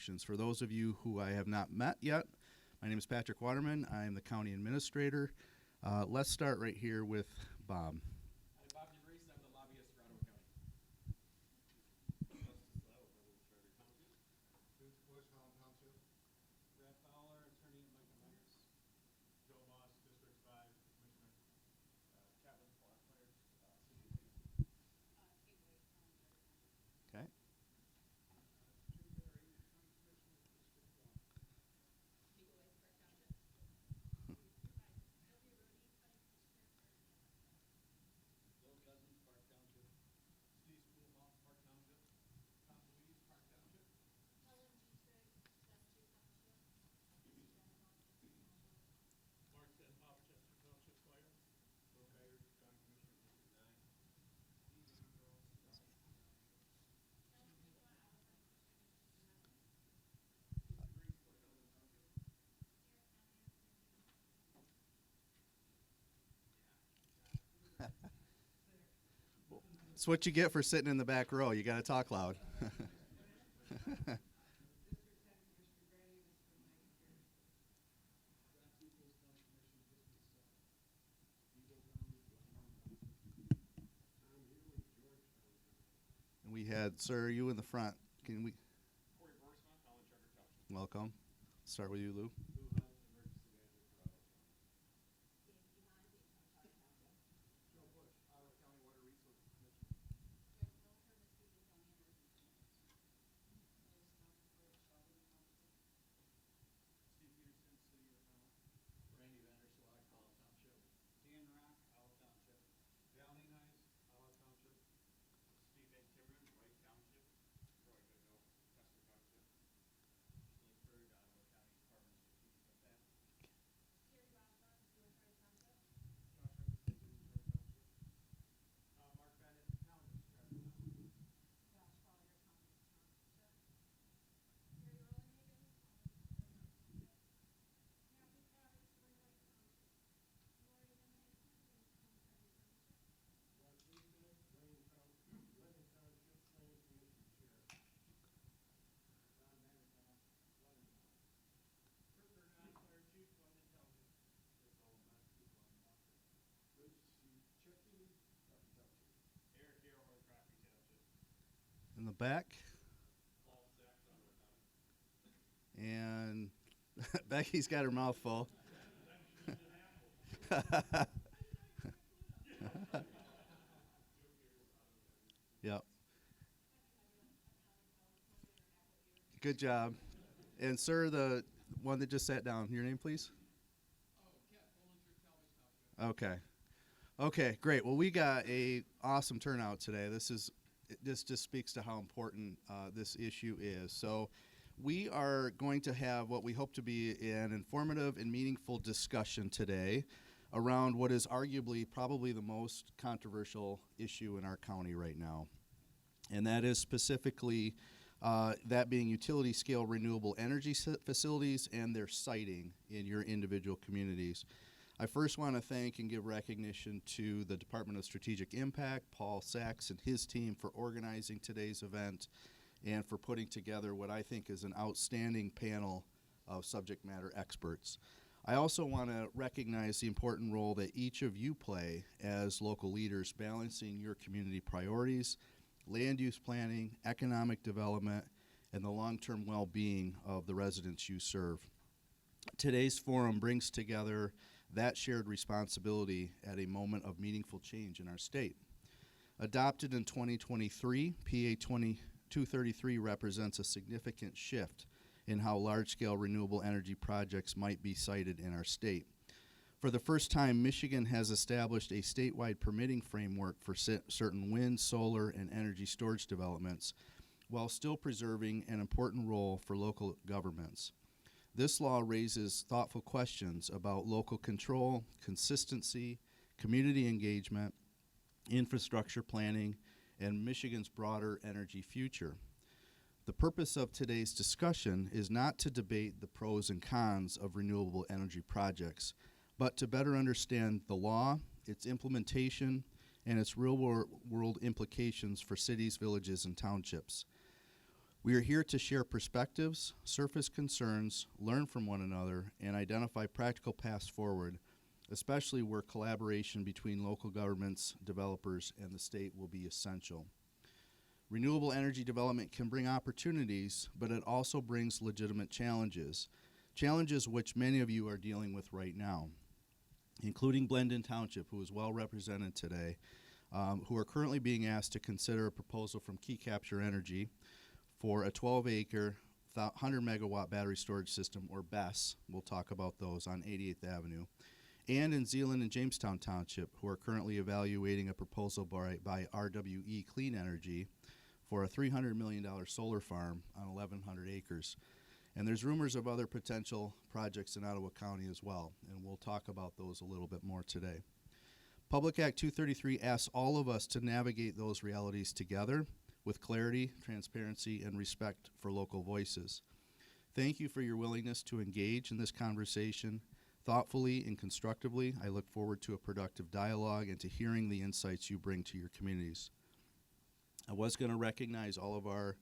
introductions. For those of you who I have not met yet, my name is Patrick Waterman. I am the county administrator. Let's start right here with Bob. I'm Bob DeVries, I'm the lobbyist for Ottawa County. Bruce Bush, Holland Township. Brad Fowler, attorney at Michael Myers. Joe Moss, District 5, Commissioner. Chapman Faulkner, City of Phoenix. Okay. Jim Barry, County Commissioner, District 1. Bill Cousins, Park Township. Steve Spoolhoff, Park Township. Tom Louise, Park Township. Helen Dietrich, Chester Township. Mark Stenhoff, Chester Township Fire. Bill Hager, County Commissioner, District 9. Kelly Rico, Alabama, Keith DeVries, Port Elizabeth Township. Eric Elliott, It's what you get for sitting in the back row. You got to talk loud. District 10, Commissioner Granny, District 9, John Peoples, County Commissioner, District 7. Eagle County, Tom Healy, Georgetown. And we had, sir, you in the front. Can we Corey Borsma, Holland Charter Township. welcome? Start with you, Lou. Lou Hunt, Emergency Manager for Ottawa County. Joe Bush, Ottawa County Water Resources Commissioner. Greg Milford, Muskegon County Emergency Management. Liz Davenport, Sheldon Township. Steve Peterson, City of Ronald. Randy Vandersloot, Holland Township. Dan Rock, Holland Township. Val Nienhuis, Ottawa Township. Steve Van Timmeren, White Township. Troy Goodnow, Custer Township. Blake Bird, Ottawa County Department of Strategic Impact. Terry Rosbach, Stewart Township. Josh Henderson, Stewart Township. Mark Bennett, Calendar, Stratford Township. Josh Collier, Thomas Township. Terry Rollenhagen, Township. Matthew Travis, Wayne Township. Lori Lemon, Township. Mark Leeson, Lennon Township, Planning Commission Chair. Don Vanderkamp, London Township. Kurt Bernard, Fire Chief, London Township. Chris Oldman, London Township. Rich Chicky, Crawford Township. Eric Garrett, Crafty Township. In the back. Paul Sachs, Ottawa County. And Becky's got her mouth full. Yep. Good job. And sir, the one that just sat down, your name, please? Oh, Cat Bollinger, Calvary Township. Okay. Okay, great. Well, we got a awesome turnout today. This just speaks to how important this issue is. So we are going to have what we hope to be an informative and meaningful discussion today around what is arguably probably the most controversial issue in our county right now. And that is specifically that being utility scale renewable energy facilities and their siting in your individual communities. I first want to thank and give recognition to the Department of Strategic Impact, Paul Sachs and his team for organizing today's event and for putting together what I think is an outstanding panel of subject matter experts. I also want to recognize the important role that each of you play as local leaders balancing your community priorities, land use planning, economic development, and the long-term well-being of the residents you serve. Today's forum brings together that shared responsibility at a moment of meaningful change in our state. Adopted in 2023, PA 2233 represents a significant shift in how large-scale renewable energy projects might be sited in our state. For the first time, Michigan has established a statewide permitting framework for certain wind, solar, and energy storage developments, while still preserving an important role for local governments. This law raises thoughtful questions about local control, consistency, community engagement, infrastructure planning, and Michigan's broader energy future. The purpose of today's discussion is not to debate the pros and cons of renewable energy projects, but to better understand the law, its implementation, and its real-world implications for cities, villages, and townships. We are here to share perspectives, surface concerns, learn from one another, and identify practical paths forward, especially where collaboration between local governments, developers, and the state will be essential. Renewable energy development can bring opportunities, but it also brings legitimate challenges, challenges which many of you are dealing with right now, including Blendon Township, who is well represented today, who are currently being asked to consider a proposal from Key Capture Energy for a 12-acre, 100-megawatt battery storage system, or BESS. We'll talk about those on 88th Avenue. And in Zeeland and Jamestown Township, who are currently evaluating a proposal by RWE Clean Energy for a $300 million solar farm on 1,100 acres. And there's rumors of other potential projects in Ottawa County as well, and we'll talk about those a little bit more today. Public Act 233 asks all of us to navigate those realities together with clarity, transparency, and respect for local voices. Thank you for your willingness to engage in this conversation thoughtfully and constructively. I look forward to a productive dialogue and to hearing the insights you bring to your communities. I was going to recognize all of our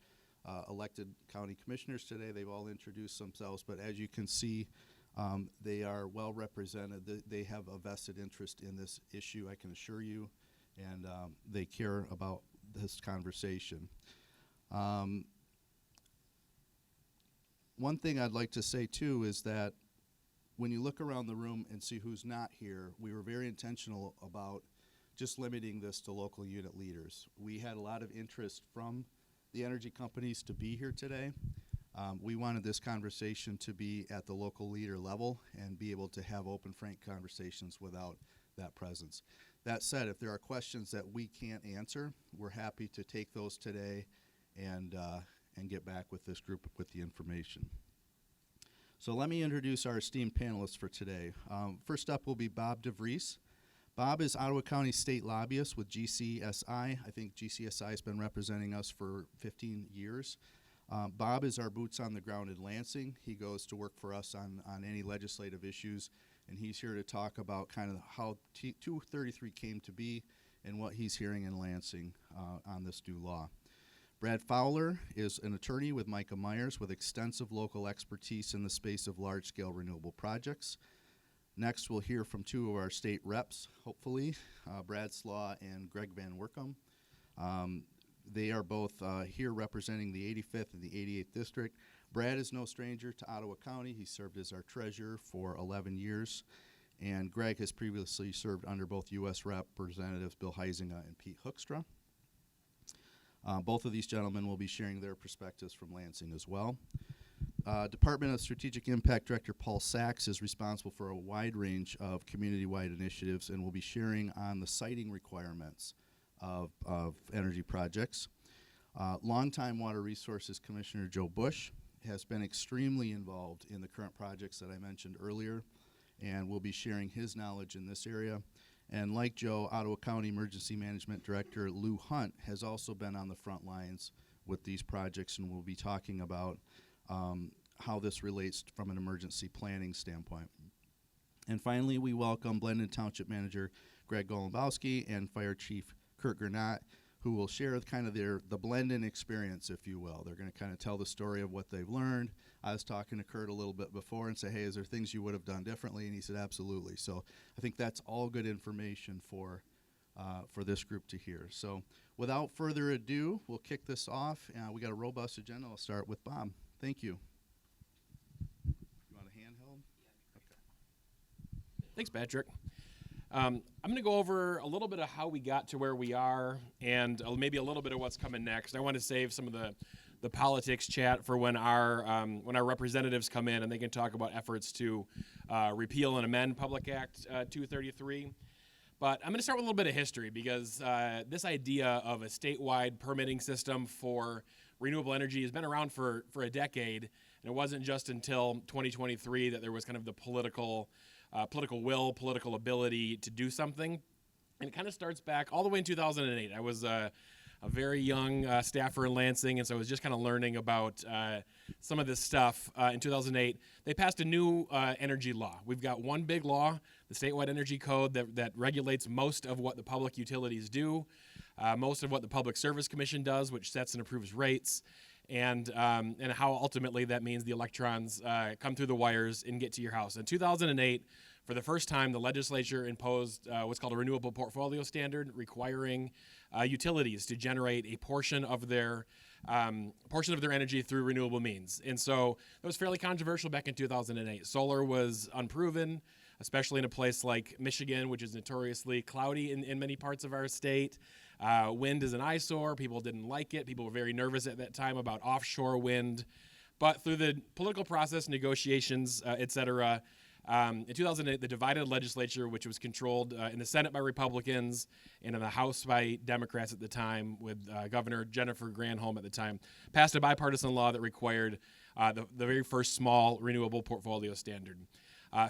elected county commissioners today. They've all introduced themselves, but as you can see, they are well represented. They have a vested interest in this issue, I can assure you, and they care about this conversation. One thing I'd like to say too is that when you look around the room and see who's not here, we were very intentional about just limiting this to local unit leaders. We had a lot of interest from the energy companies to be here today. We wanted this conversation to be at the local leader level and be able to have open, frank conversations without that presence. That said, if there are questions that we can't answer, we're happy to take those today and get back with this group with the information. So let me introduce our esteemed panelists for today. First up will be Bob DeVries. Bob is Ottawa County State Lobbyist with GCSI. I think GCSI has been representing us for 15 years. Bob is our boots on the ground in Lansing. He goes to work for us on any legislative issues, and he's here to talk about kind of how 233 came to be and what he's hearing in Lansing on this new law. Brad Fowler is an attorney with Micah Myers with extensive local expertise in the space of large-scale renewable projects. Next, we'll hear from two of our state reps, hopefully, Brad Slaw and Greg Van Workum. They are both here representing the 85th and the 88th District. Brad is no stranger to Ottawa County. He served as our treasurer for 11 years. And Greg has previously served under both U.S. Representatives Bill Huizenga and Pete Hoekstra. Both of these gentlemen will be sharing their perspectives from Lansing as well. Department of Strategic Impact Director Paul Sachs is responsible for a wide range of community-wide initiatives and will be sharing on the siting requirements of energy projects. Longtime Water Resources Commissioner Joe Bush has been extremely involved in the current projects that I mentioned earlier and will be sharing his knowledge in this area. And like Joe, Ottawa County Emergency Management Director Lou Hunt has also been on the front lines with these projects and will be talking about how this relates from an emergency planning standpoint. And finally, we welcome Blendon Township Manager Greg Golombowski and Fire Chief Kurt Gernat, who will share kind of the Blendon experience, if you will. They're going to kind of tell the story of what they've learned. I was talking to Kurt a little bit before and say, hey, is there things you would have done differently? And he said, absolutely. So I think that's all good information for this group to hear. So without further ado, we'll kick this off. We got a robust agenda. I'll start with Bob. Thank you. You want a handheld? Okay. Thanks, Patrick. I'm going to go over a little bit of how we got to where we are and maybe a little bit of what's coming next. I want to save some of the politics chat for when our representatives come in and they can talk about efforts to repeal and amend Public Act 233. But I'm going to start with a little bit of history because this idea of a statewide permitting system for renewable energy has been around for a decade, and it wasn't just until 2023 that there was kind of the political will, political ability to do something. And it kind of starts back all the way in 2008. I was a very young staffer in Lansing, and so I was just kind of learning about some of this stuff. In 2008, they passed a new energy law. We've got one big law, the Statewide Energy Code, that regulates most of what the public utilities do, most of what the Public Service Commission does, which sets and approves rates. and how ultimately that means the electrons come through the wires and get to your house. In 2008, for the first time, the legislature imposed what's called a renewable portfolio standard, requiring utilities to generate a portion of their energy through renewable means. And so it was fairly controversial back in 2008. Solar was unproven, especially in a place like Michigan, which is notoriously cloudy in many parts of our state. Wind is an eyesore. People didn't like it. People were very nervous at that time about offshore wind. But through the political process, negotiations, et cetera, in 2008, the divided legislature, which was controlled in the Senate by Republicans and in the House by Democrats at the time, with Governor Jennifer Granholm at the time, passed a bipartisan law that required the very first small renewable portfolio standard.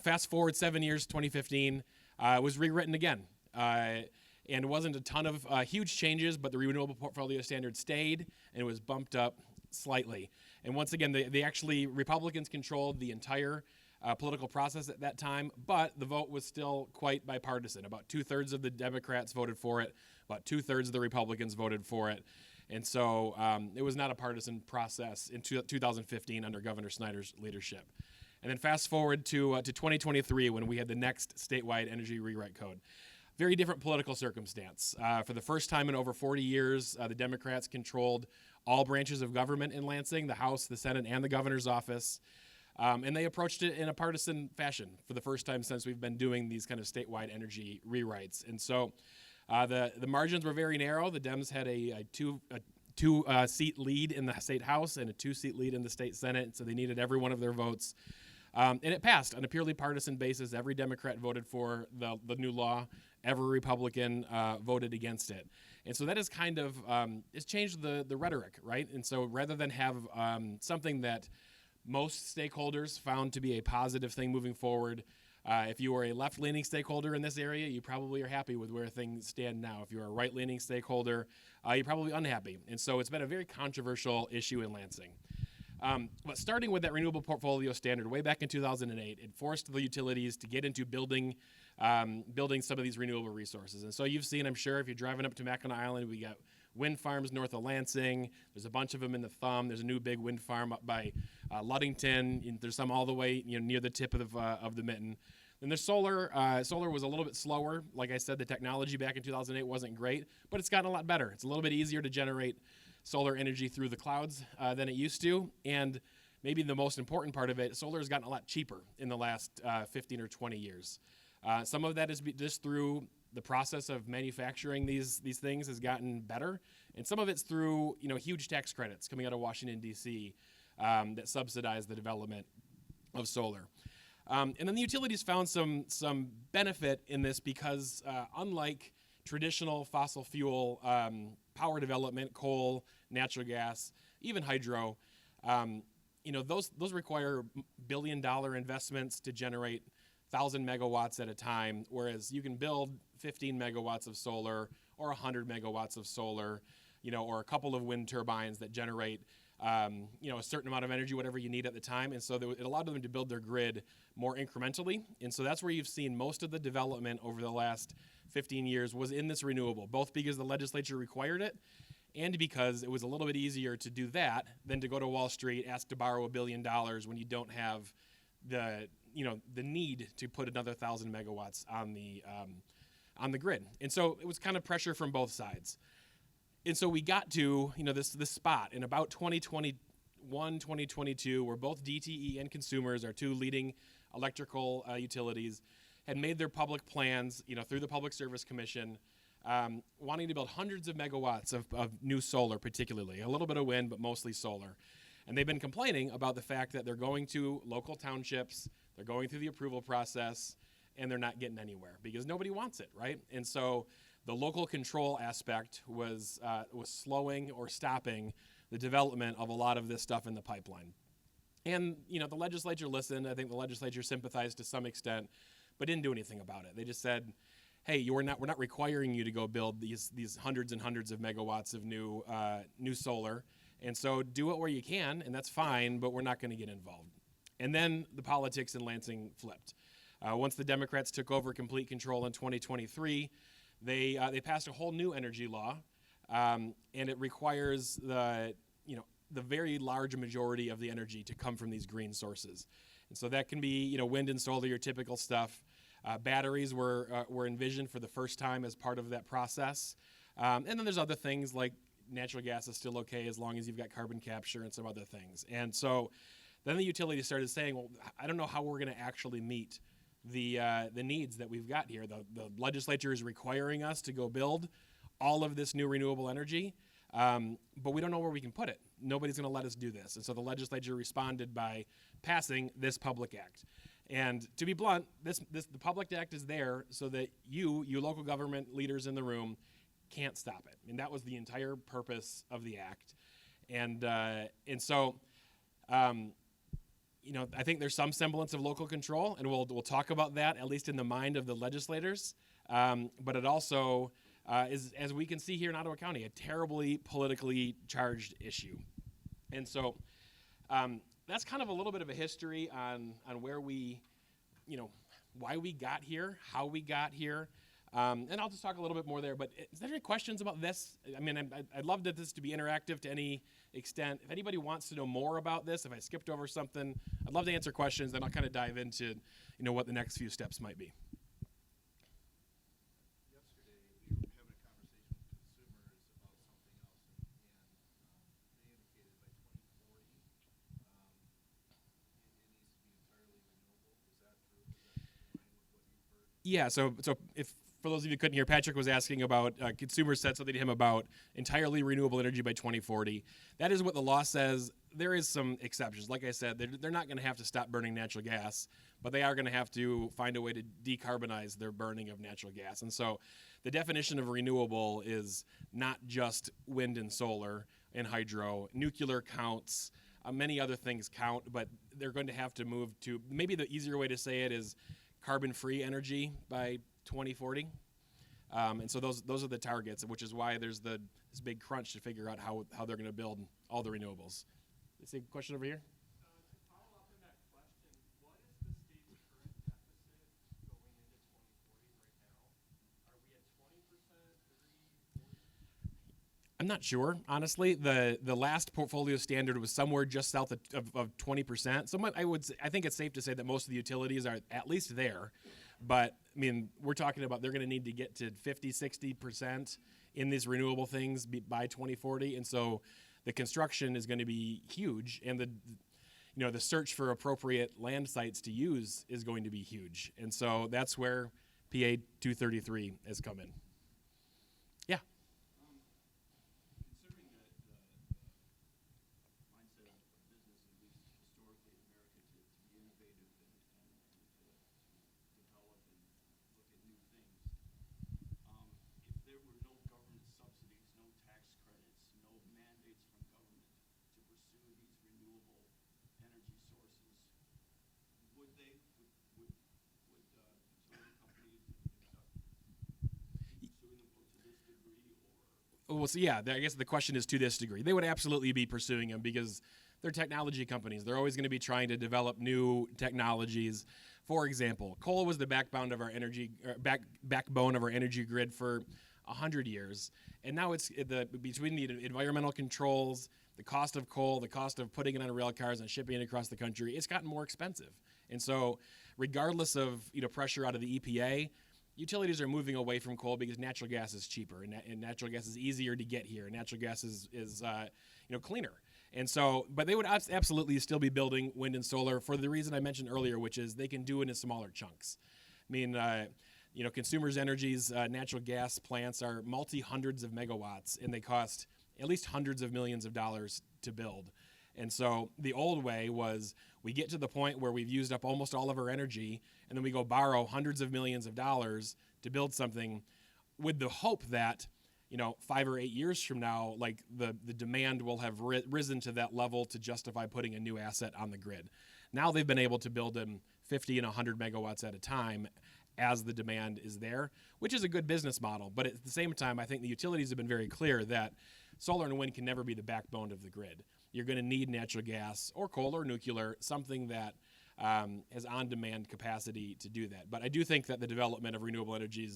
Fast forward 7 years, 2015, it was rewritten again. And it wasn't a ton of huge changes, but the renewable portfolio standard stayed, and it was bumped up slightly. And once again, Republicans controlled the entire political process at that time, but the vote was still quite bipartisan. About 2/3 of the Democrats voted for it, about 2/3 of the Republicans voted for it. And so it was not a partisan process in 2015 under Governor Snyder's leadership. And then fast forward to 2023, when we had the next statewide energy rewrite code. Very different political circumstance. For the first time in over 40 years, the Democrats controlled all branches of government in Lansing, the House, the Senate, and the governor's office. And they approached it in a partisan fashion for the first time since we've been doing these kind of statewide energy rewrites. And so the margins were very narrow. The Dems had a two-seat lead in the state House and a 2-seat lead in the state Senate, so they needed every one of their votes. And it passed on a purely partisan basis. Every Democrat voted for the new law. Every Republican voted against it. And so that is kind of, it's changed the rhetoric, right? And so rather than have something that most stakeholders found to be a positive thing moving forward, if you are a left-leaning stakeholder in this area, you probably are happy with where things stand now. If you're a right-leaning stakeholder, you're probably unhappy. And so it's been a very controversial issue in Lansing. But starting with that renewable portfolio standard way back in 2008, it forced the utilities to get into building some of these renewable resources. And so you've seen, I'm sure, if you're driving up to Mackinac Island, we got wind farms north of Lansing. There's a bunch of them in the Thumb. There's a new big wind farm up by Ludington. There's some all the way near the tip of the Mitten. Then there's solar. Solar was a little bit slower. Like I said, the technology back in 2008 wasn't great, but it's gotten a lot better. It's a little bit easier to generate solar energy through the clouds than it used to. And maybe the most important part of it, solar has gotten a lot cheaper in the last 15 or 20 years. Some of that is just through the process of manufacturing these things has gotten better, and some of it's through huge tax credits coming out of Washington, D.C. That subsidize the development of solar. And then the utilities found some benefit in this because unlike traditional fossil fuel power development, coal, natural gas, even hydro, those require billion-dollar investments to generate 1,000 megawatts at a time, whereas you can build 15 megawatts of solar or 100 megawatts of solar, or a couple of wind turbines that generate, a certain amount of energy, whatever you need at the time. And so it allowed them to build their grid more incrementally. And so that's where you've seen most of the development over the last 15 years was in this renewable, both because the legislature required it and because it was a little bit easier to do that than to go to Wall Street, ask to borrow $1 billion when you don't have the need to put another 1,000 megawatts on the grid. And so it was kind of pressure from both sides. And so we got to, this spot in about 2021, 2022, where both DTE and Consumers, our two leading electrical utilities, had made their public plans, through the Public Service Commission, wanting to build hundreds of megawatts of new solar, particularly. A little bit of wind, but mostly solar. And they've been complaining about the fact that they're going to local townships, they're going through the approval process, and they're not getting anywhere because nobody wants it, right? And so the local control aspect was slowing or stopping the development of a lot of this stuff in the pipeline. And, the legislature listened. I think the legislature sympathized to some extent, but didn't do anything about it. They just said, hey, we're not requiring you to go build these hundreds and hundreds of megawatts of new solar. And so do it where you can, and that's fine, but we're not going to get involved. And then the politics in Lansing flipped. Once the Democrats took over complete control in 2023, they passed a whole new energy law, and it requires the the very large majority of the energy to come from these green sources. And so that can be, wind and solar, your typical stuff. Batteries were envisioned for the first time as part of that process. And then there's other things like natural gas is still okay as long as you've got carbon capture and some other things. And so then the utility started saying, well, I don't know how we're going to actually meet the needs that we've got here. The legislature is requiring us to go build all of this new renewable energy, but we don't know where we can put it. Nobody's going to let us do this. And so the legislature responded by passing this Public Act. And to be blunt, the Public Act is there so that you local government leaders in the room, can't stop it. And that was the entire purpose of the act. And so, I think there's some semblance of local control, and we'll talk about that, at least in the mind of the legislators. But it also is, as we can see here in Ottawa County, a terribly politically charged issue. And so that's kind of a little bit of a history on where we, why we got here, how we got here. And I'll just talk a little bit more there. But is there any questions about this? I mean, I'd love this to be interactive to any extent. If anybody wants to know more about this, if I skipped over something, I'd love to answer questions. Then I'll kind of dive into, what the next few steps might be. Yesterday, we were having a conversation with consumers about something else, and they indicated by 2040, it needs to be entirely renewable. Is that true? Is that in line with what you've heard? Yeah, so if for those of you who couldn't hear, Patrick was asking about consumers said something to him about entirely renewable energy by 2040. That is what the law says. There is some exceptions. Like I said, they're not going to have to stop burning natural gas, but they are going to have to find a way to decarbonize their burning of natural gas. And so the definition of renewable is not just wind and solar and hydro. Nuclear counts. Many other things count, but they're going to have to move to, maybe the easier way to say it is carbon-free energy by 2040. And so those are the targets, which is why there's this big crunch to figure out how they're going to build all the renewables. Is a question over here? To follow up on that question, what is the state's current deficit going into 2040 right now? Are we at 20%, 30, 40? I'm not sure, honestly. The last portfolio standard was somewhere just south of 20%. So I think it's safe to say that most of the utilities are at least there. But, I mean, we're talking about they're going to need to get to 50, 60% in these renewable things by 2040. And so the construction is going to be huge. And the search for appropriate land sites to use is going to be huge. And so that's where PA 233 has come in. Yeah. Considering that the mindset of business, at least historically in America, to be innovative and to develop and look at new things, if there were no government subsidies, no tax credits, no mandates from government to pursue these renewable energy sources, would utility companies pursuing them to this degree, or? Well, so yeah, I guess the question is to this degree. They would absolutely be pursuing them because they're technology companies. They're always going to be trying to develop new technologies. For example, coal was the backbone of our energy grid for 100 years, and now it's between the environmental controls, the cost of coal, the cost of putting it on rail cars and shipping it across the country. It's gotten more expensive, and so regardless of pressure out of the EPA. Utilities are moving away from coal because natural gas is cheaper and natural gas is easier to get here. Natural gas is cleaner. And so, but they would absolutely still be building wind and solar for the reason I mentioned earlier, which is they can do it in smaller chunks. I mean, Consumers Energy's natural gas plants are multi-hundreds of megawatts, and they cost at least hundreds of millions of dollars to build. And so the old way was we get to the point where we've used up almost all of our energy, and then we go borrow hundreds of millions of dollars to build something with the hope that, 5 or 8 years from now, like the demand will have risen to that level to justify putting a new asset on the grid. Now they've been able to build them 50 and 100 megawatts at a time as the demand is there, which is a good business model. But at the same time, I think the utilities have been very clear that solar and wind can never be the backbone of the grid. You're going to need natural gas or coal or nuclear, something that has on-demand capacity to do that. But I do think that the development of renewable energy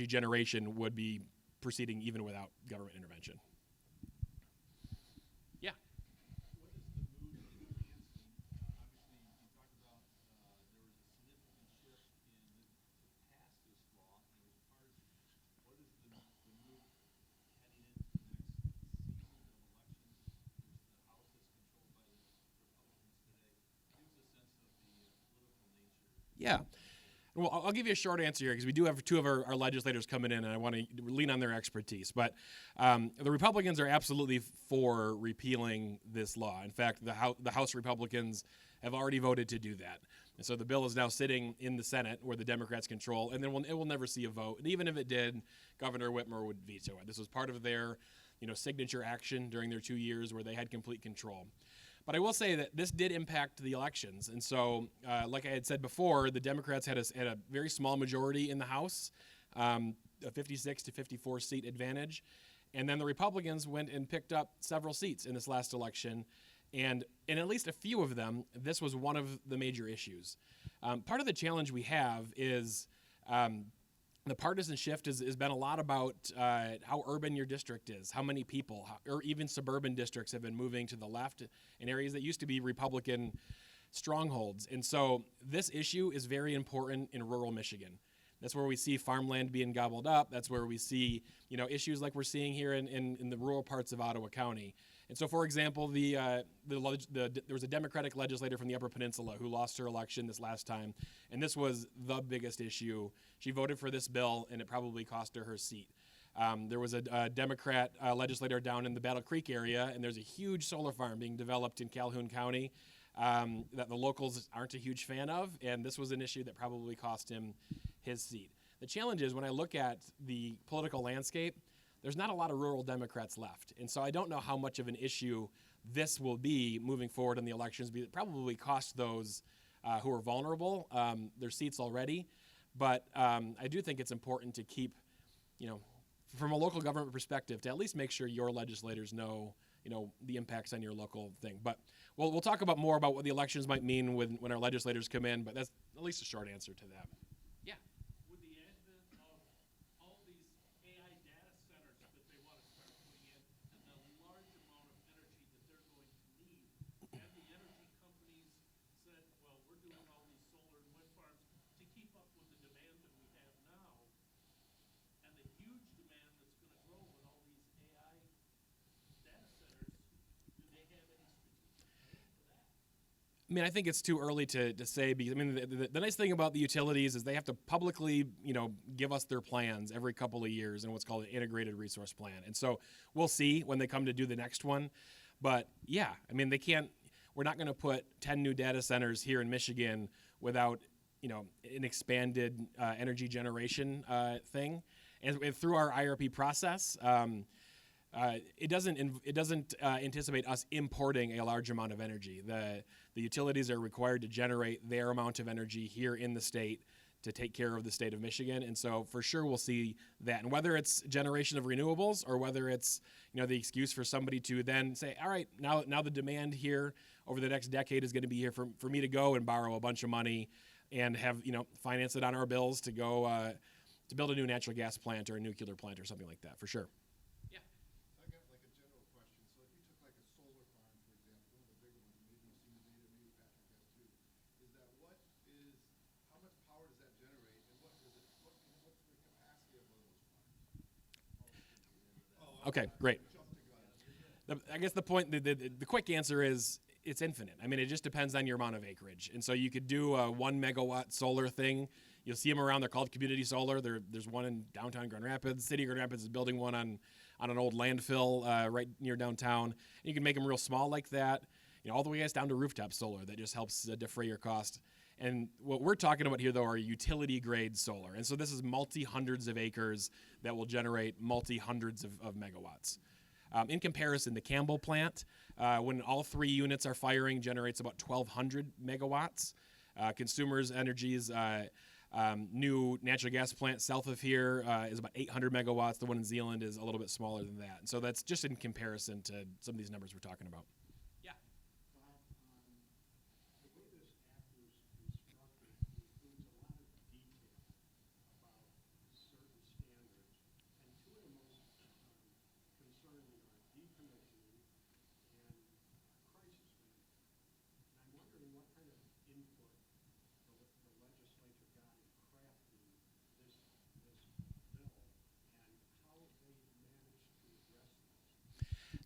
generation would be proceeding even without government intervention. Yeah. Well, I'll give you a short answer here because we do have two of our legislators coming in, and I want to lean on their expertise. But the Republicans are absolutely for repealing this law. In fact, the House Republicans have already voted to do that. And so the bill is now sitting in the Senate where the Democrats control, and then it will never see a vote. And even if it did, Governor Whitmer would veto it. This was part of their signature action during their 2 years where they had complete control. But I will say that this did impact the elections. And so, like I had said before, the Democrats had a very small majority in the House, a 56 to 54 seat advantage. And then the Republicans went and picked up several seats in this last election. And in at least a few of them, this was one of the major issues. Part of the challenge we have is the partisan shift has been a lot about how urban your district is, how many people, or even suburban districts have been moving to the left in areas that used to be Republican strongholds. And so this issue is very important in rural Michigan. That's where we see farmland being gobbled up. That's where we see issues like we're seeing here in the rural parts of Ottawa County. And so, for example, there was a Democratic legislator from the Upper Peninsula who lost her election this last time, and this was the biggest issue. She voted for this bill, and it probably cost her seat. There was a Democrat legislator down in the Battle Creek area, and there's a huge solar farm being developed in Calhoun County that the locals aren't a huge fan of, and this was an issue that probably cost him his seat. The challenge is when I look at the political landscape, there's not a lot of rural Democrats left. And so I don't know how much of an issue this will be moving forward in the elections. It probably cost those who are vulnerable their seats already. But I do think it's important to keep, from a local government perspective, to at least make sure your legislators know, the impacts on your local thing. But we'll talk about more about what the elections might mean when our legislators come in, but that's at least a short answer to that. Yeah. With the advent of all these AI data centers that they want to start putting in, and the large amount of energy that they're going to need, and the energy companies said, well, we're doing all these solar and wind farms to keep up with the demand that we have now, and the huge demand that's going to grow with all these AI data centers, do they have any strategic plan for that? I mean, I think it's too early to say because the nice thing about the utilities is they have to publicly, give us their plans every couple of years in what's called an integrated resource plan. And so we'll see when they come to do the next one. But yeah, I mean, we're not going to put 10 new data centers here in Michigan without, an expanded energy generation thing. And through our IRP process, it doesn't anticipate us importing a large amount of energy. The utilities are required to generate their amount of energy here in the state to take care of the state of Michigan, and so for sure we'll see that. And whether it's generation of renewables or whether it's the excuse for somebody to then say, all right, now the demand here over the next decade is going to be here for me to go and borrow a bunch of money and have finance it on our bills to go to build a new natural gas plant or a nuclear plant or something like that, for sure. I got like a general question. So if you took like a solar farm, for example, one of the bigger ones, maybe you've seen the data, maybe Patrick has too, how much power does that generate, and what's the capacity of one of those farms? Okay, great. I guess the quick answer is it's infinite. I mean, it just depends on your amount of acreage. And so you could do a 1 megawatt solar thing. You'll see them around. They're called community solar. There's one in downtown Grand Rapids. City of Grand Rapids is building one on an old landfill right near downtown. And you can make them real small like that, all the way down to rooftop solar that just helps defray your cost. And what we're talking about here, though, are utility-grade solar. And so this is multi-hundreds of acres that will generate multi-hundreds of megawatts. In comparison, the Campbell plant, when all 3 units are firing, generates about 1,200 megawatts. Consumers Energy's new natural gas plant south of here is about 800 megawatts. The one in Zealand is a little bit smaller than that. And so that's just in comparison to some of these numbers we're talking about. Yeah. Bob, the way this act was constructed includes a lot of detail about certain standards, and two of the most concerning are decommissioning and crisis management. And I'm wondering what kind of input the legislature got in crafting this bill and how they managed to address those.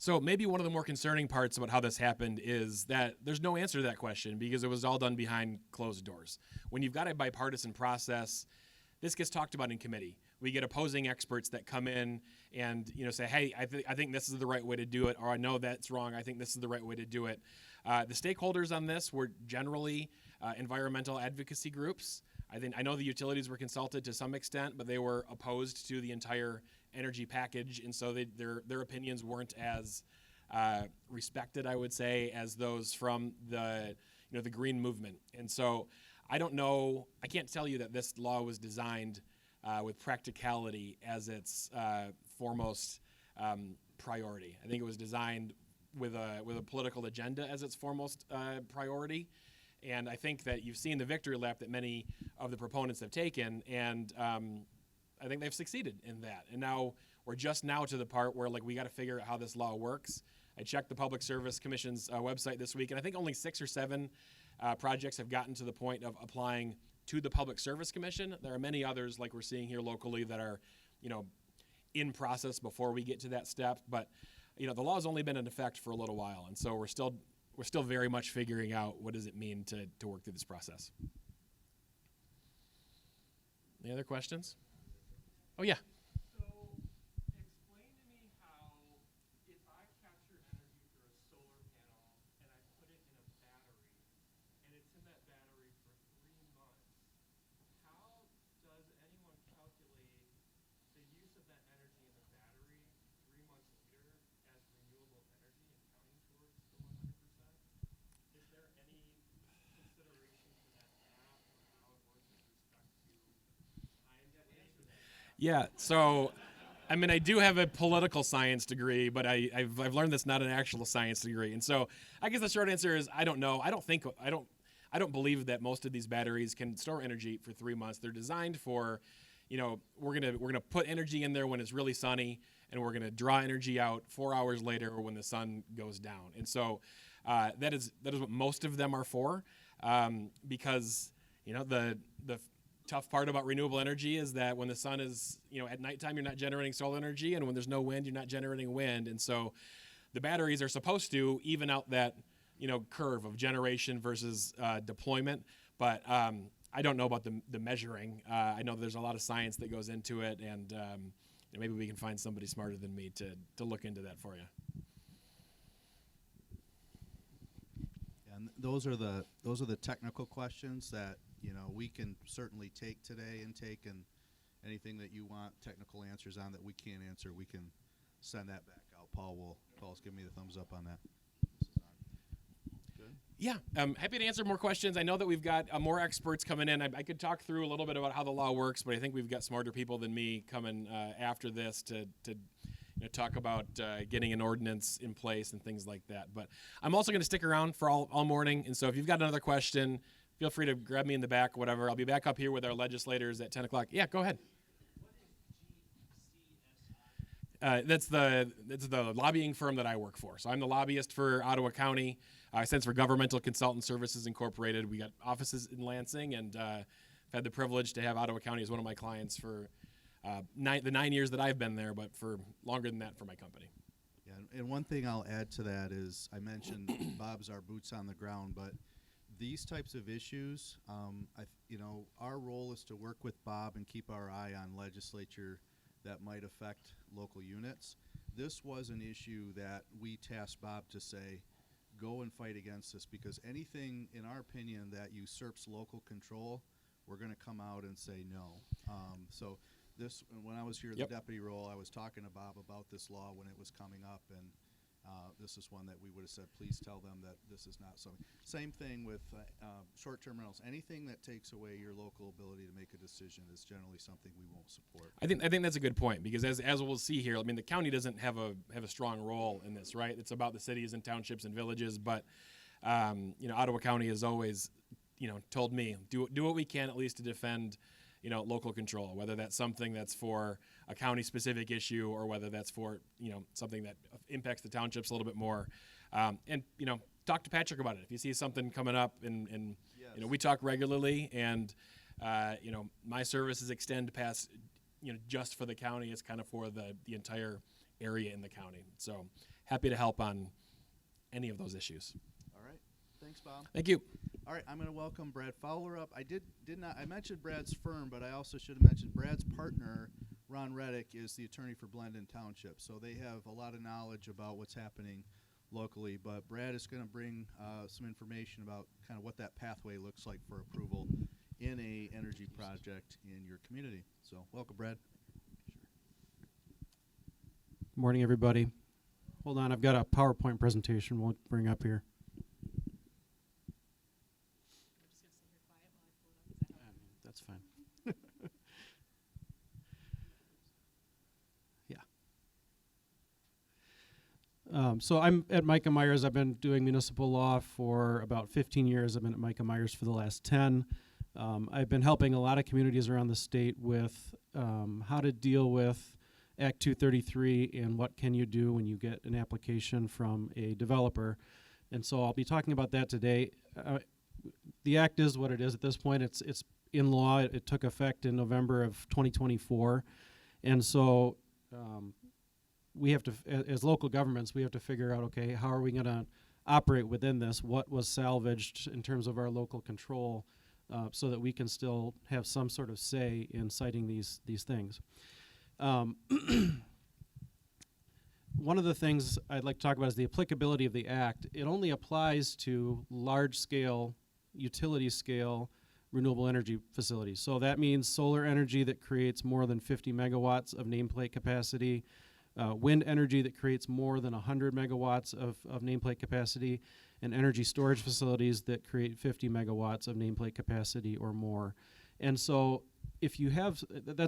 So maybe one of the more concerning parts about how this happened is that there's no answer to that question because it was all done behind closed doors. When you've got a bipartisan process, this gets talked about in committee. We get opposing experts that come in and say, hey, I think this is the right way to do it, or I know that's wrong, I think this is the right way to do it. The stakeholders on this were generally environmental advocacy groups. I know the utilities were consulted to some extent, but they were opposed to the entire energy package, and so their opinions weren't as respected, I would say, as those from the green movement. And so I don't know. I can't tell you that this law was designed with practicality as its foremost priority. I think it was designed with a political agenda as its foremost priority. And I think that you've seen the victory lap that many of the proponents have taken, and I think they've succeeded in that. And now we're just now to the part where we got to figure out how this law works. I checked the Public Service Commission's website this week, and I think only 6 or 7 projects have gotten to the point of applying to the Public Service Commission. There are many others, like we're seeing here locally, that are, in process before we get to that step. But, the law has only been in effect for a little while, and so we're still very much figuring out what does it mean to work through this process. Any other questions? Oh, yeah. So, explain to me how, if I capture energy through a solar panel and I put it in a battery, and it's in that battery for 3 months, how does anyone calculate the use of that energy in the battery 3 months later as renewable energy and counting towards the 100%? Is there any consideration to that math or how it works with respect to time to answer that? Yeah, so I do have a political science degree, but I've learned that's not an actual science degree. And so I guess the short answer is I don't know. I don't believe that most of these batteries can store energy for 3 months. They're designed for, we're gonna put energy in there when it's really sunny, and we're gonna draw energy out 4 hours later when the sun goes down. And so that is what most of them are for, because the tough part about renewable energy is that when the sun is, at nighttime, you're not generating solar energy, and when there's no wind, you're not generating wind. And so the batteries are supposed to even out that, curve of generation versus deployment. But I don't know about the measuring. I know there's a lot of science that goes into it, and maybe we can find somebody smarter than me to look into that for you. And those are the technical questions that we can certainly take today and anything that you want technical answers on that we can't answer, we can send that back out. Paul's giving me the thumbs up on that. This is on. Good. Yeah, I'm happy to answer more questions. I know that we've got more experts coming in. I could talk through a little bit about how the law works, but I think we've got smarter people than me coming after this to talk about getting an ordinance in place and things like that. But I'm also going to stick around for all morning, and so if you've got another question, feel free to grab me in the back, whatever. I'll be back up here with our legislators at 10 o'clock. Yeah, go ahead. That's the lobbying firm that I work for. So I'm the lobbyist for Ottawa County. I stands for Governmental Consultant Services Incorporated. We got offices in Lansing, and I've had the privilege to have Ottawa County as one of my clients for the 9 years that I've been there, but for longer than that for my company. Yeah, and one thing I'll add to that is I mentioned Bob's our boots on the ground, but these types of issues, our role is to work with Bob and keep our eye on legislature that might affect local units. This was an issue that we tasked Bob to say, go and fight against this, because anything, in our opinion, that usurps local control, we're going to come out and say no. So this, when I was here in the deputy role, I was talking to Bob about this law when it was coming up, and this is one that we would have said, please tell them that this is not something. Same thing with short-term rentals. Anything that takes away your local ability to make a decision is generally something we won't support. I think that's a good point, because as we'll see here, the county doesn't have a strong role in this, right? It's about the cities and townships and villages, but Ottawa County has always told me do what we can at least to defend local control, whether that's something that's for a county specific issue or whether that's for something that impacts the townships a little bit more. And talk to Patrick about it if you see something coming up, and Yes. we talk regularly, and my services extend past just for the county. It's kind of for the entire area in the county. So happy to help on any of those issues. All right. Thanks, Bob. Thank you. All right, I'm going to welcome Brad Fowler up. I did not. I mentioned Brad's firm, but I also should have mentioned Brad's partner, Ron Reddick, is the attorney for Blendon Township. So they have a lot of knowledge about what's happening locally. But Brad is going to bring some information about kind of what that pathway looks like for approval in a energy project in your community. So welcome, Brad. Morning, everybody. Hold on, I've got a PowerPoint presentation we'll bring up here. That's fine. Yeah. So I'm at Micah Myers. I've been doing municipal law for about 15 years. I've been at Micah Myers for the last 10. I've been helping a lot of communities around the state with how to deal with Act 233 and what can you do when you get an application from a developer. And so I'll be talking about that today. The act is what it is at this point. It's in law. It took effect in November of 2024. And so we have to, as local governments, we have to figure out, okay, how are we going to operate within this? What was salvaged in terms of our local control so that we can still have some sort of say in citing these things. One of the things I'd like to talk about is the applicability of the act. It only applies to large-scale, utility-scale renewable energy facilities. So that means solar energy that creates more than 50 megawatts of nameplate capacity, wind energy that creates more than 100 megawatts of nameplate capacity, and energy storage facilities that create 50 megawatts of nameplate capacity or more. And so if you have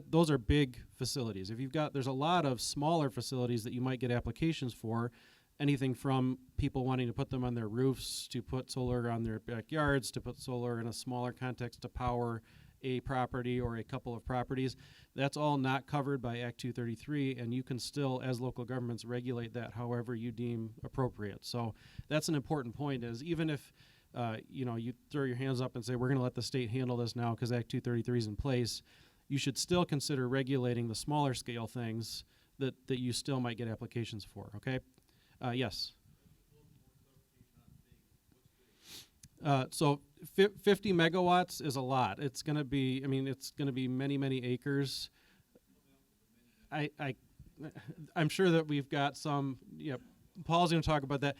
those are big facilities. If you've got, there's a lot of smaller facilities that you might get applications for, anything from people wanting to put them on their roofs, to put solar on their backyards, to put solar in a smaller context to power a property or a couple of properties. That's all not covered by Act 233, and you can still, as local governments, regulate that however you deem appropriate. So that's an important point, is even if you throw your hands up and say, we're going to let the state handle this now because Act 233 is in place, you should still consider regulating the smaller scale things that you still might get applications for, okay? Yes. So 50 megawatts is a lot. It's going to be, it's going to be many, many acres. I'm sure that we've got some, Paul's going to talk about that.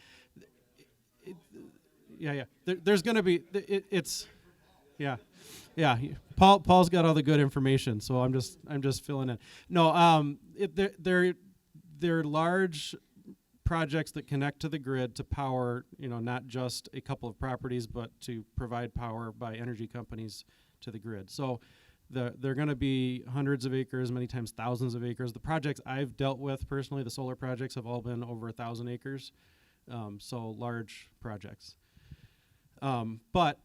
There's going to be, Paul's got all the good information, so I'm just filling in. No, they're large projects that connect to the grid to power, not just a couple of properties, but to provide power by energy companies to the grid. So they're going to be hundreds of acres, many times thousands of acres. The projects I've dealt with personally, the solar projects, have all been over 1,000 acres, so large projects. But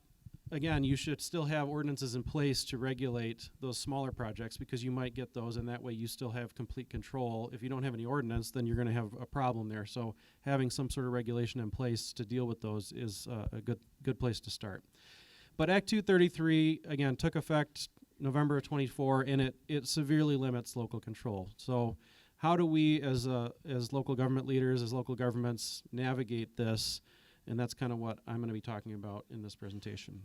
again, you should still have ordinances in place to regulate those smaller projects, because you might get those, and that way you still have complete control. If you don't have any ordinance, then you're going to have a problem there. So having some sort of regulation in place to deal with those is a good place to start. But Act 233, again, took effect November of 24, and it severely limits local control. So how do we, as local government leaders, as local governments, navigate this? And that's kind of what I'm going to be talking about in this presentation.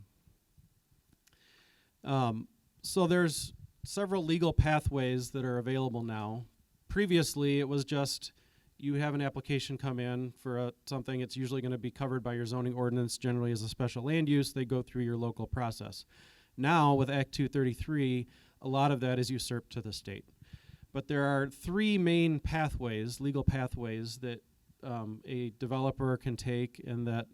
So there's several legal pathways that are available now. Previously, it was just you have an application come in for something. It's usually going to be covered by your zoning ordinance, generally as a special land use. They go through your local process. Now, with Act 233, a lot of that is usurped to the state. But there are three main pathways, legal pathways, that a developer can take, and that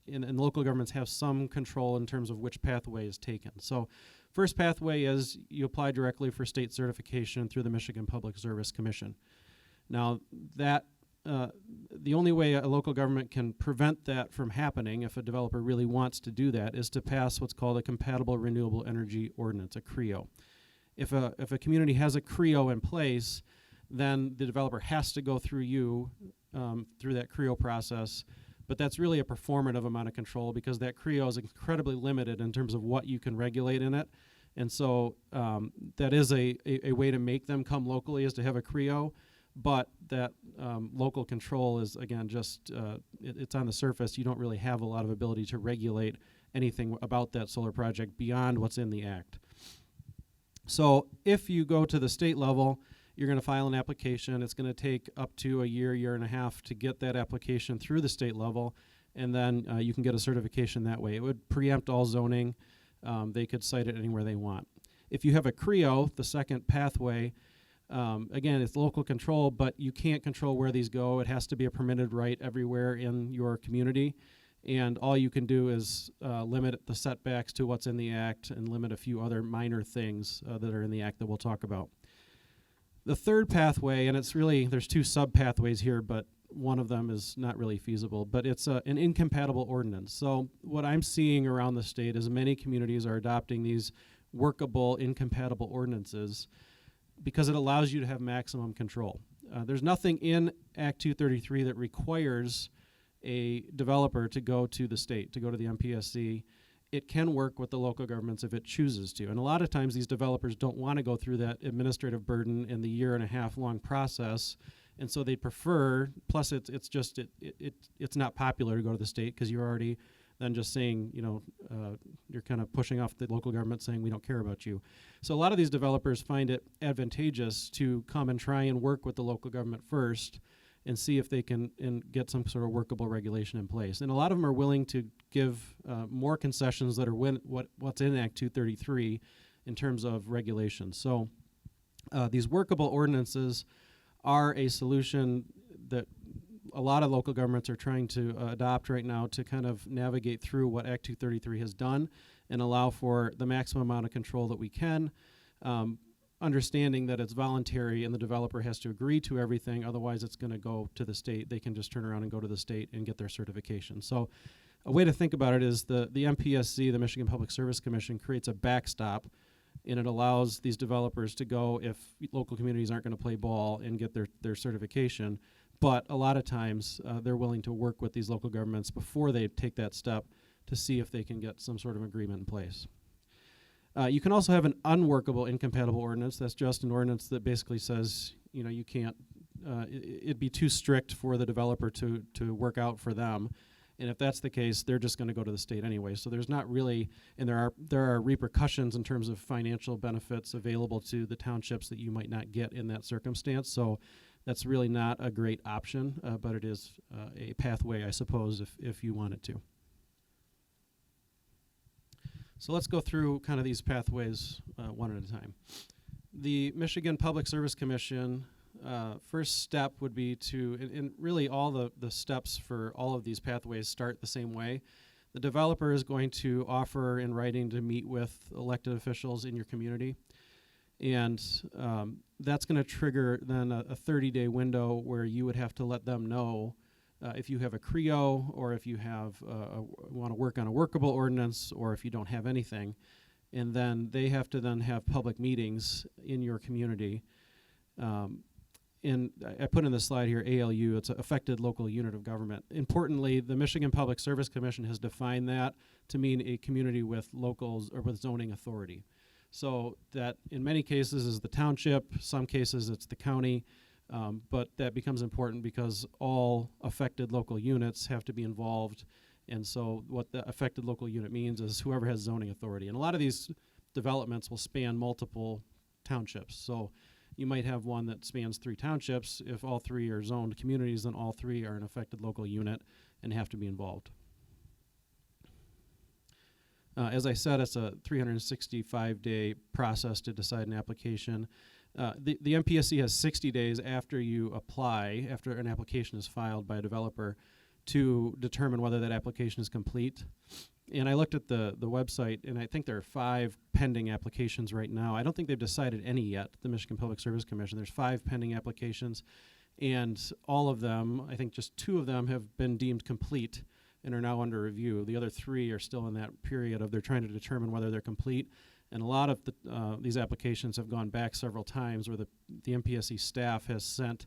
and local governments have some control in terms of which pathway is taken. So first pathway is you apply directly for state certification through the Michigan Public Service Commission. Now that the only way a local government can prevent that from happening, if a developer really wants to do that, is to pass what's called a Compatible Renewable Energy Ordinance, a CREO. If a community has a CREO in place, then the developer has to go through you, through that CREO process. But that's really a performative amount of control, because that CREO is incredibly limited in terms of what you can regulate in it. And so that is a way to make them come locally, is to have a CREO. but that local control is, again, just it's on the surface. You don't really have a lot of ability to regulate anything about that solar project beyond what's in the act. So if you go to the state level, you're going to file an application. It's going to take up to a year, year and a half to get that application through the state level, and then you can get a certification that way. It would preempt all zoning. They could cite it anywhere they want. If you have a CREO, the second pathway, again, it's local control, but you can't control where these go. It has to be a permitted right everywhere in your community. And all you can do is limit the setbacks to what's in the act and limit a few other minor things that are in the act that we'll talk about. The third pathway, and it's really, there's two sub-pathways here, but one of them is not really feasible, but it's an incompatible ordinance. So what I'm seeing around the state is many communities are adopting these workable incompatible ordinances because it allows you to have maximum control. There's nothing in Act 233 that requires a developer to go to the state, to go to the MPSC. It can work with the local governments if it chooses to. And a lot of times these developers don't want to go through that administrative burden and the year-and-a-half long process. And so they prefer, plus it's not popular to go to the state because you're already then just saying, you're kind of pushing off the local government saying we don't care about you. So a lot of these developers find it advantageous to come and try and work with the local government first and see if they can get some sort of workable regulation in place. And a lot of them are willing to give more concessions that are what's in Act 233 in terms of regulations. So these workable ordinances are a solution that a lot of local governments are trying to adopt right now to kind of navigate through what Act 233 has done and allow for the maximum amount of control that we can, understanding that it's voluntary and the developer has to agree to everything, otherwise it's going to go to the state. They can just turn around and go to the state and get their certification. So a way to think about it is the MPSC, the Michigan Public Service Commission, creates a backstop, and it allows these developers to go if local communities aren't going to play ball and get their certification. But a lot of times they're willing to work with these local governments before they take that step to see if they can get some sort of agreement in place. You can also have an unworkable incompatible ordinance. That's just an ordinance that basically says, you can't, it'd be too strict for the developer to work out for them. And if that's the case, they're just going to go to the state anyway. So there's not really, and there are repercussions in terms of financial benefits available to the townships that you might not get in that circumstance. So that's really not a great option, but it is a pathway, I suppose, if you wanted to. So let's go through kind of these pathways one at a time. The Michigan Public Service Commission, first step would be to, and really all the steps for all of these pathways start the same way. The developer is going to offer in writing to meet with elected officials in your community. And that's going to trigger then a 30-day window where you would have to let them know if you have a CREO or if you have want to work on a workable ordinance or if you don't have anything. And then they have to then have public meetings in your community. And I put in the slide here ALU, it's an affected local unit of government. Importantly, the Michigan Public Service Commission has defined that to mean a community with locals or with zoning authority. So that in many cases is the township, some cases it's the county, but that becomes important because all affected local units have to be involved. And so what the affected local unit means is whoever has zoning authority. And a lot of these developments will span multiple townships. So you might have one that spans 3 townships. If all 3 are zoned communities, then all 3 are an affected local unit and have to be involved. As I said, it's a 365-day process to decide an application. The MPSC has 60 days after you apply, after an application is filed by a developer, to determine whether that application is complete. And I looked at the website, and I think there are 5 pending applications right now. I don't think they've decided any yet, the Michigan Public Service Commission. There's 5 pending applications, and all of them, I think just 2 of them have been deemed complete and are now under review. The other 3 are still in that period of they're trying to determine whether they're complete. And a lot of these applications have gone back several times where the MPSC staff has sent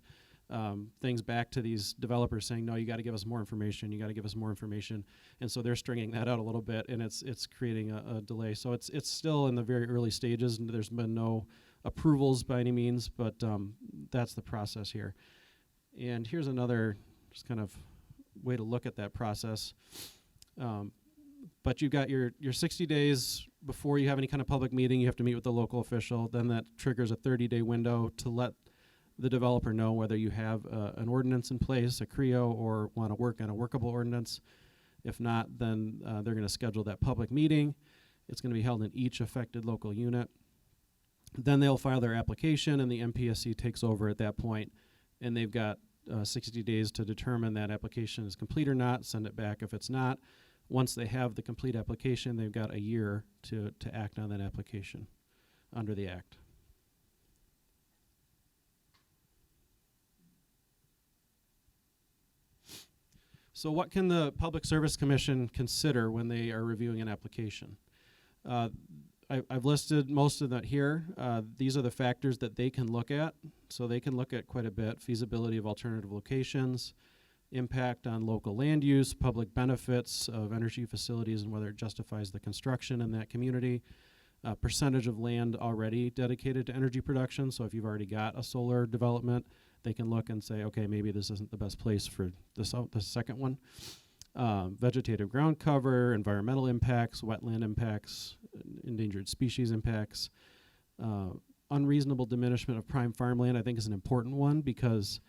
things back to these developers saying, no, you got to give us more information, you got to give us more information. And so they're stringing that out a little bit, and it's creating a delay. So it's still in the very early stages, and there's been no approvals by any means, but that's the process here. And here's another just kind of way to look at that process. But you've got your 60 days before you have any kind of public meeting. You have to meet with the local official. Then that triggers a 30-day window to let the developer know whether you have an ordinance in place, a CREO, or want to work on a workable ordinance. If not, then they're going to schedule that public meeting. It's going to be held in each affected local unit. Then they'll file their application, and the MPSC takes over at that point, and they've got 60 days to determine that application is complete or not, send it back if it's not. Once they have the complete application, they've got a year to act on that application under the Act. So what can the Public Service Commission consider when they are reviewing an application? I've listed most of that here. These are the factors that they can look at. So they can look at quite a bit: feasibility of alternative locations, impact on local land use, public benefits of energy facilities and whether it justifies the construction in that community, percentage of land already dedicated to energy production. So if you've already got a solar development, they can look and say, okay, maybe this isn't the best place for the second one. Vegetative ground cover, environmental impacts, wetland impacts, endangered species impacts. Unreasonable diminishment of prime farmland, I think, is an important one, because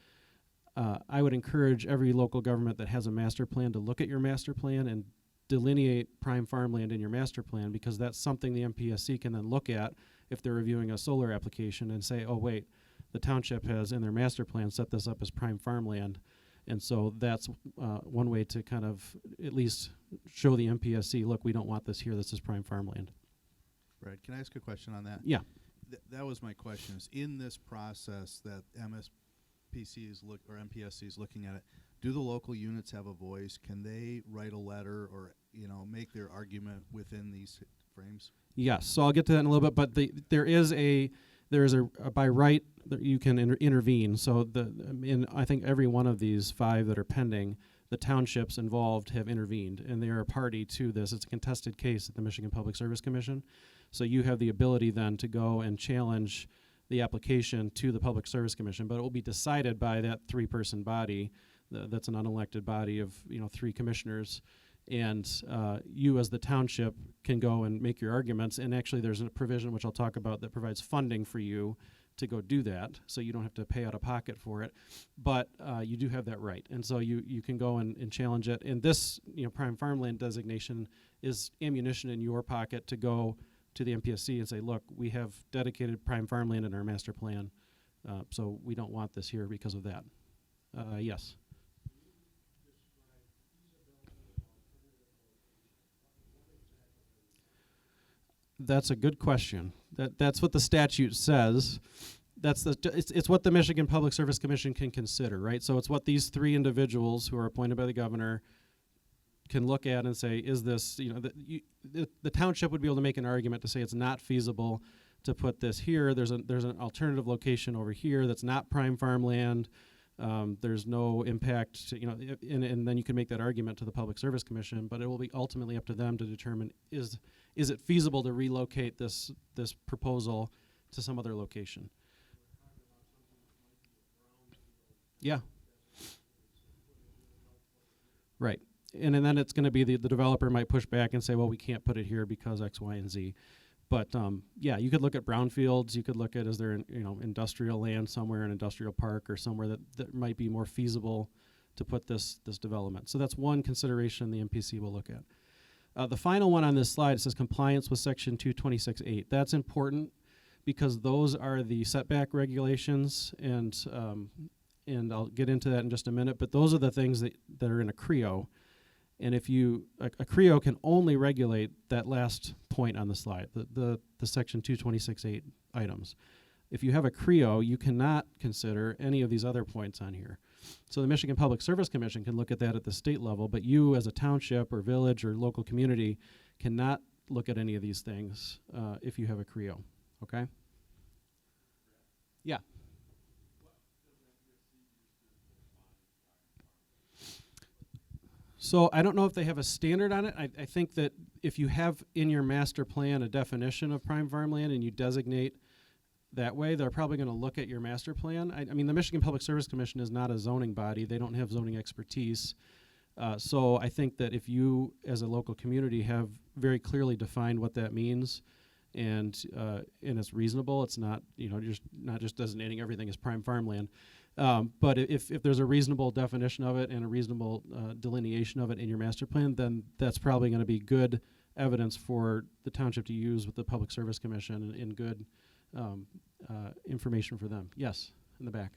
I would encourage every local government that has a master plan to look at your master plan and delineate prime farmland in your master plan, because that's something the MPSC can then look at if they're reviewing a solar application and say, oh wait, the township has in their master plan set this up as prime farmland. And so that's one way to kind of at least show the MPSC, look, we don't want this here, this is prime farmland. Brad, can I ask a question on that? Yeah. That was my question. Is in this process that MPSC is looking at it, do the local units have a voice? Can they write a letter or make their argument within these frames? Yes, so I'll get to that in a little bit, but there is a by right that you can intervene. So in I think every one of these 5 that are pending, the townships involved have intervened, and they are a party to this. It's a contested case at the Michigan Public Service Commission. So you have the ability then to go and challenge the application to the Public Service Commission, but it will be decided by that 3-person body. That's an unelected body of 3 commissioners. And you as the township can go and make your arguments. And actually there's a provision, which I'll talk about, that provides funding for you to go do that, so you don't have to pay out of pocket for it. But you do have that right. And so you can go and challenge it. And this prime farmland designation is ammunition in your pocket to go to the MPSC and say, look, we have dedicated prime farmland in our master plan, so we don't want this here because of that. Yes. That's a good question. That's what the statute says. It's what the Michigan Public Service Commission can consider, right? So it's what these 3 individuals who are appointed by the governor can look at and say, is this, the township would be able to make an argument to say it's not feasible to put this here. There's an alternative location over here that's not prime farmland. There's no impact to, and then you can make that argument to the Public Service Commission, but it will be ultimately up to them to determine is it feasible to relocate this proposal to some other location. Yeah. Right. And then it's going to be the developer might push back and say, well, we can't put it here because X, Y, and Z. But yeah, you could look at brownfields. You could look at, is there industrial land somewhere, an industrial park or somewhere that might be more feasible to put this development. So that's one consideration the MPC will look at. The final one on this slide says compliance with Section 226.8. That's important because those are the setback regulations, and I'll get into that in just a minute. But those are the things that are in a CREO. And if a CREO can only regulate that last point on the slide, the Section 226.8 items. If you have a CREO, you cannot consider any of these other points on here. So the Michigan Public Service Commission can look at that at the state level, but you as a township or village or local community cannot look at any of these things if you have a CREO, okay? Yeah. So I don't know if they have a standard on it. I think that if you have in your master plan a definition of prime farmland and you designate that way. They're probably going to look at your master plan. I mean, the Michigan Public Service Commission is not a zoning body. They don't have zoning expertise. So I think that if you, as a local community, have very clearly defined what that means, and it's reasonable, it's not, just not just designating everything as prime farmland. But if there's a reasonable definition of it and a reasonable delineation of it in your master plan, then that's probably going to be good evidence for the township to use with the Public Service Commission and good information for them. Yes, in the back.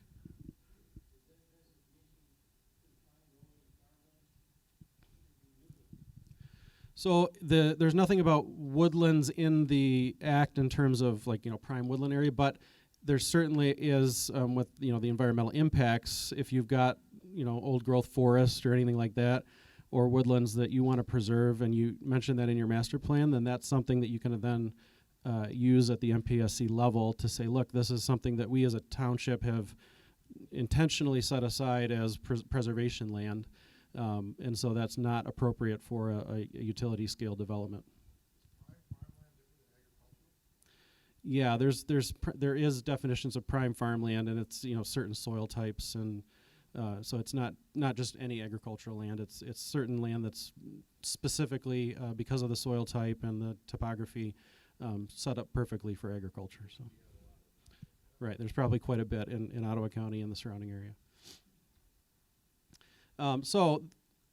So there's nothing about woodlands in the act in terms of prime woodland area, but there certainly is with the environmental impacts. If you've got old growth forest or anything like that, or woodlands that you want to preserve, and you mentioned that in your master plan, then that's something that you can then use at the MPSC level to say, look, this is something that we as a township have intentionally set aside as preservation land. And so that's not appropriate for a utility scale development. Yeah, there is definitions of prime farmland, and it's certain soil types, and so it's not just any agricultural land. It's certain land that's specifically because of the soil type and the topography set up perfectly for agriculture. So, right, there's probably quite a bit in Ottawa County and the surrounding area. So,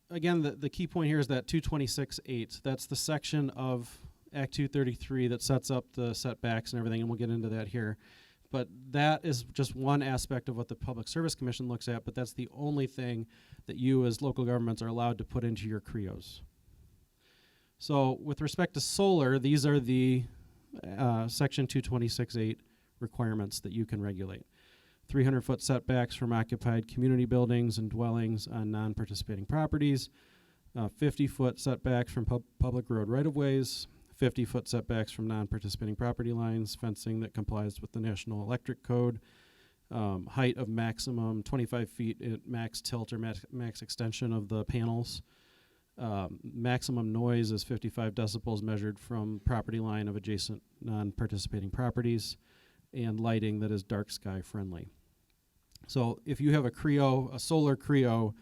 again, the key point here is that 226.8. That's the section of Act 233 that sets up the setbacks and everything, and we'll get into that here. But that is just one aspect of what the Public Service Commission looks at, but that's the only thing that you as local governments are allowed to put into your CREOs. So with respect to solar, these are the Section 226.8 requirements that you can regulate. 300-foot setbacks from occupied community buildings and dwellings on non-participating properties, 50-foot setbacks from public road right-of-ways, 50-foot setbacks from non-participating property lines, fencing that complies with the National Electric Code, height of maximum 25 feet at max tilt or max extension of the panels. Maximum noise is 55 decibels measured from property line of adjacent non-participating properties, and lighting that is dark sky friendly. So if you have a CREO, a solar CREO,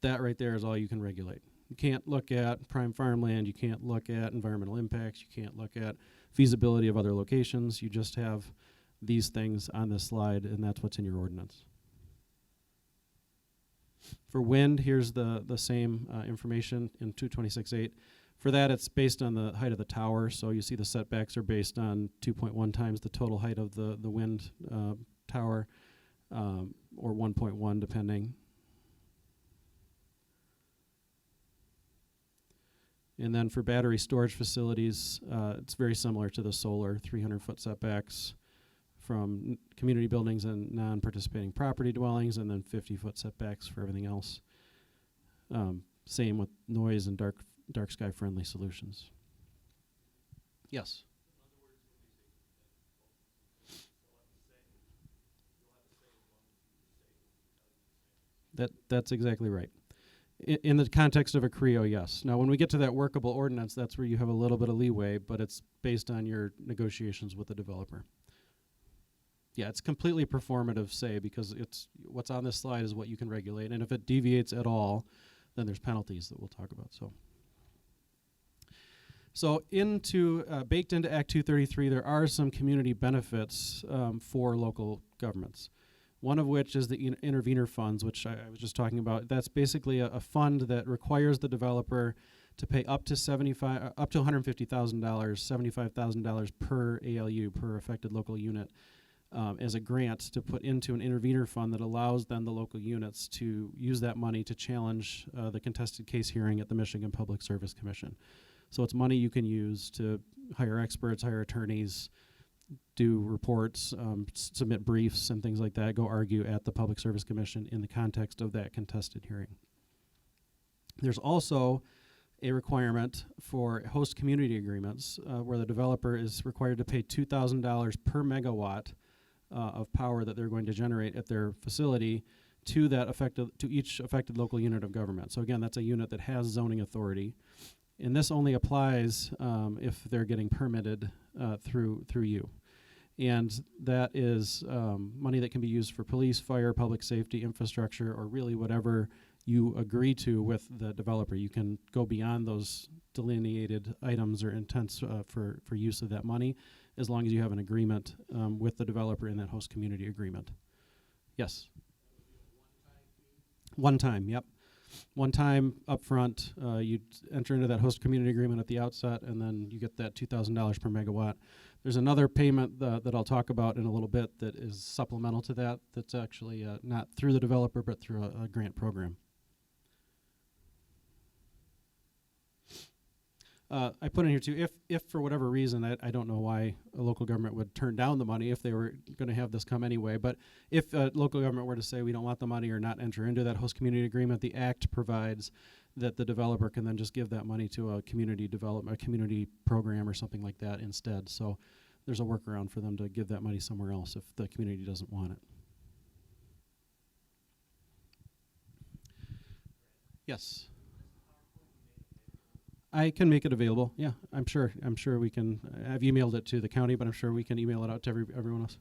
that right there is all you can regulate. You can't look at prime farmland, you can't look at environmental impacts, you can't look at feasibility of other locations. You just have these things on this slide, and that's what's in your ordinance. For wind, here's the same information in 226.8. For that, it's based on the height of the tower, so you see the setbacks are based on 2.1 times the total height of the wind tower, or 1.1 depending. And then for battery storage facilities, it's very similar to the solar, 300-foot setbacks from community buildings and non-participating property dwellings, and then 50-foot setbacks for everything else. Same with noise and dark sky friendly solutions. Yes. That's exactly right. In the context of a CREO, yes. Now, when we get to that workable ordinance, that's where you have a little bit of leeway, but it's based on your negotiations with the developer. Yeah, it's completely performative, say, because it's what's on this slide is what you can regulate, and if it deviates at all, then there's penalties that we'll talk about. So baked into Act 233, there are some community benefits for local governments. One of which is the intervenor funds, which I was just talking about. That's basically a fund that requires the developer to pay up to $150,000, $75,000 per ALU, per affected local unit, as a grant to put into an intervenor fund that allows then the local units to use that money to challenge the contested case hearing at the Michigan Public Service Commission. So it's money you can use to hire experts, hire attorneys, do reports, submit briefs and things like that, go argue at the Public Service Commission in the context of that contested hearing. There's also a requirement for host community agreements where the developer is required to pay $2,000 per megawatt of power that they're going to generate at their facility to each affected local unit of government. So again, that's a unit that has zoning authority. And this only applies if they're getting permitted through you. And that is money that can be used for police, fire, public safety, infrastructure, or really whatever you agree to with the developer. You can go beyond those delineated items or intents for use of that money, as long as you have an agreement with the developer in that host community agreement. Yes? One time, yep. One time upfront, you enter into that host community agreement at the outset, and then you get that $2,000 per megawatt. There's another payment that I'll talk about in a little bit that is supplemental to that, that's actually not through the developer, but through a grant program. I put in here too, if for whatever reason, I don't know why a local government would turn down the money if they were going to have this come anyway, but if a local government were to say we don't want the money or not enter into that host community agreement, the act provides that the developer can then just give that money to a community development, a community program or something like that instead. So there's a workaround for them to give that money somewhere else if the community doesn't want it. Yes. I can make it available. Yeah, I'm sure we can. I've emailed it to the county, but I'm sure we can email it out to everyone else.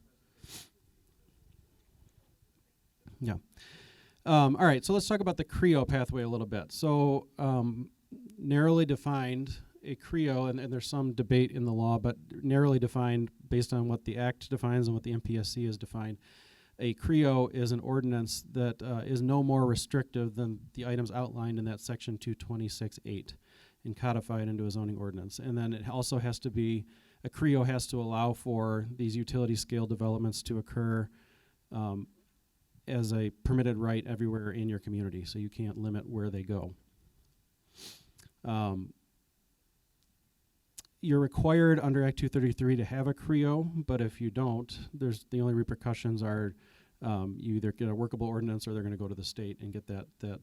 Yeah. All right, so let's talk about the CREO pathway a little bit. So narrowly defined, a CREO, and there's some debate in the law, but narrowly defined based on what the Act defines and what the MPSC has defined, a CREO is an ordinance that is no more restrictive than the items outlined in that section 226.8 and codified into a zoning ordinance. And then it also has to be, a CREO has to allow for these utility scale developments to occur as a permitted right everywhere in your community, so you can't limit where they go. You're required under Act 233 to have a CREO, but if you don't, the only repercussions are you either get a workable ordinance or they're going to go to the state and get that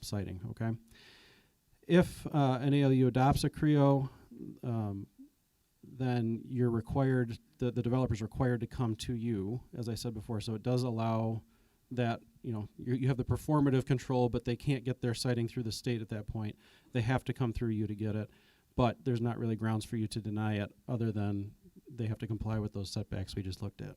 citing, okay? If an ALU adopts a CREO, then you're required, the developer's required to come to you, as I said before, so it does allow that, you have the performative control, but they can't get their citing through the state at that point. They have to come through you to get it, but there's not really grounds for you to deny it other than they have to comply with those setbacks we just looked at.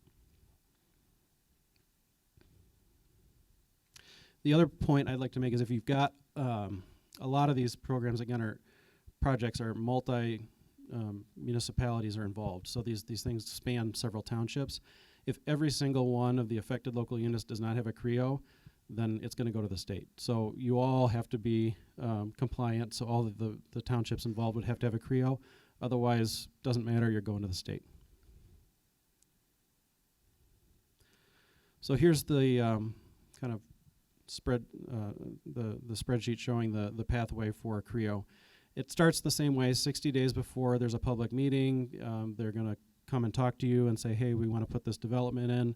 The other point I'd like to make is if you've got a lot of these programs, again, projects are municipalities are involved. So these things span several townships. If every single one of the affected local units does not have a CREO, then it's going to go to the state. So you all have to be compliant. So all of the townships involved would have to have a CREO. Otherwise, doesn't matter, you're going to the state. So here's the kind of the spreadsheet showing the pathway for CREO. It starts the same way, 60 days before there's a public meeting. They're going to come and talk to you and say, hey, we want to put this development in.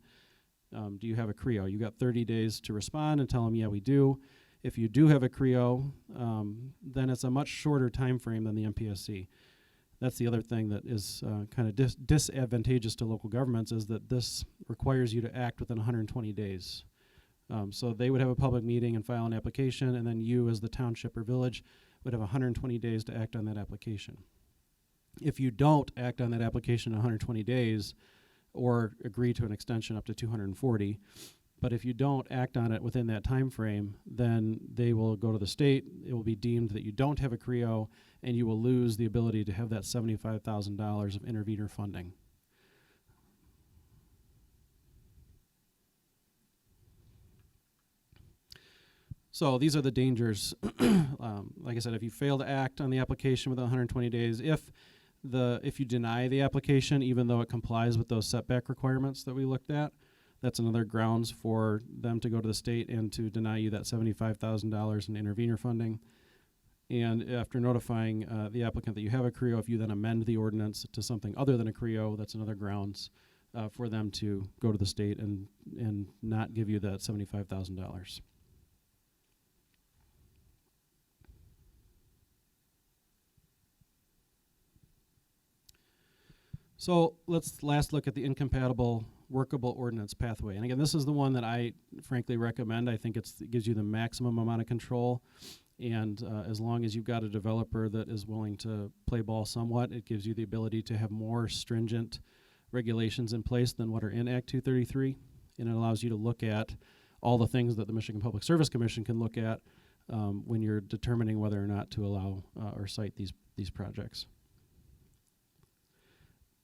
Do you have a CREO? You got 30 days to respond and tell them, yeah, we do. If you do have a CREO, then it's a much shorter time frame than the MPSC. That's the other thing that is kind of disadvantageous to local governments, is that this requires you to act within 120 days. So they would have a public meeting and file an application, and then you as the township or village would have 120 days to act on that application. If you don't act on that application in 120 days, or agree to an extension up to 240, but if you don't act on it within that time frame, then they will go to the state. It will be deemed that you don't have a CREO, and you will lose the ability to have that $75,000 of intervenor funding. So these are the dangers. Like I said, if you fail to act on the application within 120 days, if you deny the application, even though it complies with those setback requirements that we looked at, that's another grounds for them to go to the state and to deny you that $75,000 in intervenor funding. And after notifying the applicant that you have a CREO, if you then amend the ordinance to something other than a CREO, that's another grounds for them to go to the state and not give you that $75,000. So let's last look at the incompatible workable ordinance pathway. And again, this is the one that I frankly recommend. I think it gives you the maximum amount of control. And as long as you've got a developer that is willing to play ball somewhat, it gives you the ability to have more stringent regulations in place than what are in Act 233, and it allows you to look at all the things that the Michigan Public Service Commission can look at when you're determining whether or not to allow or cite these projects.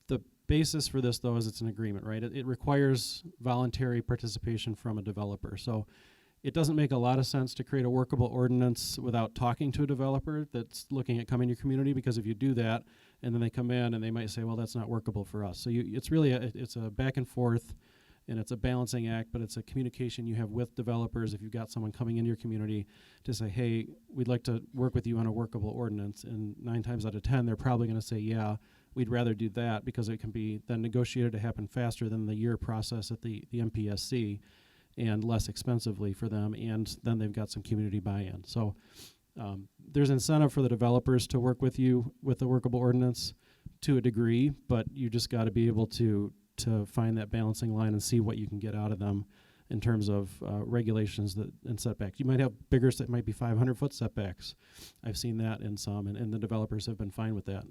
The basis for this, though, is it's an agreement, right? It requires voluntary participation from a developer. So it doesn't make a lot of sense to create a workable ordinance without talking to a developer that's looking at coming to your community, because if you do that, and then they come in and they might say, well, that's not workable for us. So it's really it's a back and forth, and it's a balancing act, but it's a communication you have with developers if you've got someone coming into your community to say, hey, we'd like to work with you on a workable ordinance. And 9 times out of 10, they're probably going to say, yeah, we'd rather do that, because it can be then negotiated to happen faster than the year process at the MPSC, and less expensively for them, and then they've got some community buy-in. So there's incentive for the developers to work with you with the workable ordinance to a degree, but you just got to be able to find that balancing line and see what you can get out of them in terms of regulations and setbacks. You might have bigger, it might be 500-foot setbacks. I've seen that in some, and the developers have been fine with that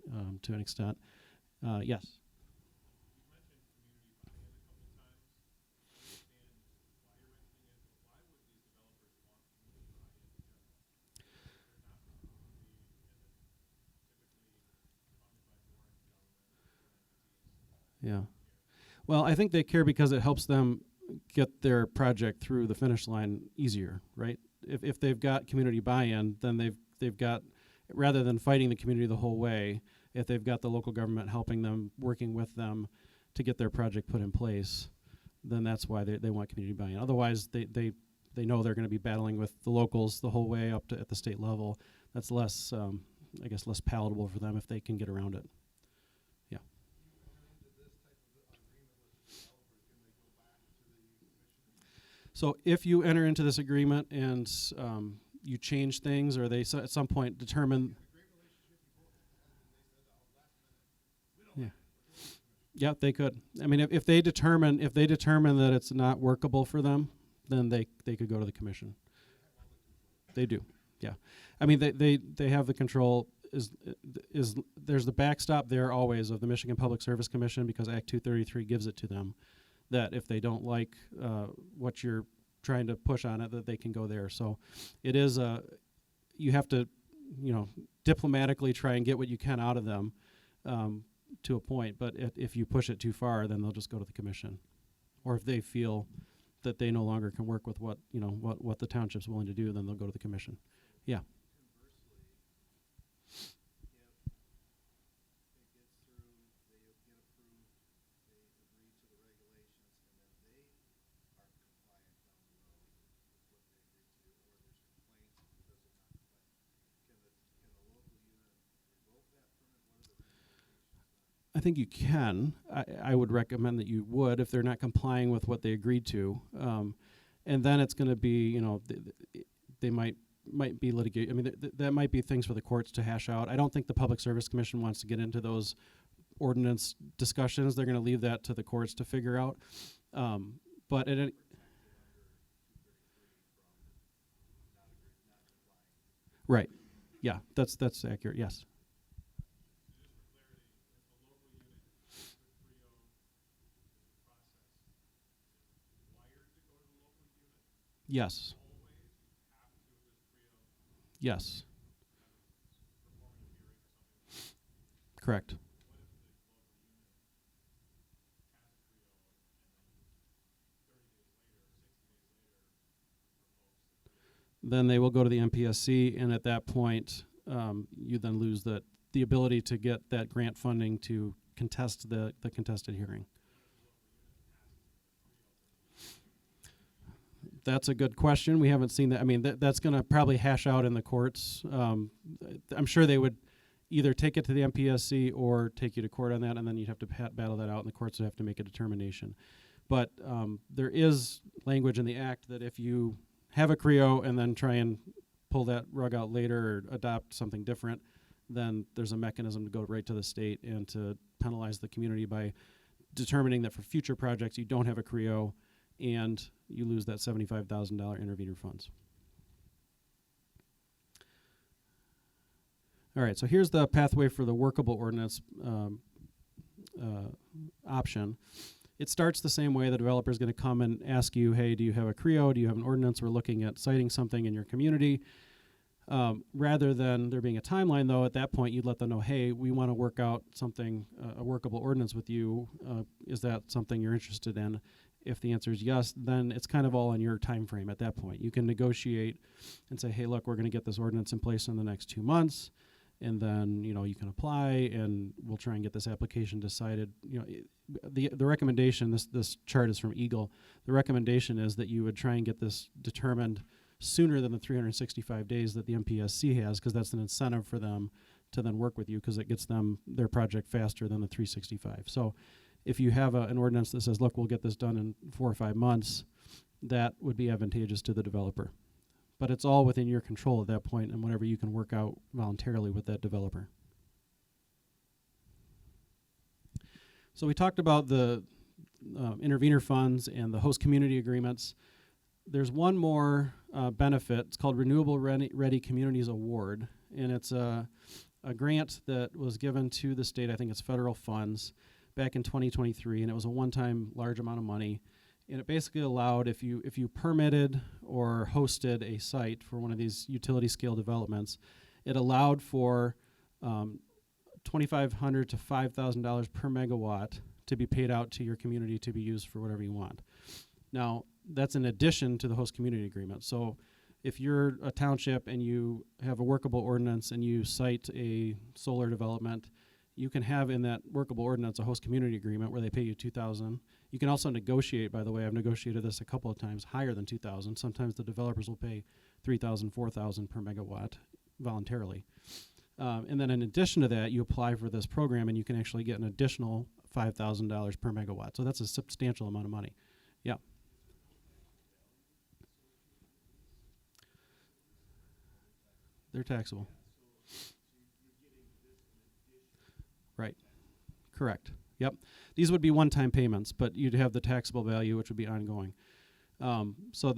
to an extent. Yes? Yeah. Well, I think they care because it helps them get their project through the finish line easier, right? If they've got community buy-in, then they've got, rather than fighting the community the whole way, if they've got the local government helping them, working with them to get their project put in place, then that's why they want community buy-in. Otherwise, they know they're going to be battling with the locals the whole way up to at the state level. That's less, I guess, less palatable for them if they can get around it. Yeah. So if you enter into this agreement and you change things, or they at some point determine, yeah, they could. I mean, if they determine that it's not workable for them, then they could go to the commission. They do, yeah. I mean, they have the control. Is there's the backstop there always of the Michigan Public Service Commission, because Act 233 gives it to them, that if they don't like what you're trying to push on it, that they can go there. So it is you have to, diplomatically try and get what you can out of them to a point. But if you push it too far, then they'll just go to the commission. Or if they feel that they no longer can work with what the township's willing to do, then they'll go to the commission. Yeah. I think you can. I would recommend that you would, if they're not complying with what they agreed to. And then it's going to be, they might be litigated. I mean, that might be things for the courts to hash out. I don't think the Public Service Commission wants to get into those ordinance discussions. They're going to leave that to the courts to figure out. But at any, right. Yeah, that's accurate. Yes. Yes. Yes. Correct. Then they will go to the MPSC, and at that point, you then lose the ability to get that grant funding to contest the contested hearing. That's a good question. We haven't seen that. I mean, that's going to probably hash out in the courts. I'm sure they would either take it to the MPSC or take you to court on that, and then you'd have to battle that out, and the courts would have to make a determination. But there is language in the Act that if you have a CREO and then try and pull that rug out later or adopt something different, then there's a mechanism to go right to the state and to penalize the community by determining that for future projects you don't have a CREO and you lose that $75,000 intervenor funds. All right, so here's the pathway for the workable ordinance option. It starts the same way. The developer is going to come and ask you, hey, do you have a CREO? Do you have an ordinance? We're looking at citing something in your community. Rather than there being a timeline, though, at that point, you'd let them know, hey, we want to work out something, a workable ordinance with you. Is that something you're interested in? If the answer is yes, then it's kind of all on your time frame at that point. You can negotiate and say, hey, look, we're going to get this ordinance in place in the next 2 months. And then, you can apply, and we'll try and get this application decided. The recommendation, this chart is from Eagle. The recommendation is that you would try and get this determined sooner than the 365 days that the MPSC has, because that's an incentive for them to then work with you, because it gets them their project faster than the 365. So if you have an ordinance that says, look, we'll get this done in 4 or 5 months, that would be advantageous to the developer. But it's all within your control at that point, and whatever you can work out voluntarily with that developer. So we talked about the intervenor funds and the host community agreements. There's one more benefit. It's called Renewable Ready Communities Award, and it's a grant that was given to the state. I think it's federal funds back in 2023, and it was a one-time large amount of money. And it basically allowed, if you permitted or hosted a site for one of these utility scale developments, it allowed for $2,500 to $5,000 per megawatt to be paid out to your community to be used for whatever you want. Now, that's in addition to the host community agreement. So if you're a township and you have a workable ordinance and you cite a solar development, you can have in that workable ordinance a host community agreement where they pay you $2,000. You can also negotiate, by the way, I've negotiated this a couple of times, higher than $2,000. Sometimes the developers will pay $3,000, $4,000 per megawatt voluntarily. And then in addition to that, you apply for this program and you can actually get an additional $5,000 per megawatt. So that's a substantial amount of money. Yeah. They're taxable. Right. Correct. Yep. These would be one-time payments, but you'd have the taxable value, which would be ongoing. So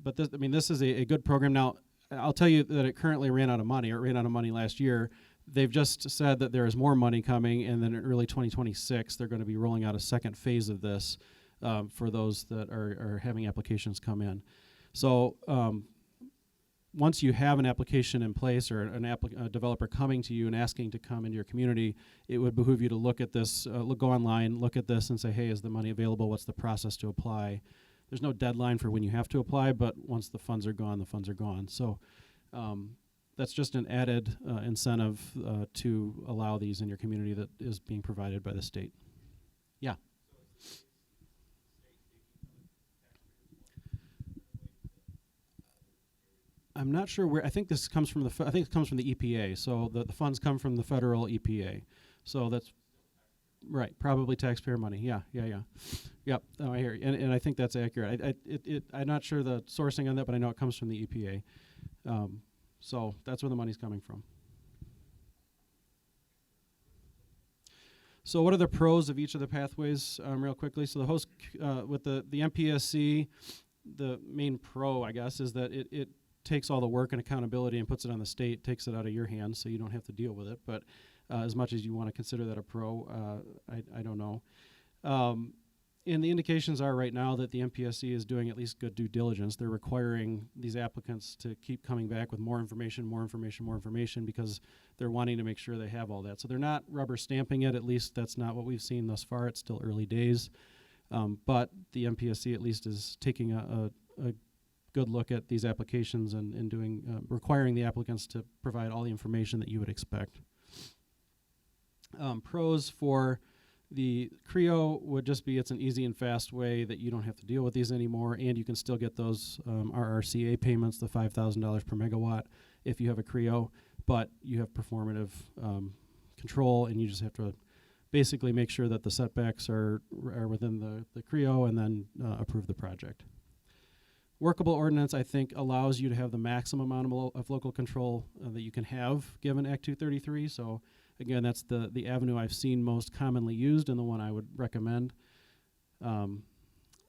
but this is a good program. Now, I'll tell you that it currently ran out of money, or it ran out of money last year. They've just said that there is more money coming, and then in early 2026, they're going to be rolling out a second phase of this for those that are having applications come in. So once you have an application in place, or a developer coming to you and asking to come into your community, it would behoove you to look at this, go online, look at this and say, hey, is the money available? What's the process to apply? There's no deadline for when you have to apply, but once the funds are gone, the funds are gone. So that's just an added incentive to allow these in your community that is being provided by the state. Yeah. I'm not sure where. I think this comes from I think it comes from the EPA. So the funds come from the federal EPA. So that's right. Probably taxpayer money. Yeah. Yep. Oh, I hear you. And I think that's accurate. I'm not sure the sourcing on that, but I know it comes from the EPA. So that's where the money's coming from. So what are the pros of each of the pathways, real quickly? So the host with the MPSC, the main pro, I guess, is that it takes all the work and accountability and puts it on the state, takes it out of your hands, so you don't have to deal with it. But as much as you want to consider that a pro, I don't know. And the indications are right now that the MPSC is doing at least good due diligence. They're requiring these applicants to keep coming back with more information, because they're wanting to make sure they have all that. So they're not rubber stamping it. At least that's not what we've seen thus far. It's still early days. But the MPSC at least is taking a good look at these applications and doing requiring the applicants to provide all the information that you would expect. Pros for the CREO would just be it's an easy and fast way that you don't have to deal with these anymore, and you can still get those RRCA payments, the $5,000 per megawatt, if you have a CREO, but you have performative control, and you just have to basically make sure that the setbacks are within the CREO and then approve the project. Workable ordinance, I think, allows you to have the maximum amount of local control that you can have given Act 233. So again, that's the avenue I've seen most commonly used and the one I would recommend.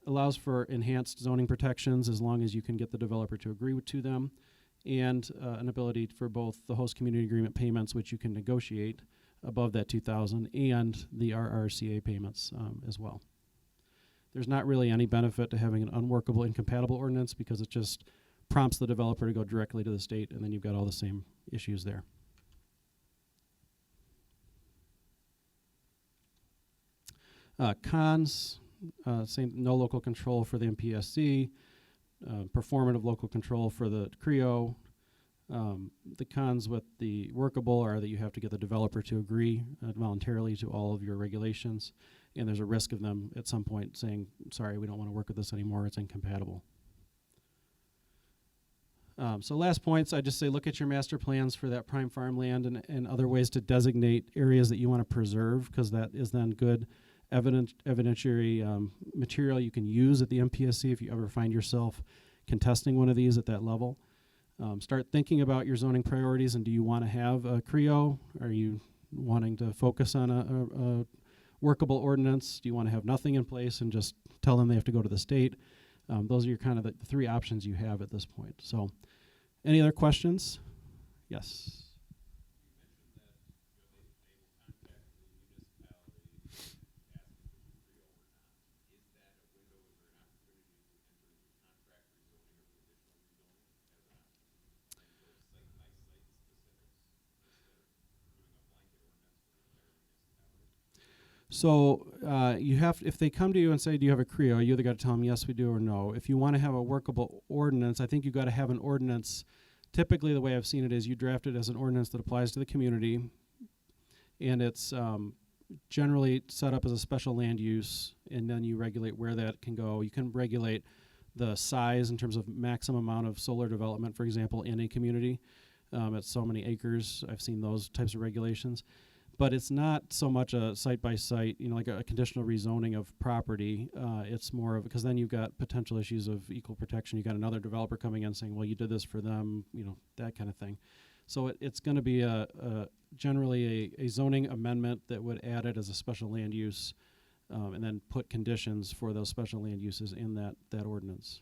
Allows for enhanced zoning protections as long as you can get the developer to agree to them, and an ability for both the host community agreement payments, which you can negotiate, above that 2,000 and the RRCA payments as well. There's not really any benefit to having an unworkable, incompatible ordinance because it just prompts the developer to go directly to the state, and then you've got all the same issues there. Cons, same, no local control for the MPSC, performative local control for the CREO. The cons with the workable are that you have to get the developer to agree voluntarily to all of your regulations, and there's a risk of them at some point saying, sorry, we don't want to work with this anymore, it's incompatible. So last points, I just say look at your master plans for that prime farmland and other ways to designate areas that you want to preserve, because that is then good evidentiary material you can use at the MPSC if you ever find yourself contesting one of these at that level. Start thinking about your zoning priorities, and do you want to have a CREO? Are you wanting to focus on a workable ordinance? Do you want to have nothing in place and just tell them they have to go to the state? Those are your kind of the three options you have at this point. So any other questions? Yes. So you have, if they come to you and say, do you have a CREO, you either got to tell them yes, we do, or no. If you want to have a workable ordinance, I think you've got to have an ordinance. Typically, the way I've seen it is you draft it as an ordinance that applies to the community, and it's generally set up as a special land use, and then you regulate where that can go. You can regulate the size in terms of maximum amount of solar development, for example, in a community. At so many acres, I've seen those types of regulations. But it's not so much a site-by-site, like a conditional rezoning of property. It's more of, because then you've got potential issues of equal protection. You've got another developer coming in saying, well, you did this for them, that kind of thing. So it's going to be generally a zoning amendment that would add it as a special land use, and then put conditions for those special land uses in that ordinance.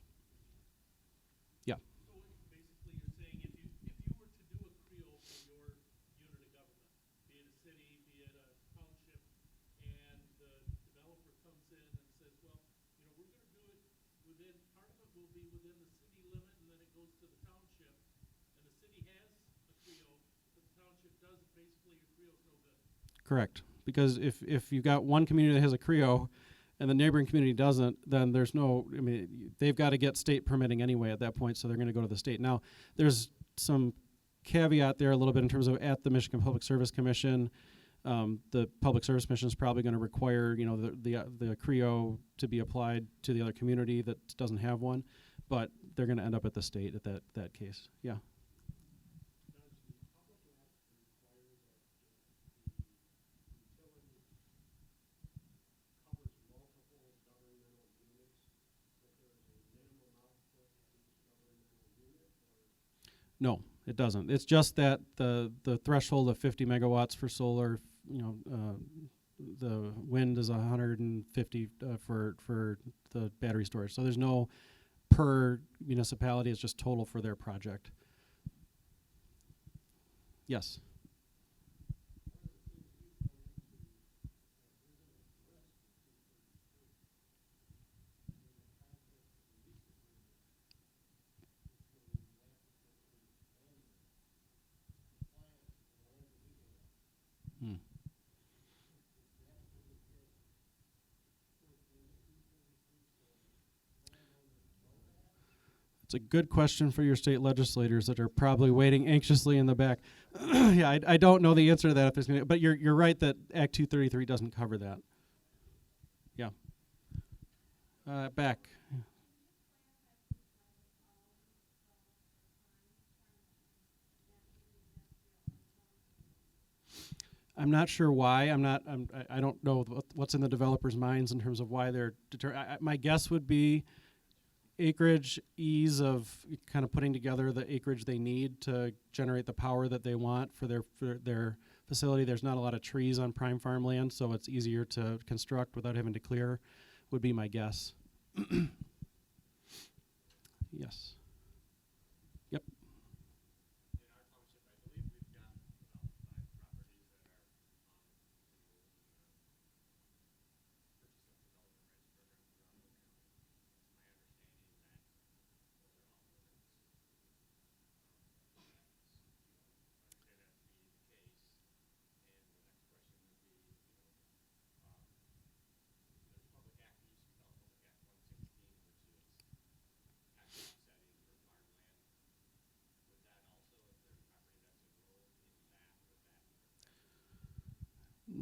Yeah. So basically you're saying if you were to do a CREO for your unit of government, be it a city, be it a township, and the developer comes in and says, well, we're going to do it within, part of it will be within the city limit, and then it goes to the township, and the city has a CREO, but the township doesn't, basically your CREO's no good. Correct. Because if you've got one community that has a CREO and the neighboring community doesn't, then there's no, they've got to get state permitting anyway at that point, so they're going to go to the state. Now, there's some caveat there a little bit in terms of at the Michigan Public Service Commission, the Public Service Commission is probably going to require, the CREO to be applied to the other community that doesn't have one, but they're going to end up at the state at that case. Yeah. No, it doesn't. It's just that the threshold of 50 megawatts for solar, the wind is 150 for the battery storage. So there's no per municipality, it's just total for their project. Yes. It's a good question for your state legislators that are probably waiting anxiously in the back. Yeah, I don't know the answer to that. If there's gonna, but you're right that Act 233 doesn't cover that. Yeah. Back. I'm not sure why. I don't know what's in the developers' minds in terms of why they're my guess would be acreage, ease of kind of putting together the acreage they need to generate the power that they want for their facility. There's not a lot of trees on prime farmland, so it's easier to construct without having to clear, would be my guess. Yes. Yep. In our township, I believe we've got about 5 properties that are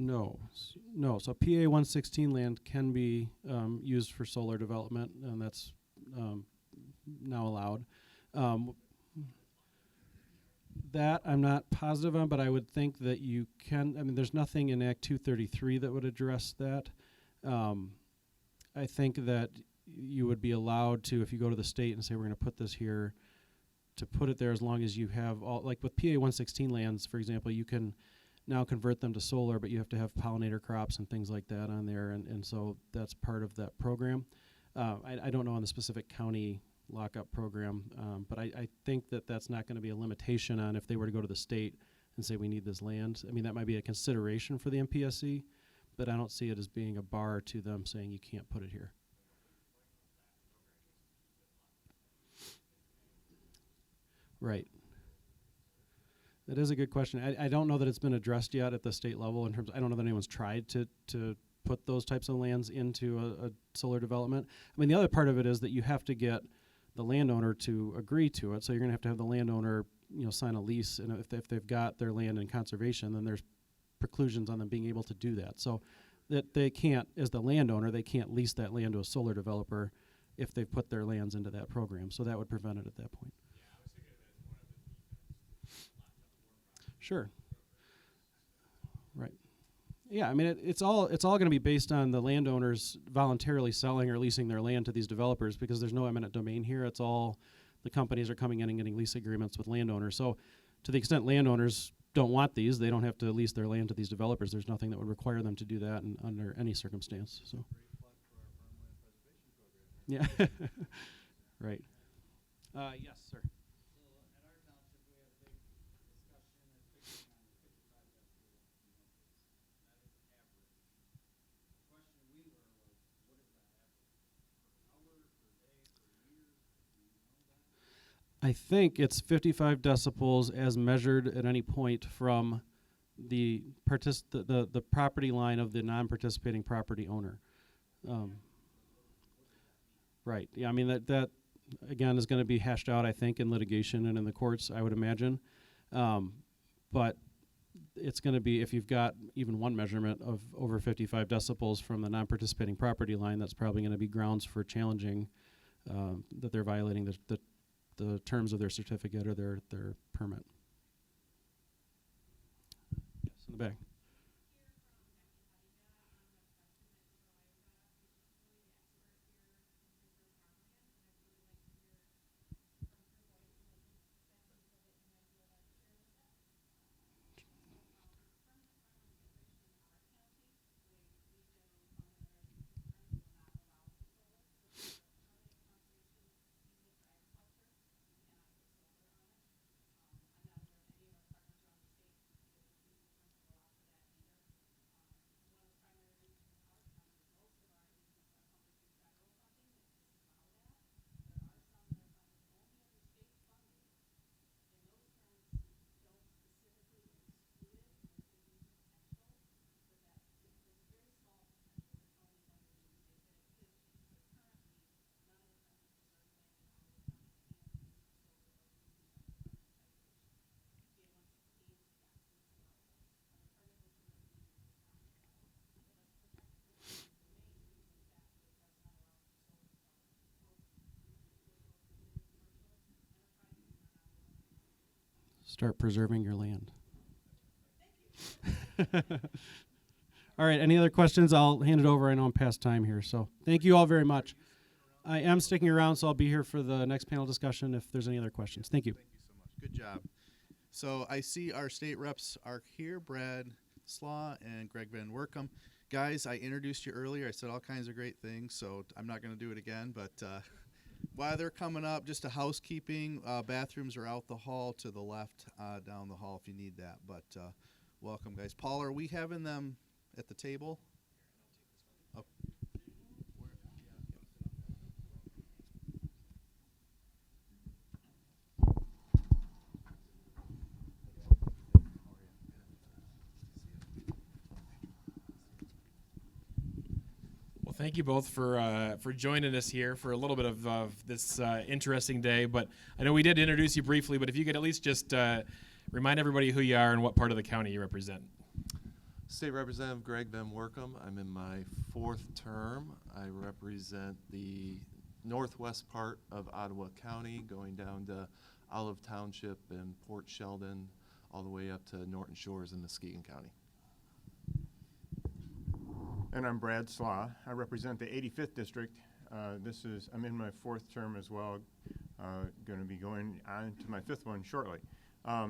No. So PA 116 land can be used for solar development, and that's now allowed. That I'm not positive on, but I would think that you can. I mean, there's nothing in Act 233 that would address that. I think that you would be allowed to, if you go to the state and say we're going to put this here, to put it there as long as you have all, like with PA 116 lands, for example, you can now convert them to solar, but you have to have pollinator crops and things like that on there, and so that's part of that program. I don't know on the specific county lockup program, but I think that that's not going to be a limitation on if they were to go to the state and say we need this land. I mean, that might be a consideration for the MPSC, but I don't see it as being a bar to them saying you can't put it here. Right. That is a good question. I don't know that it's been addressed yet at the state level in terms. I don't know that anyone's tried to put those types of lands into a solar development. I mean, the other part of it is that you have to get the landowner to agree to it. So you're going to have the landowner, sign a lease, and if they've got their land in conservation, then there's preclusions on them being able to do that. So that they can't, as the landowner, they can't lease that land to a solar developer if they've put their lands into that program. So that would prevent it at that point. Sure. Right. Yeah, I mean, it's all going to be based on the landowners voluntarily selling or leasing their land to these developers, because there's no eminent domain here. It's all the companies are coming in and getting lease agreements with landowners. So to the extent landowners don't want these, they don't have to lease their land to these developers. There's nothing that would require them to do that under any circumstance. So. Yeah. Right. Yes, sir. I think it's 55 decibels as measured at any point from the property line of the non-participating property owner. Right. Yeah. I mean that again is going to be hashed out, I think, in litigation and in the courts, I would imagine. But it's going to be, if you've got even one measurement of over 55 decibels from the non-participating property line, that's probably going to be grounds for challenging that they're violating the terms of their certificate or their permit. Yes, in the back. Start preserving your land. All right, any other questions? I'll hand it over. I know I'm past time here, so thank you all very much. I am sticking around, so I'll be here for the next panel discussion if there's any other questions. Thank you. Thank you so much. Good job. So I see our state reps are here, Brad Slaw and Greg Van Workum. Guys, I introduced you earlier. I said all kinds of great things, so I'm not going to do it again, but while they're coming up, just a housekeeping, bathrooms are out the hall to the left down the hall if you need that, but welcome, guys. Paul, are we having them at the table? Oh. Well, thank you both for joining us here for a little bit of this interesting day. But I know we did introduce you briefly, but if you could at least just remind everybody who you are and what part of the county you represent. State Representative Greg Van Workum. I'm in my 4th term. I represent the northwest part of Ottawa County, going down to Olive Township and Port Sheldon, all the way up to Norton Shores in Muskegon County. And I'm Brad Slaw. I represent the 85th District. I'm in my 4th term as well, going to be going on to my 5th one shortly. I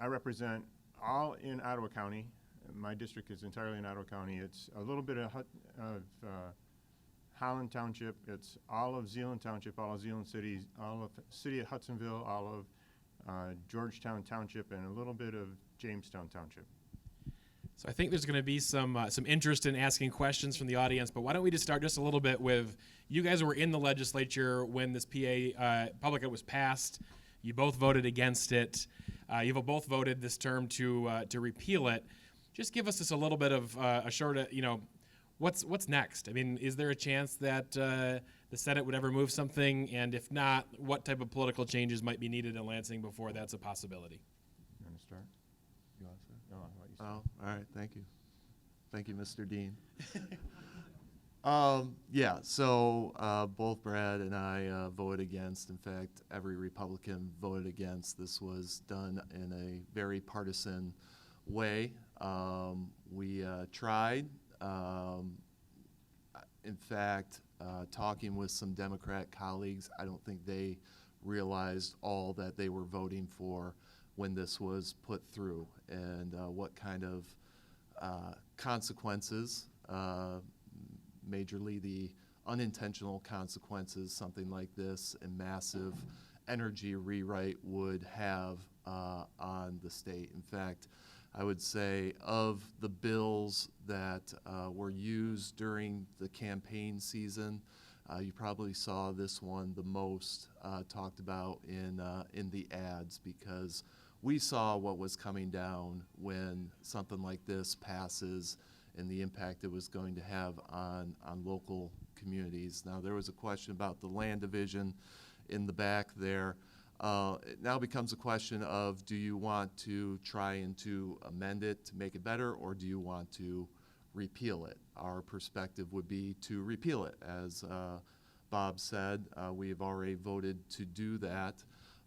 represent all in Ottawa County. My district is entirely in Ottawa County. It's a little bit of Holland Township. It's all of Zeeland Township, all of Zeeland City, all of City of Hudsonville, all of Georgetown Township, and a little bit of Jamestown Township. So I think there's going to be some interest in asking questions from the audience, but why don't we just start just a little bit with, you guys were in the legislature when this PA Public Act was passed. You both voted against it. You've both voted this term to repeal it. Just give us just a little bit of a short, what's next? I mean, is there a chance that the Senate would ever move something? And if not, what type of political changes might be needed in Lansing before that's a possibility? You want to start? You want to start? No, I'll let you start. Oh, all right, thank you. Thank you, Mr. Dean. Yeah, so both Brad and I voted against. In fact, every Republican voted against. This was done in a very partisan way. We tried. In fact, talking with some Democrat colleagues, I don't think they realized all that they were voting for when this was put through, and what kind of consequences, majorly the unintentional consequences something like this, a massive energy rewrite would have on the state. In fact, I would say of the bills that were used during the campaign season, you probably saw this one the most talked about in the ads, because we saw what was coming down when something like this passes and the impact it was going to have on local communities. Now, there was a question about the land division in the back there. It now becomes a question of, do you want to try and to amend it to make it better, or do you want to repeal it? Our perspective would be to repeal it. As Bob said, we have already voted to do that.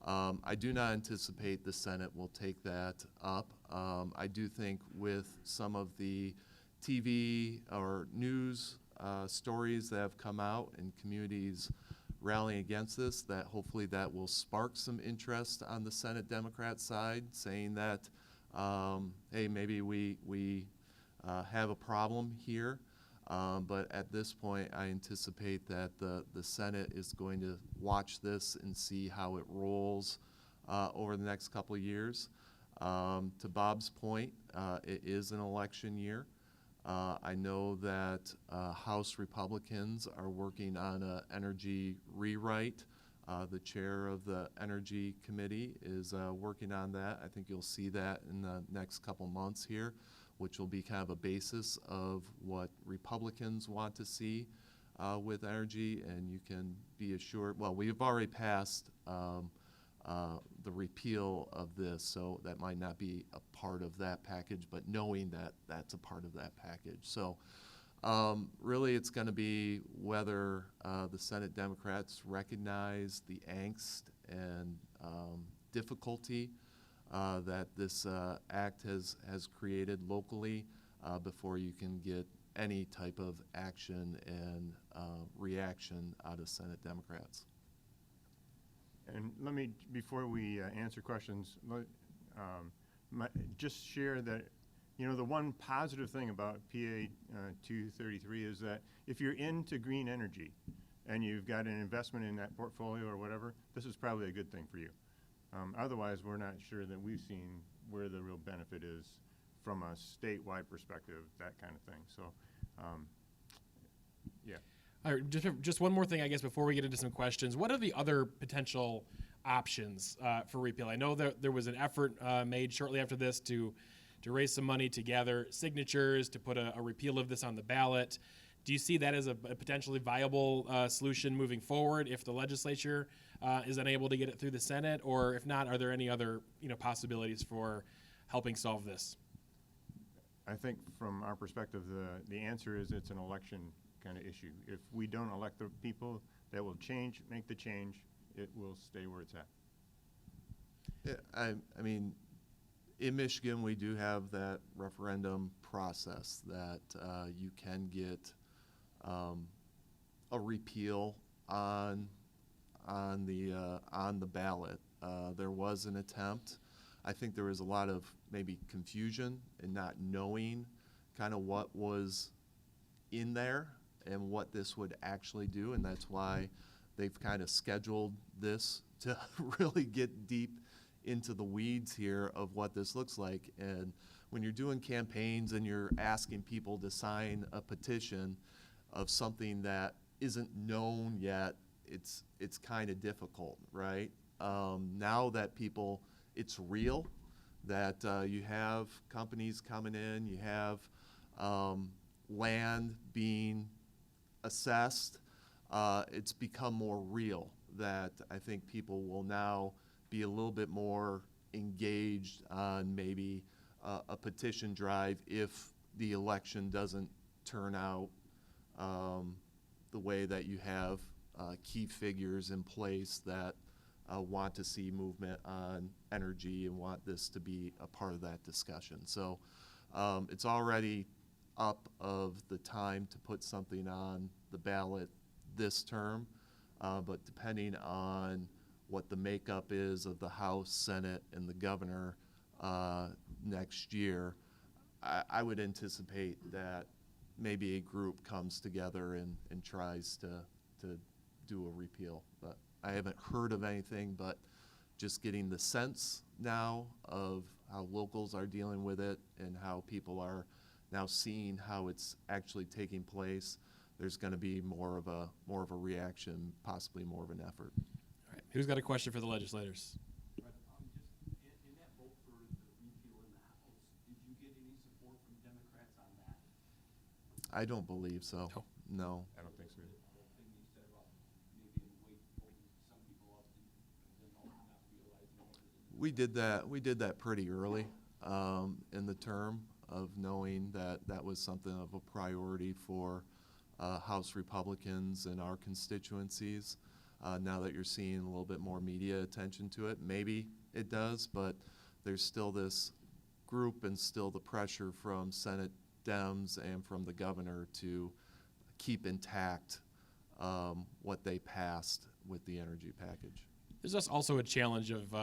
I do not anticipate the Senate will take that up. I do think with some of the TV or news stories that have come out and communities rallying against this, that hopefully that will spark some interest on the Senate Democrat side, saying that, hey, maybe we have a problem here. But at this point, I anticipate that the Senate is going to watch this and see how it rolls over the next couple of years. To Bob's point, it is an election year. I know that House Republicans are working on an energy rewrite. The chair of the Energy Committee is working on that. I think you'll see that in the next couple months here, which will be kind of a basis of what Republicans want to see with energy. And you can be assured, well, we've already passed the repeal of this, so that might not be a part of that package, but knowing that that's a part of that package. So really it's going to be whether the Senate Democrats recognize the angst and difficulty that this act has created locally before you can get any type of action and reaction out of Senate Democrats. And let me, before we answer questions, just share that, you know, the one positive thing about PA 233 is that if you're into green energy and you've got an investment in that portfolio or whatever, this is probably a good thing for you. Otherwise, we're not sure that we've seen where the real benefit is from a statewide perspective, that kind of thing. So, yeah. All right, just one more thing, I guess, before we get into some questions. What are the other potential options for repeal? I know that there was an effort made shortly after this to raise some money to gather signatures to put a repeal of this on the ballot. Do you see that as a potentially viable solution moving forward if the legislature is unable to get it through the Senate? Or if not, are there any other possibilities for helping solve this? I think from our perspective, the answer is it's an election kind of issue. If we don't elect the people that will make the change, it will stay where it's at. Yeah, I mean, in Michigan, we do have that referendum process that you can get a repeal on the ballot. There was an attempt. I think there was a lot of maybe confusion and not knowing kind of what was in there and what this would actually do, and that's why they've kind of scheduled this to really get deep into the weeds here of what this looks like. And when you're doing campaigns and you're asking people to sign a petition of something that isn't known yet, it's kind of difficult, right? Now that it's real, that you have companies coming in, you have land being assessed, it's become more real, that I think people will now be a little bit more engaged on maybe a petition drive if the election doesn't turn out the way that you have key figures in place that want to see movement on energy and want this to be a part of that discussion. So it's already up of the time to put something on the ballot this term, but depending on what the makeup is of the House, Senate, and the governor next year, I would anticipate that maybe a group comes together and tries to do a repeal. But I haven't heard of anything, but just getting the sense now of how locals are dealing with it and how people are now seeing how it's actually taking place, there's going to be more of a reaction, possibly more of an effort. All right. Who's got a question for the legislators? Just in that vote for the repeal in the House, did you get any support from Democrats on that? I don't believe so. No. I don't think so. The whole thing you said about maybe voting some people up and then not realizing what it is. We did that pretty early in the term of knowing that that was something of a priority for House Republicans in our constituencies. Now that you're seeing a little bit more media attention to it, maybe it does, but there's still this group and still the pressure from Senate Dems and from the governor to keep intact what they passed with the energy package. There's just also a challenge of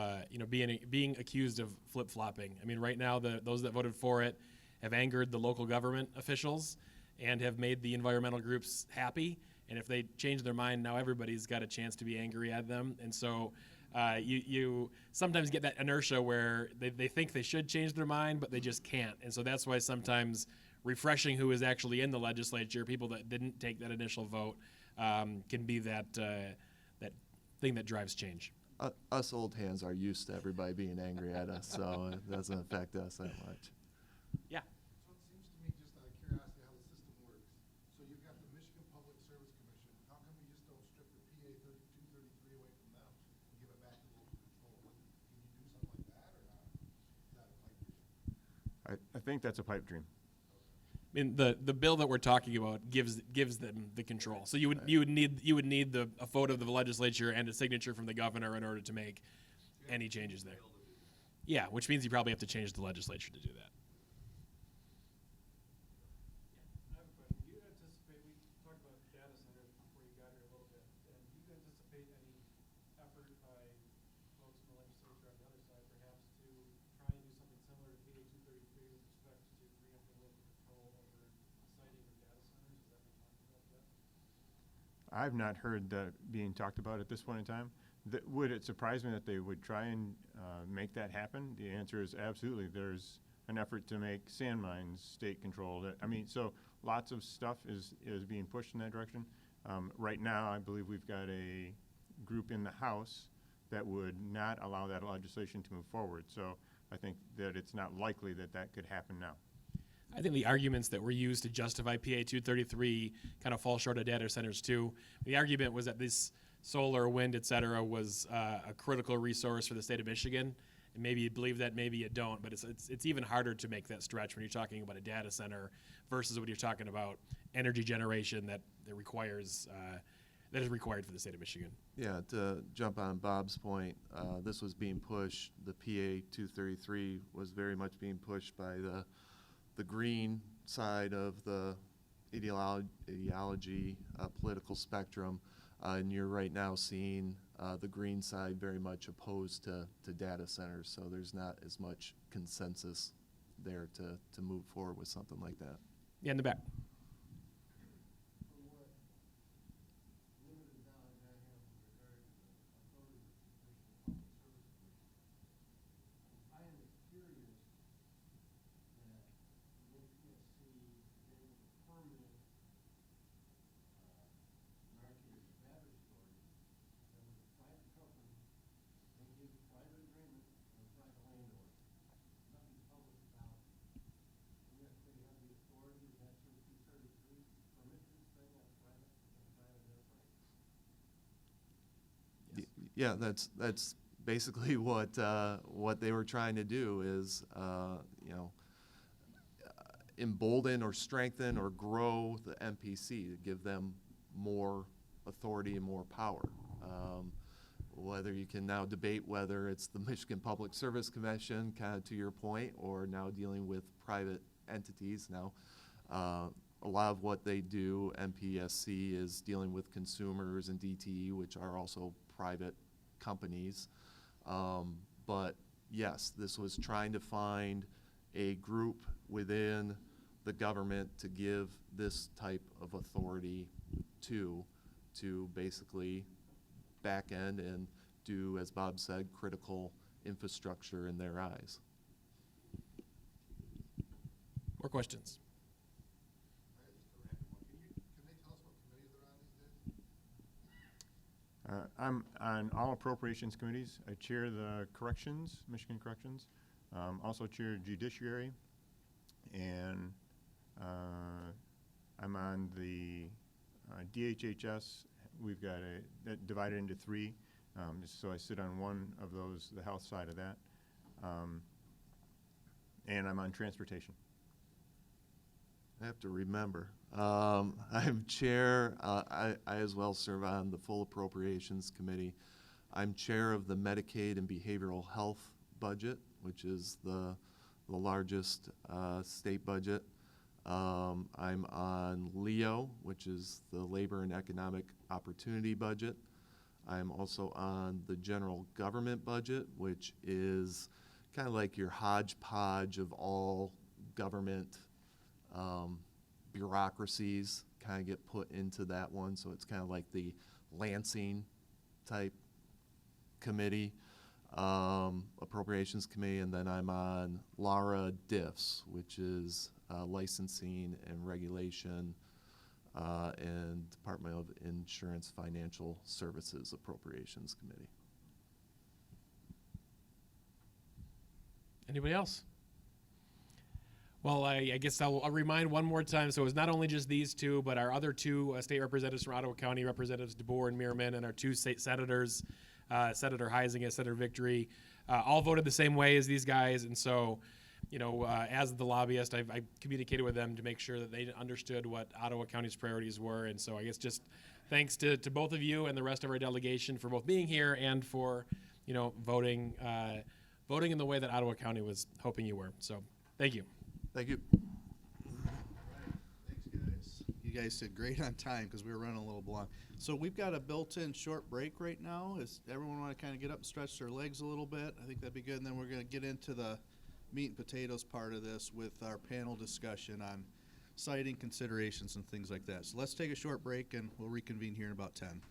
being accused of flip-flopping. I mean, right now, those that voted for it have angered the local government officials and have made the environmental groups happy. And if they change their mind, now everybody's got a chance to be angry at them. And so you sometimes get that inertia where they think they should change their mind, but they just can't. And so that's why sometimes refreshing who is actually in the legislature, people that didn't take that initial vote, can be that thing that drives change. Us old hands are used to everybody being angry at us, so it doesn't affect us that much. Yeah. So it seems to me, just out of curiosity, how the system works. So you've got the Michigan Public Service Commission. How come we just don't strip the PA 233 away from them and give it back to local control? Can you do something like that or not? Is that a pipe dream? I think that's a pipe dream. I mean, the bill that we're talking about gives them the control. So you would need a vote of the legislature and a signature from the governor in order to make any changes there. Yeah, which means you probably have to change the legislature to do that. I have a question. Do you anticipate, we talked about data centers before you got here a little bit, and do you anticipate any effort by folks in the legislature on the other side perhaps to try and do something similar to PA 233 with respect to preempting local control over siting of data centers? Has that been talked about yet? I've not heard that being talked about at this point in time. Would it surprise me that they would try and make that happen? The answer is absolutely. There's an effort to make sand mines state controlled. I mean, so lots of stuff is being pushed in that direction. Right now, I believe we've got a group in the House that would not allow that legislation to move forward. So I think that it's not likely that that could happen now. I think the arguments that were used to justify PA 233 kind of fall short of data centers too. The argument was that this solar, wind, et cetera, was a critical resource for the state of Michigan, And maybe you believe that, maybe you don't, but it's even harder to make that stretch when you're talking about a data center versus when you're talking about energy generation that requires that is required for the state of Michigan. Yeah, to jump on Bob's point, this was being pushed, the PA 233 was very much being pushed by the green side of the ideology political spectrum, and you're right now seeing the green side very much opposed to data centers, so there's not as much consensus there to move forward with something like that. Yeah, in the back. From what limited knowledge I have with regard to the authority of the Michigan Public Service Commission, I am curious that the MPSC getting a permanent, in our case, battery storage, that was a private company, they give private agreement to a private landowner. Nothing public about it. And yet they have the authority, and that's in 233, to permit this thing on private enterprise. Yeah, that's basically what they were trying to do is embolden or strengthen or grow the MPC to give them more authority and more power. Whether you can now debate whether it's the Michigan Public Service Commission, kind of to your point, or now dealing with private entities. Now, a lot of what they do, MPSC, is dealing with consumers and DTE, which are also private companies. But yes, this was trying to find a group within the government to give this type of authority to basically back end and do, as Bob said, critical infrastructure in their eyes. More questions? Can they tell us what committees they're on these days? I'm on all appropriations committees. I chair the corrections, Michigan Corrections, also chair judiciary, and I'm on the DHHS. We've got that divided into three, so I sit on one of those, the health side of that, and I'm on transportation. I have to remember. I'm chair. I as well serve on the Full Appropriations Committee. I'm chair of the Medicaid and Behavioral Health budget, which is the largest state budget. I'm on LEO, which is the Labor and Economic Opportunity budget. I'm also on the General Government budget, which is kind of like your hodgepodge of all government bureaucracies kind of get put into that one. So it's kind of like the Lansing type committee, appropriations committee, and then I'm on LARA DIFS, which is licensing and regulation and Department of Insurance Financial Services Appropriations Committee. Anybody else? Well, I guess I'll remind one more time. So it was not only just these two, but our other two state representatives from Ottawa County, Representatives DeBoer and Meerman, and our two state senators, Senator Heisinger, Senator Victory, all voted the same way as these guys. And so, as the lobbyist, I communicated with them to make sure that they understood what Ottawa County's priorities were. And so I guess just thanks to both of you and the rest of our delegation for both being here and for, voting in the way that Ottawa County was hoping you were. So thank you. Thank you. Thanks, guys. You guys did great on time because we were running a little long. So we've got a built-in short break right now. Does everyone want to kind of get up and stretch their legs a little bit? I think that'd be good. And then we're going to get into the meat and potatoes part of this with our panel discussion on siting considerations and things like that. So let's take a short break and we'll reconvene here in about 10.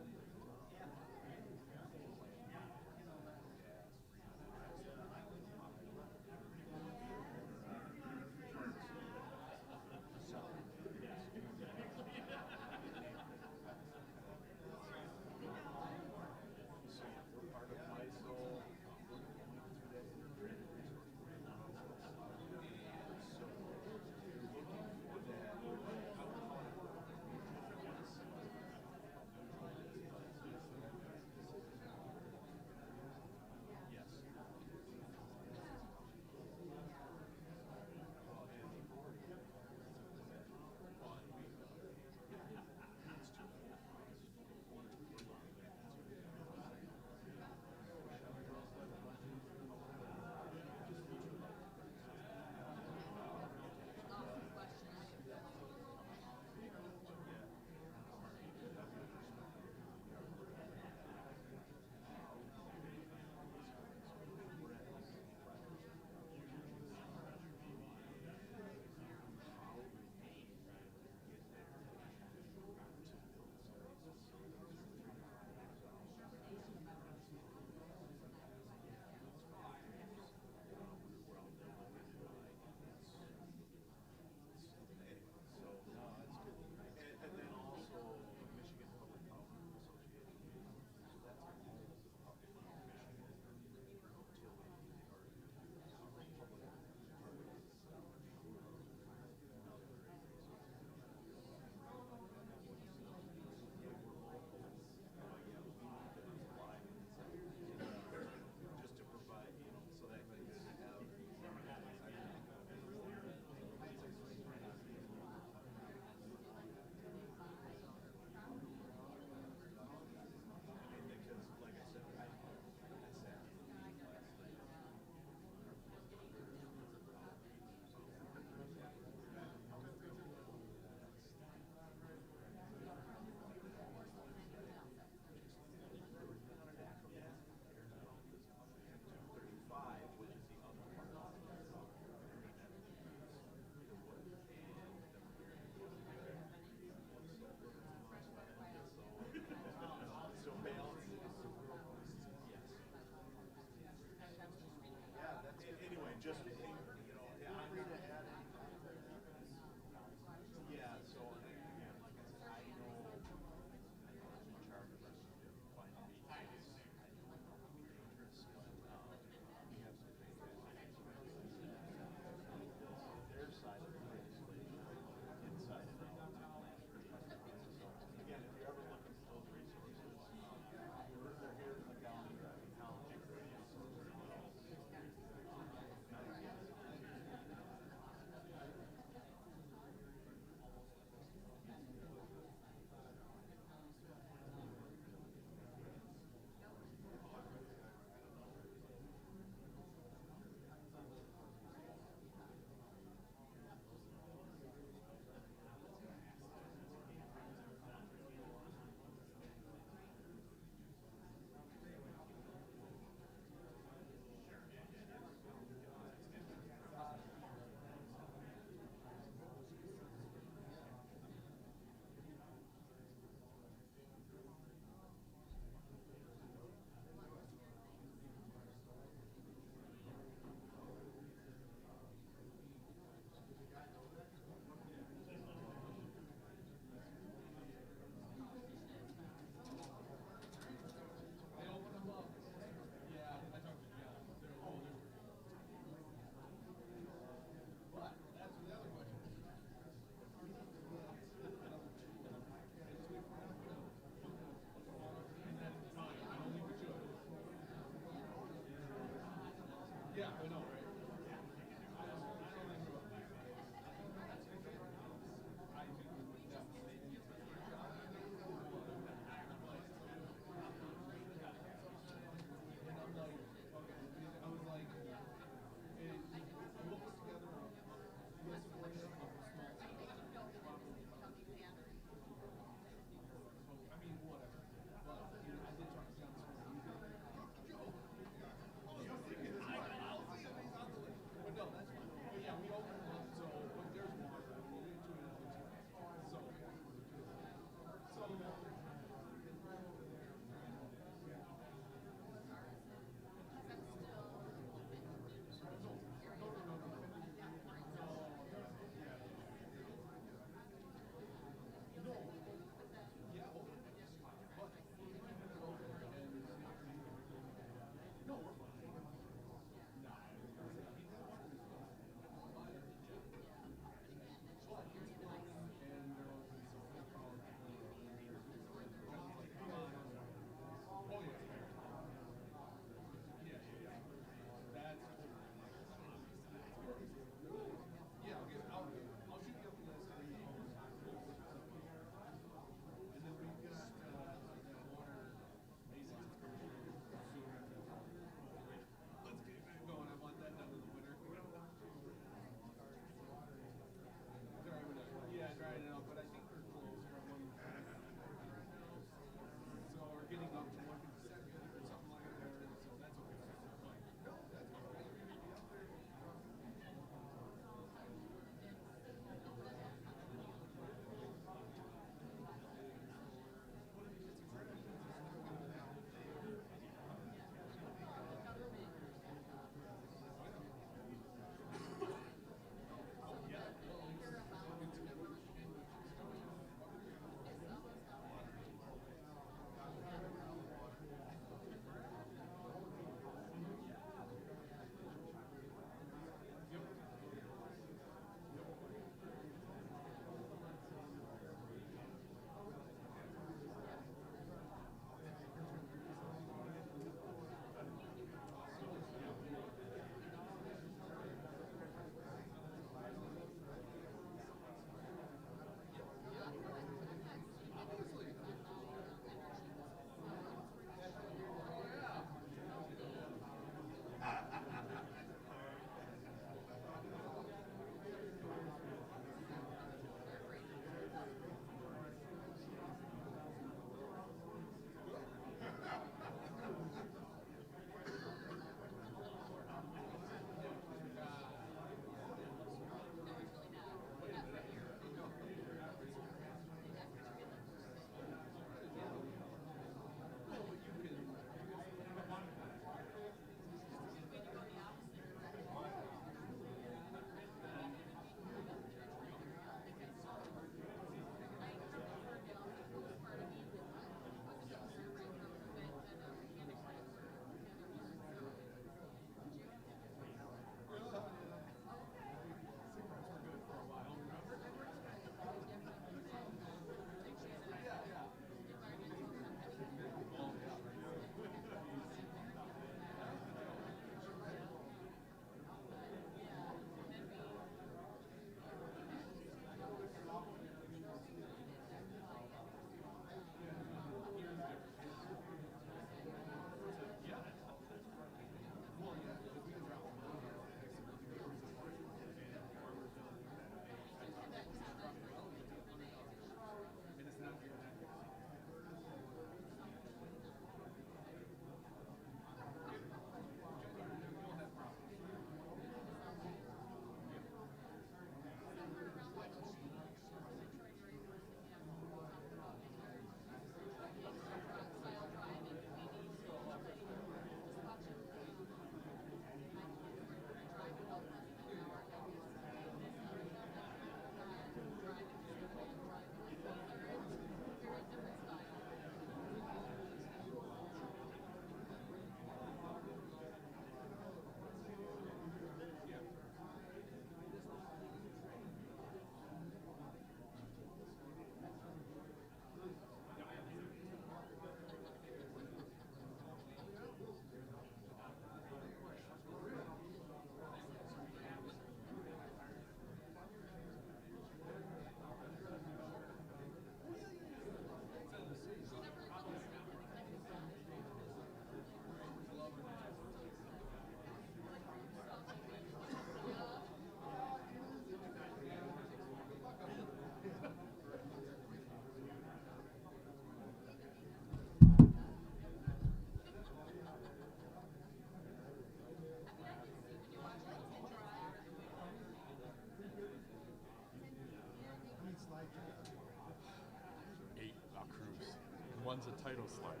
one's a title slide.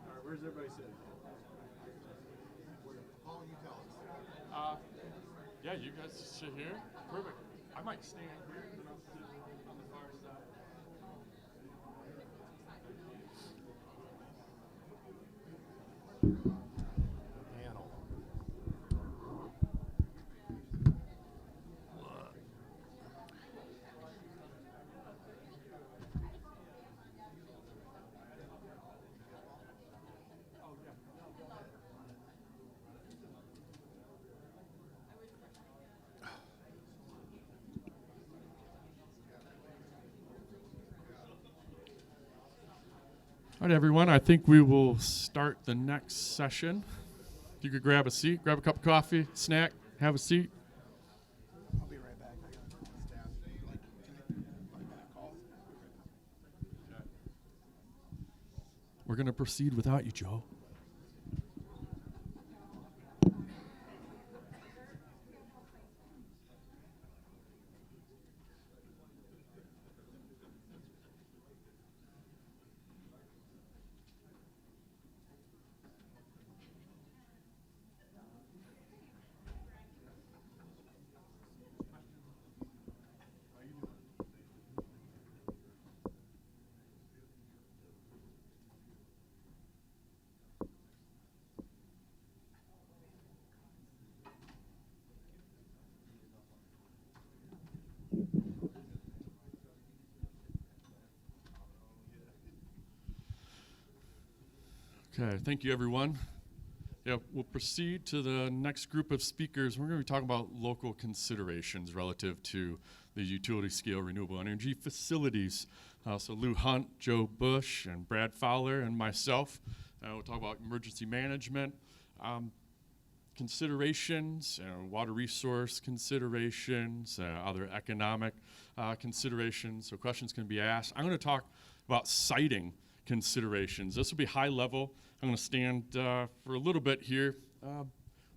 All right, where's everybody sitting? Paul, you tell us. Yeah, you guys sit here. Perfect. I might stand here, and then I'll sit on the far side. Panel. All right, everyone, I think we will start the next session. If you could grab a seat, grab a cup of coffee, snack, have a seat. I'll be right back. I got staff. Like, can I call? We're going to proceed without you, Joe. Okay, thank you, everyone. Yeah, we'll proceed to the next group of speakers. We're going to be talking about local considerations relative to the utility scale renewable energy facilities. So Lou Hunt, Joe Bush, and Brad Fowler, and myself. We'll talk about emergency management considerations, water resource considerations, other economic considerations. So questions can be asked. I'm going to talk about siting considerations. This will be high level. I'm going to stand for a little bit here.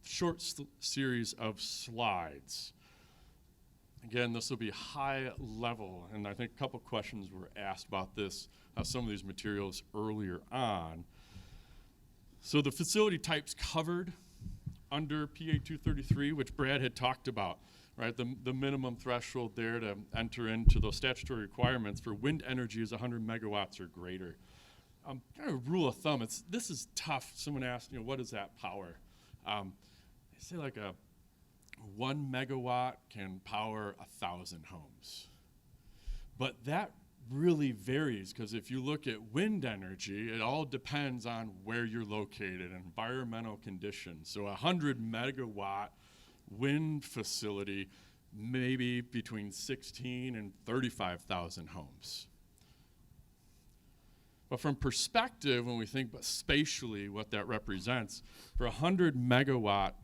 Short series of slides. Again, this will be high level, and I think a couple questions were asked about this, some of these materials earlier on. So the facility types covered under PA 233, which Brad had talked about, right? The minimum threshold there to enter into those statutory requirements for wind energy is 100 megawatts or greater. Kind of rule of thumb, this is tough. Someone asked, what is that power? They say like a 1 megawatt can power 1,000 homes. But that really varies, because if you look at wind energy, it all depends on where you're located, environmental conditions. So a 100 megawatt wind facility, maybe between 16 and 35,000 homes. But from perspective, when we think about spatially what that represents, for a 100 megawatt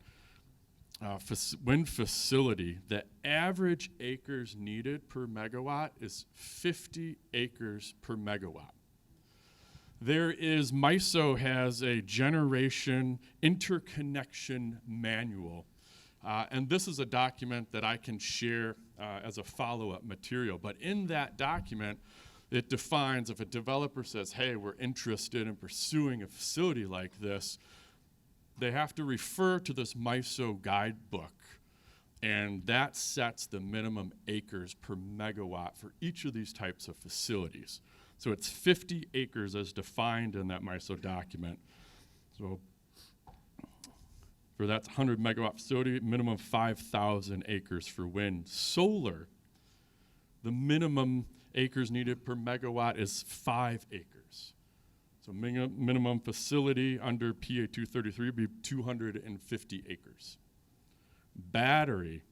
wind facility, the average acres needed per megawatt is 50 acres per megawatt. MISO has a generation interconnection manual, and this is a document that I can share as a follow-up material. But in that document, it defines if a developer says, hey, we're interested in pursuing a facility like this, they have to refer to this MISO guidebook, and that sets the minimum acres per megawatt for each of these types of facilities. So it's 50 acres as defined in that MISO document. So for that 100 megawatt facility, minimum 5,000 acres for wind. Solar, the minimum acres needed per megawatt is 5 acres. So minimum facility under PA 233 would be 250 acres. Battery,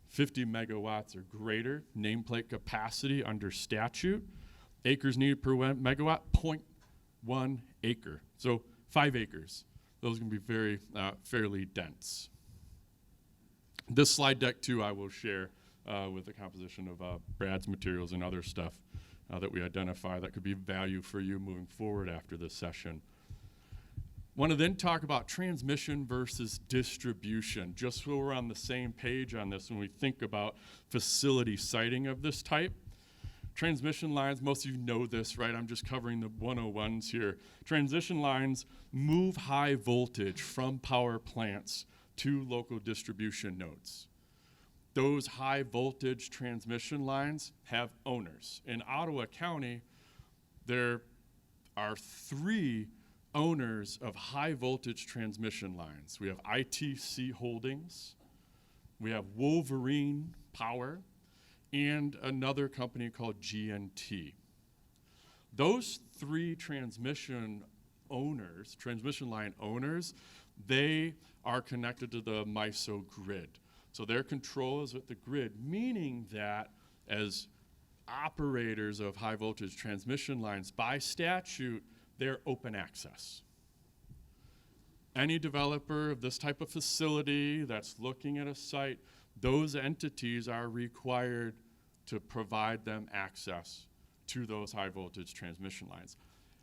50 megawatts or greater, nameplate capacity under statute, acres needed per megawatt, 0.1 acre. So 5 acres. Those can be very fairly dense. This slide deck too I will share with the composition of Brad's materials and other stuff that we identify that could be value for you moving forward after this session. Want to then talk about transmission versus distribution, just so we're on the same page on this when we think about facility siting of this type. Transmission lines, most of you know this, right? I'm just covering the 101s here. Transmission lines move high voltage from power plants to local distribution nodes. Those high voltage transmission lines have owners. In Ottawa County, there are 3 owners of high voltage transmission lines. We have ITC Holdings, we have Wolverine Power, and another company called GNT. Those 3 transmission line owners, they are connected to the MISO grid. So their control is with the grid, meaning that as operators of high voltage transmission lines, by statute, they're open access. Any developer of this type of facility that's looking at a site, those entities are required to provide them access to those high voltage transmission lines.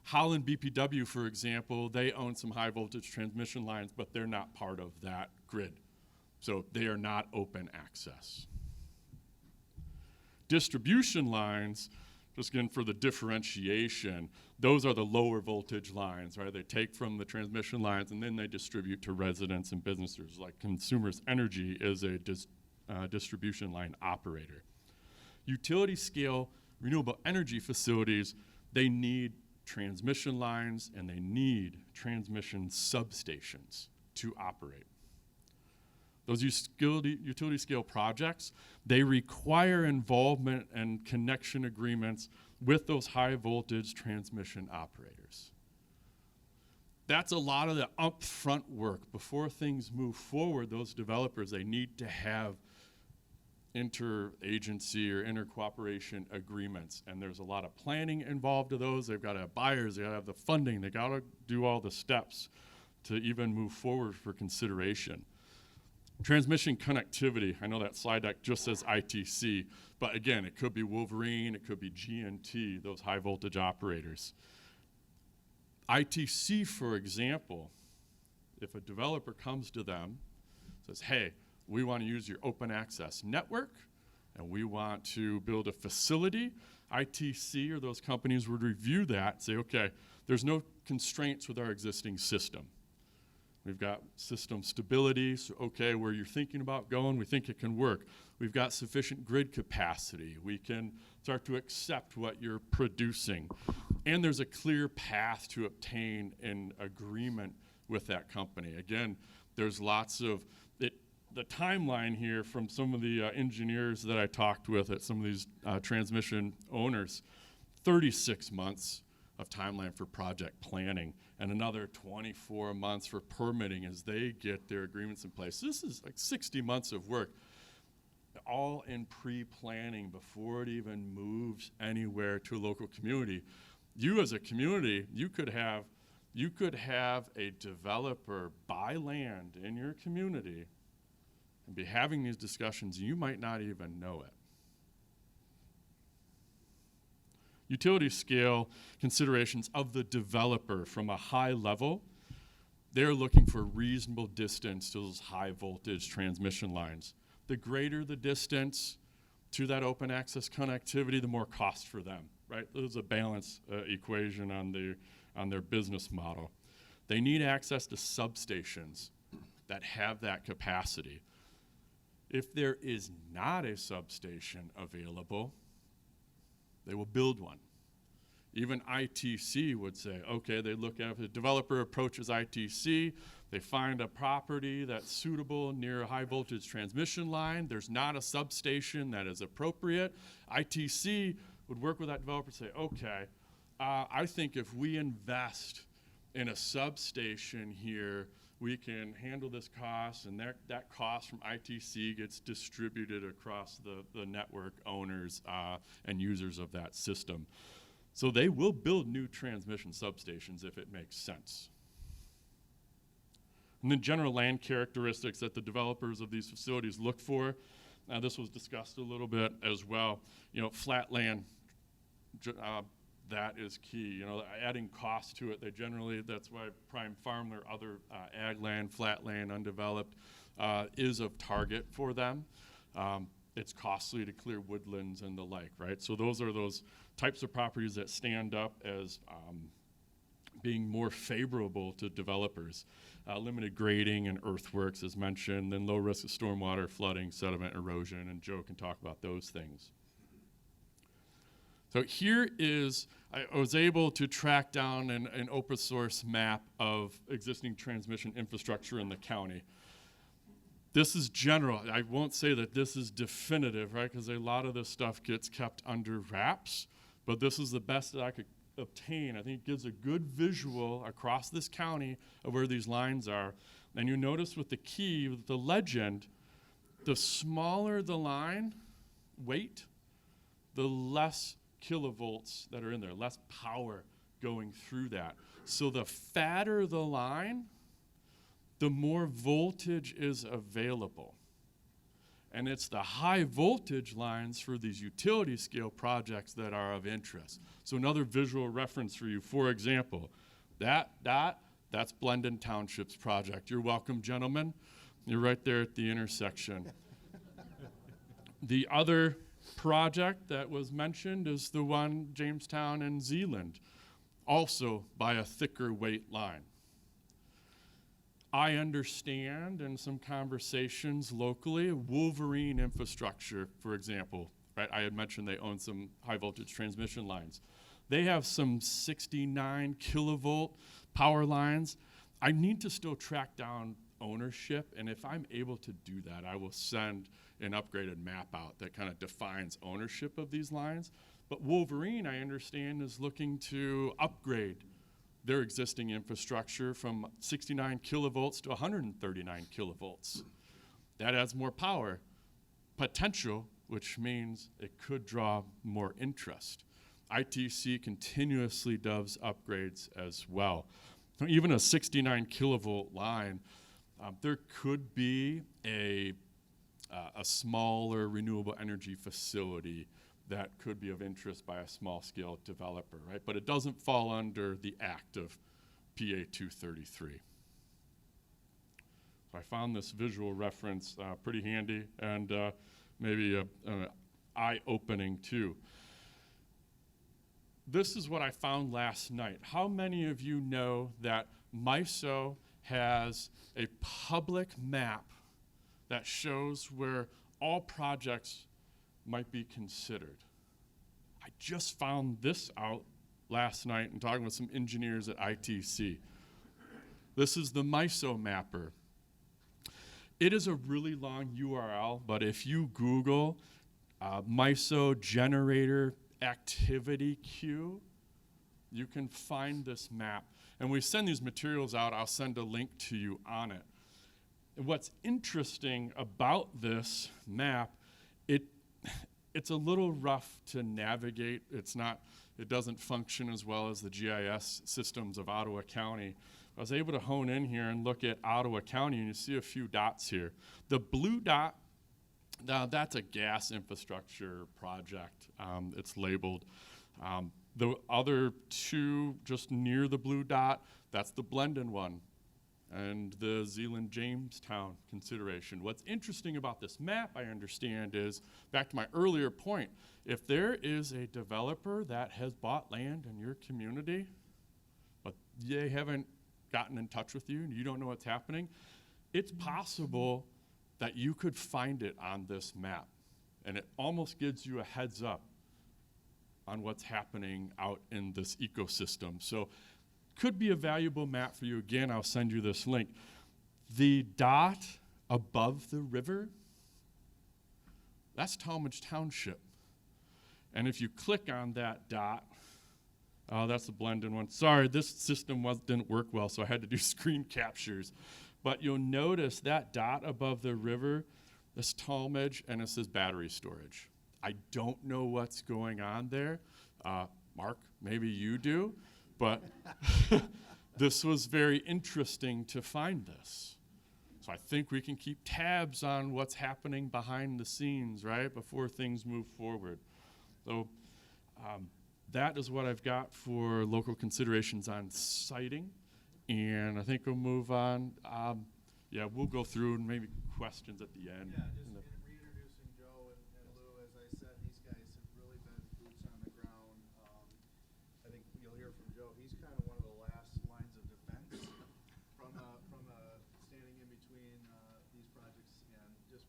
Holland BPW, for example, they own some high voltage transmission lines, but they're not part of that grid. So they are not open access. Distribution lines, just again for the differentiation, those are the lower voltage lines, right? They take from the transmission lines and then they distribute to residents and businesses. Like Consumers Energy is a distribution line operator. Utility scale renewable energy facilities, they need transmission lines and they need transmission substations to operate. Those utility scale projects, they require involvement and connection agreements with those high voltage transmission operators. That's a lot of the upfront work. Before things move forward, those developers, they need to have interagency or intercooperation agreements. And there's a lot of planning involved to those. They've got to have buyers, they've got to have the funding, they've got to do all the steps to even move forward for consideration. Transmission connectivity, I know that slide deck just says ITC, but again, it could be Wolverine, it could be GNT, those high voltage operators. ITC, for example, if a developer comes to them, says, hey, we want to use your open access network, and we want to build a facility, ITC or those companies would review that, say, okay, there's no constraints with our existing system. We've got system stability, so okay, where you're thinking about going, we think it can work. We've got sufficient grid capacity. We can start to accept what you're producing. And there's a clear path to obtain an agreement with that company. Again, there's lots of, the timeline here from some of the engineers that I talked with at some of these transmission owners, 36 months of timeline for project planning and another 24 months for permitting as they get their agreements in place. This is like 60 months of work, all in pre-planning before it even moves anywhere to a local community. You as a community, you could have a developer buy land in your community and be having these discussions, and you might not even know it. Utility scale considerations of the developer from a high level, they're looking for reasonable distance to those high voltage transmission lines. The greater the distance to that open access connectivity, the more cost for them, right? There's a balance equation on their business model. They need access to substations that have that capacity. If there is not a substation available, they will build one. Even ITC would say, okay, they look at if the developer approaches ITC, they find a property that's suitable near a high voltage transmission line, there's not a substation that is appropriate. ITC would work with that developer and say, okay, I think if we invest in a substation here, we can handle this cost, and that cost from ITC gets distributed across the network owners and users of that system. So they will build new transmission substations if it makes sense. And then general land characteristics that the developers of these facilities look for. This was discussed a little bit as well. You know, flat land, that is key. You know, adding cost to it, that's why prime farm or other ag land, flat land, undeveloped, is of target for them. it's costly to clear woodlands and the like, right? So those are those types of properties that stand up as being more favorable to developers. Limited grading and earthworks as mentioned, then low risk of stormwater, flooding, sediment erosion, and Joe can talk about those things. So here is, I was able to track down an open source map of existing transmission infrastructure in the county. This is general. I won't say that this is definitive, right? Because a lot of this stuff gets kept under wraps, but this is the best that I could obtain. I think it gives a good visual across this county of where these lines are. And you notice with the key, with the legend, the smaller the line weight, the less kilovolts that are in there, less power going through that. So the fatter the line, the more voltage is available. And it's the high voltage lines for these utility scale projects that are of interest. So another visual reference for you, for example, that's Blendon Township's project. You're welcome, gentlemen. You're right there at the intersection. The other project that was mentioned is the one Jamestown and Zeeland, also by a thicker weight line. I understand in some conversations locally, Wolverine Infrastructure, for example, right? I had mentioned they own some high voltage transmission lines. They have some 69 kilovolt power lines. I need to still track down ownership, and if I'm able to do that, I will send an upgraded map out that kind of defines ownership of these lines. But Wolverine, I understand, is looking to upgrade their existing infrastructure from 69 kilovolts to 139 kilovolts. That adds more power potential, which means it could draw more interest. ITC continuously does upgrades as well. So even a 69 kilovolt line, there could be a smaller renewable energy facility that could be of interest by a small scale developer, right? But it doesn't fall under the act of PA 233. So I found this visual reference pretty handy and maybe eye-opening too. This is what I found last night. How many of you know that MISO has a public map that shows where all projects might be considered? I just found this out last night and talking with some engineers at ITC. This is the MISO mapper. It is a really long URL, but if you Google MISO generator activity queue, you can find this map. And we send these materials out, I'll send a link to you on it. And what's interesting about this map, it's a little rough to navigate. It doesn't function as well as the GIS systems of Ottawa County. I was able to hone in here and look at Ottawa County, and you see a few dots here. The blue dot, now that's a gas infrastructure project. It's labeled. The other two just near the blue dot, that's the Blendon one and the Zeeland Jamestown consideration. What's interesting about this map, I understand, is back to my earlier point, if there is a developer that has bought land in your community, but they haven't gotten in touch with you and you don't know what's happening, it's possible that you could find it on this map. And it almost gives you a heads up on what's happening out in this ecosystem. So could be a valuable map for you. Again, I'll send you this link. The dot above the river, that's Talmadge Township. And if you click on that dot, that's the Blendon one. Sorry, this system didn't work well, so I had to do screen captures. But you'll notice that dot above the river, this Talmadge, and it says battery storage. I don't know what's going on there. Mark, maybe you do. But this was very interesting to find this. So I think we can keep tabs on what's happening behind the scenes, right, before things move forward. So that is what I've got for local considerations on siting. And I think we'll move on. Yeah, we'll go through and maybe questions at the end. Yeah, just reintroducing Joe and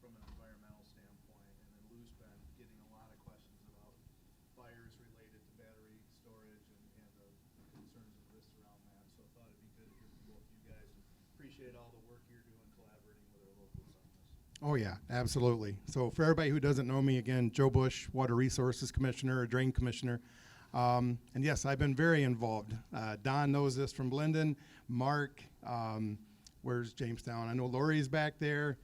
from an environmental standpoint, and then Lou's been getting a lot of questions about fires related to battery storage and the concerns and risks around that. So I thought it'd be good to hear from both you guys, and appreciate all the work you're doing collaborating with our locals on this. Oh, yeah, absolutely. So for everybody who doesn't know me, again, Joe Bush, Water Resources Commissioner, or Drain Commissioner. And yes, I've been very involved. Don knows this from Blendon. Mark, where's Jamestown? I know Lori's back there.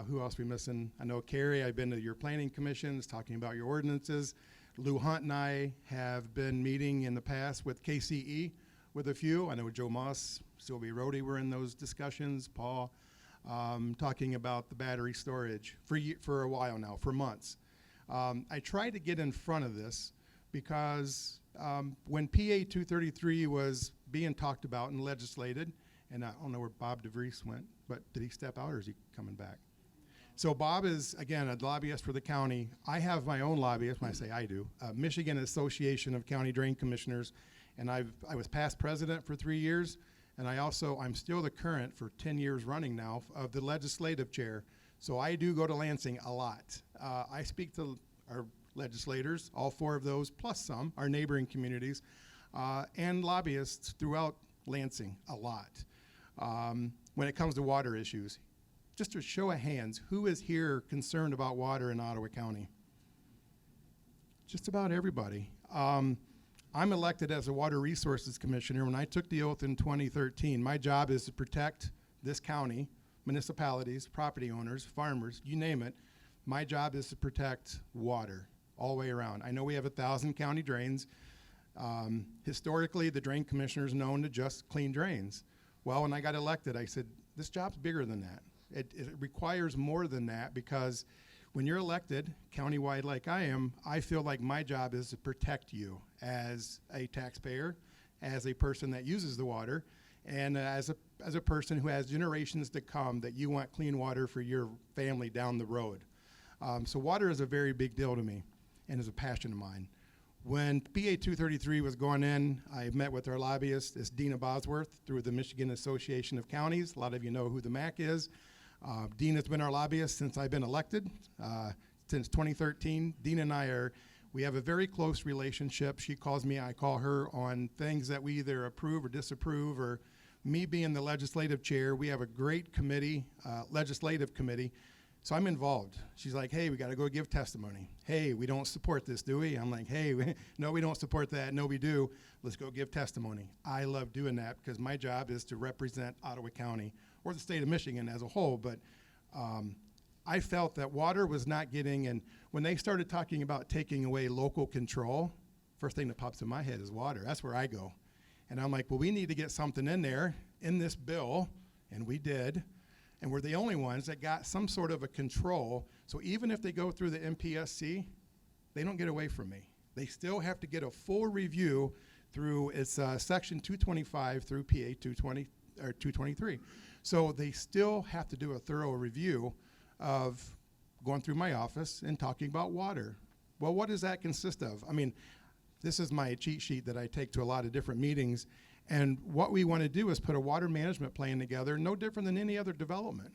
Who else we missing? I know Carrie, I've been to your planning commissions talking about your ordinances. Lou Hunt and I have been meeting in the past with KCE with a few. I know Joe Moss, Sylvia Rhodey were in those discussions, Paul. Talking about the battery storage for a while now, for months. I tried to get in front of this because when PA 233 was being talked about and legislated, and I don't know where Bob DeVries went, but did he step out or is he coming back? So Bob is, again, a lobbyist for the county. I have my own lobbyist, when I say I do, Michigan Association of County Drain Commissioners, and I was past president for 3 years. And I'm still the current for 10 years running now of the legislative chair. So I do go to Lansing a lot. I speak to our legislators, all 4 of those, plus some, our neighboring communities, and lobbyists throughout Lansing a lot. When it comes to water issues, just a show of hands, who is here concerned about water in Ottawa County? Just about everybody. I'm elected as a Water Resources Commissioner. When I took the oath in 2013, my job is to protect this county, municipalities, property owners, farmers, you name it. My job is to protect water all the way around. I know we have 1,000 county drains. Historically, the drain commissioner is known to just clean drains. Well, when I got elected, I said, this job's bigger than that. It requires more than that, because when you're elected countywide like I am, I feel like my job is to protect you as a taxpayer, as a person that uses the water, and as a person who has generations to come that you want clean water for your family down the road. So water is a very big deal to me and is a passion of mine. When PA 233 was going in, I met with our lobbyist, it's Dina Bosworth, through the Michigan Association of Counties. A lot of you know who the MAC is. Dina's been our lobbyist since I've been elected, since 2013. Dina and we have a very close relationship. She calls me, I call her on things that we either approve or disapprove, or me being the legislative chair, we have a great committee, legislative committee, so I'm involved. She's like, hey, we gotta go give testimony. Hey, we don't support this, do we? I'm like, hey, no, we don't support that. No, we do. Let's go give testimony. I love doing that because my job is to represent Ottawa County, or the state of Michigan as a whole, but I felt that water was not getting, and when they started talking about taking away local control, first thing that pops in my head is water. That's where I go. And I'm like, well, we need to get something in there in this bill, and we did, and we're the only ones that got some sort of a control, so even if they go through the MPSC, they don't get away from me. They still have to get a full review through its section 225 through PA 220 or 223. So they still have to do a thorough review of going through my office and talking about water. Well, what does that consist of? I mean, this is my cheat sheet that I take to a lot of different meetings, and what we want to do is put a water management plan together, no different than any other development.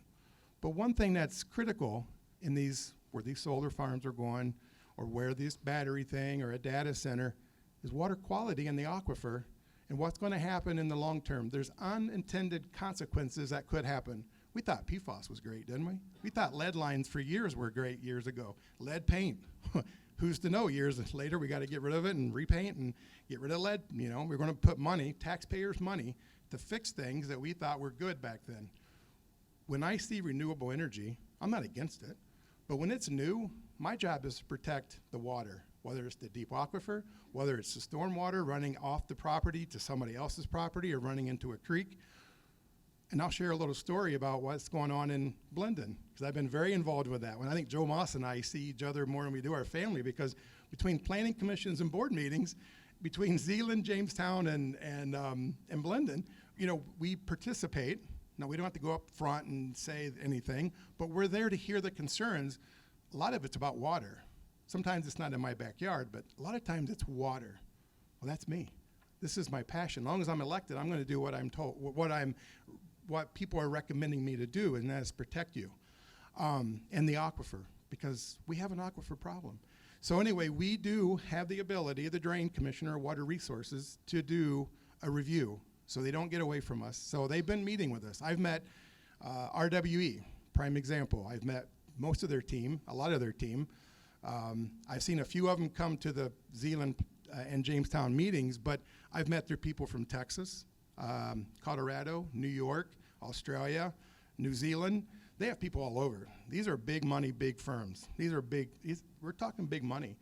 But one thing that's critical in where these solar farms are going, or where this battery thing or a data center, is water quality in the aquifer and what's going to happen in the long term. There's unintended consequences that could happen. We thought PFAS was great, didn't we? We thought lead lines for years were great years ago. Lead paint. Who's to know, years later we got to get rid of it and repaint and get rid of lead. You know, we're going to put money, taxpayers' money, to fix things that we thought were good back then. When I see renewable energy, I'm not against it, but when it's new, my job is to protect the water, whether it's the deep aquifer, whether it's the storm water running off the property to somebody else's property or running into a creek. And I'll share a little story about what's going on in Blendon, because I've been very involved with that. When I think Joe Moss and I see each other more than we do our family, because between planning commissions and board meetings, between Zeeland, Jamestown, and Blendon, you know, we participate. Now, we don't have to go up front and say anything, but we're there to hear the concerns. A lot of it's about water. Sometimes it's not in my backyard, but a lot of times it's water. Well, that's me. This is my passion. As long as I'm elected, I'm going to do what I'm told, what people are recommending me to do, and that is protect you. and the aquifer, because we have an aquifer problem. So anyway, we do have the ability, the Drain Commissioner of Water Resources, to do a review, so they don't get away from us. So they've been meeting with us. I've met RWE, prime example. I've met most of their team, a lot of their team. I've seen a few of them come to the Zeeland and Jamestown meetings, but I've met their people from Texas, Colorado, New York, Australia, New Zealand. They have people all over. These are big money, big firms. These are big, we're talking big money.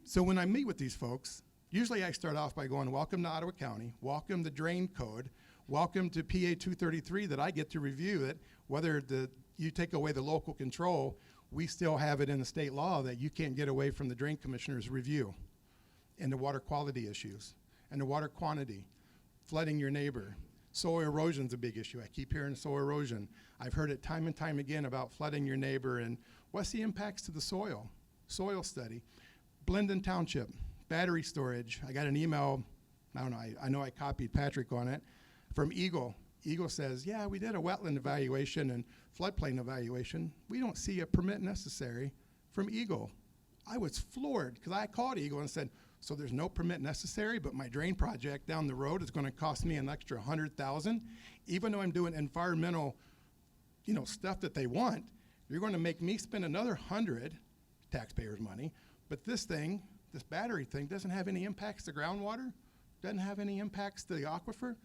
So when I meet with these folks, usually I start off by going, welcome to Ottawa County, welcome to Drain Code, welcome to PA 233 that I get to review it. Whether you take away the local control, we still have it in the state law that you can't get away from the Drain Commissioner's review and the water quality issues and the water quantity, flooding your neighbor. Soil erosion's a big issue. I keep hearing soil erosion. I've heard it time and time again about flooding your neighbor and what's the impacts to the soil? Soil study. Blendon Township, battery storage. I got an email, I know I copied Patrick on it, from Eagle. Eagle says, yeah, we did a wetland evaluation and floodplain evaluation. We don't see a permit necessary from Eagle. I was floored because I called Eagle and said, so there's no permit necessary, but my drain project down the road is going to cost me an extra $100,000. Even though I'm doing environmental, stuff that they want, you're going to make me spend another $100, taxpayers' money. But this battery thing, doesn't have any impacts to groundwater, doesn't have any impacts to the aquifer,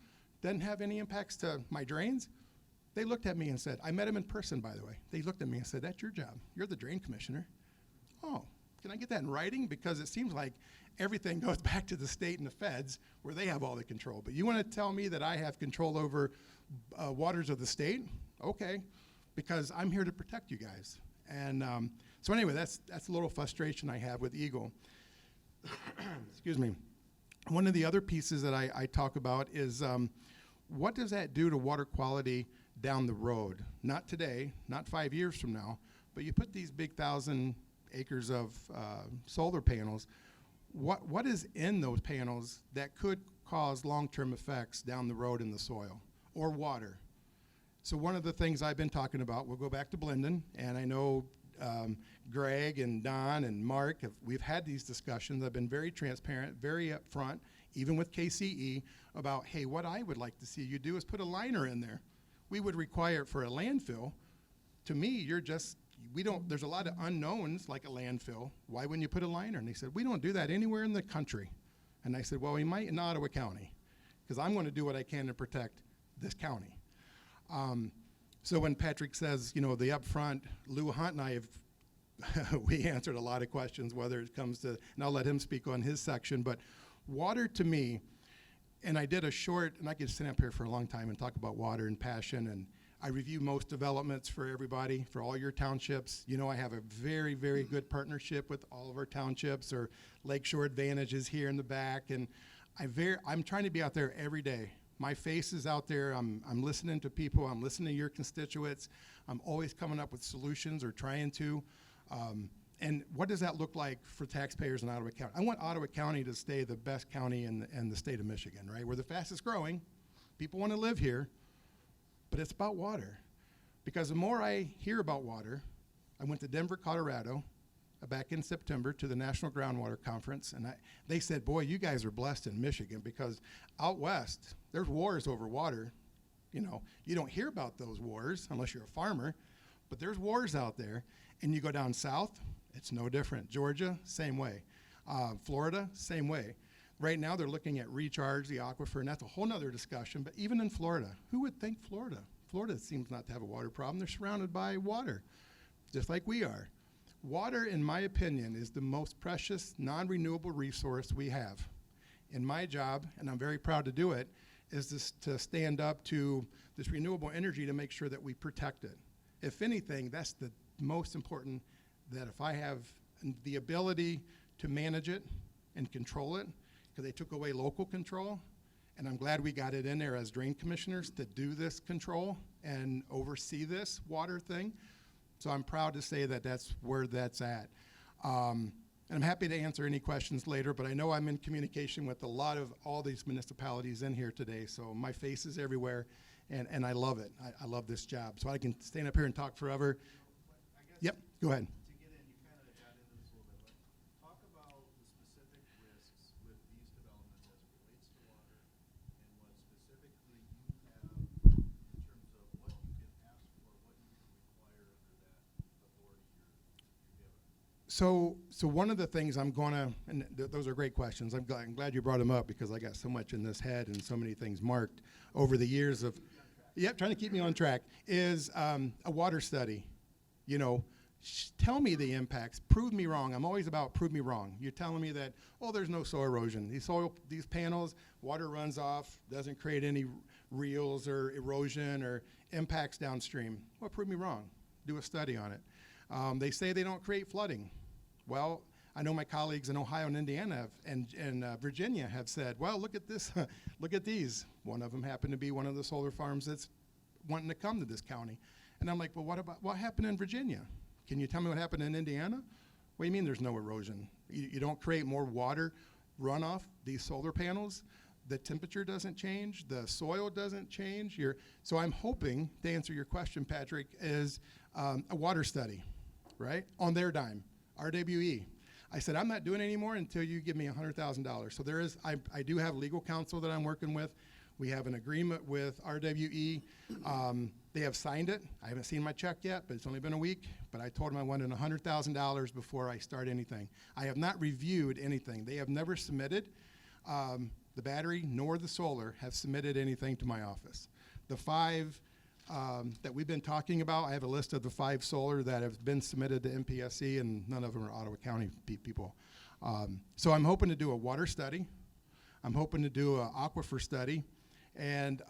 doesn't have any impacts to my drains. They looked at me and said, I met him in person, by the way. They looked at me and said, that's your job. You're the drain commissioner. Oh, can I get that in writing? Because it seems like everything goes back to the state and the feds where they have all the control. But you want to tell me that I have control over waters of the state? Okay, because I'm here to protect you guys. And so anyway, that's a little frustration I have with Eagle. Excuse me. One of the other pieces that I talk about is what does that do to water quality down the road? Not today, not 5 years from now, but you put these big 1,000 acres of solar panels. What is in those panels that could cause long-term effects down the road in the soil or water? So one of the things I've been talking about, we'll go back to Blendon, and I know Greg and Don and Mark, we've had these discussions. I've been very transparent, very upfront, even with KCE, about, hey, what I would like to see you do is put a liner in there. We would require it for a landfill. To me, there's a lot of unknowns like a landfill. Why wouldn't you put a liner? And they said, we don't do that anywhere in the country. And I said, well, we might in Ottawa County, because I'm going to do what I can to protect this county. So when Patrick says, the upfront, Lou Hunt and I have, we answered a lot of questions, whether it comes to, and I'll let him speak on his section, but water to me, and I did a short, and I could sit up here for a long time and talk about water and passion, and I review most developments for everybody, for all your townships. I have a very, very good partnership with all of our townships, or Lakeshore Advantage is here in the back, and I'm trying to be out there every day. My face is out there. I'm listening to people. I'm listening to your constituents. I'm always coming up with solutions or trying to. And what does that look like for taxpayers in Ottawa County? I want Ottawa County to stay the best county in the state of Michigan, right? We're the fastest growing. People want to live here. But it's about water. Because the more I hear about water, I went to Denver, Colorado, back in September to the National Groundwater Conference, and they said, boy, you guys are blessed in Michigan, because out west, there's wars over water. You don't hear about those wars unless you're a farmer, but there's wars out there. And you go down south, it's no different. Georgia, same way. Florida, same way. Right now, they're looking at recharge, the aquifer, and that's a whole nother discussion. But even in Florida, who would think Florida? Florida seems not to have a water problem. They're surrounded by water, just like we are. Water, in my opinion, is the most precious, non-renewable resource we have. In my job, and I'm very proud to do it, is to stand up to this renewable energy to make sure that we protect it. If anything, that's the most important, that if I have the ability to manage it and control it, because they took away local control, and I'm glad we got it in there as drain commissioners to do this control and oversee this water thing. So I'm proud to say that that's where that's at. And I'm happy to answer any questions later, but I know I'm in communication with all these municipalities in here today, so my face is everywhere. and I love it. I love this job. So I can stand up here and talk forever. Yep, go ahead. To get in, you kind of got into this a little bit, but talk about the specific risks with these developments as it relates to water and what specifically you have in terms of what you can ask for, what you can require under that authority you're given. So one of the things I'm gonna, and those are great questions. I'm glad you brought them up because I got so much in this head and so many things marked over the years of, trying to keep me on track, is a water study. You know, tell me the impacts. Prove me wrong. I'm always about prove me wrong. You're telling me that, oh, there's no soil erosion. These panels, water runs off, doesn't create any reels or erosion or impacts downstream. Well, prove me wrong. Do a study on it. They say they don't create flooding. Well, I know my colleagues in Ohio and Indiana and Virginia have said, well, look at this, look at these. One of them happened to be one of the solar farms that's wanting to come to this county. And I'm like, well, what happened in Virginia? Can you tell me what happened in Indiana? What do you mean there's no erosion? You don't create more water runoff, these solar panels. The temperature doesn't change. The soil doesn't change. So I'm hoping, to answer your question, Patrick, is a water study, right? On their dime, RWE. I said, I'm not doing it anymore until you give me $100,000. So there is, I do have legal counsel that I'm working with. We have an agreement with RWE. They have signed it. I haven't seen my check yet, but it's only been a week. But I told them I wanted $100,000 before I start anything. I have not reviewed anything. They have never submitted. The battery nor the solar have submitted anything to my office. The 5 that we've been talking about, I have a list of the 5 solar that have been submitted to MPSC, and none of them are Ottawa County people. So I'm hoping to do a water study. I'm hoping to do an aquifer study. And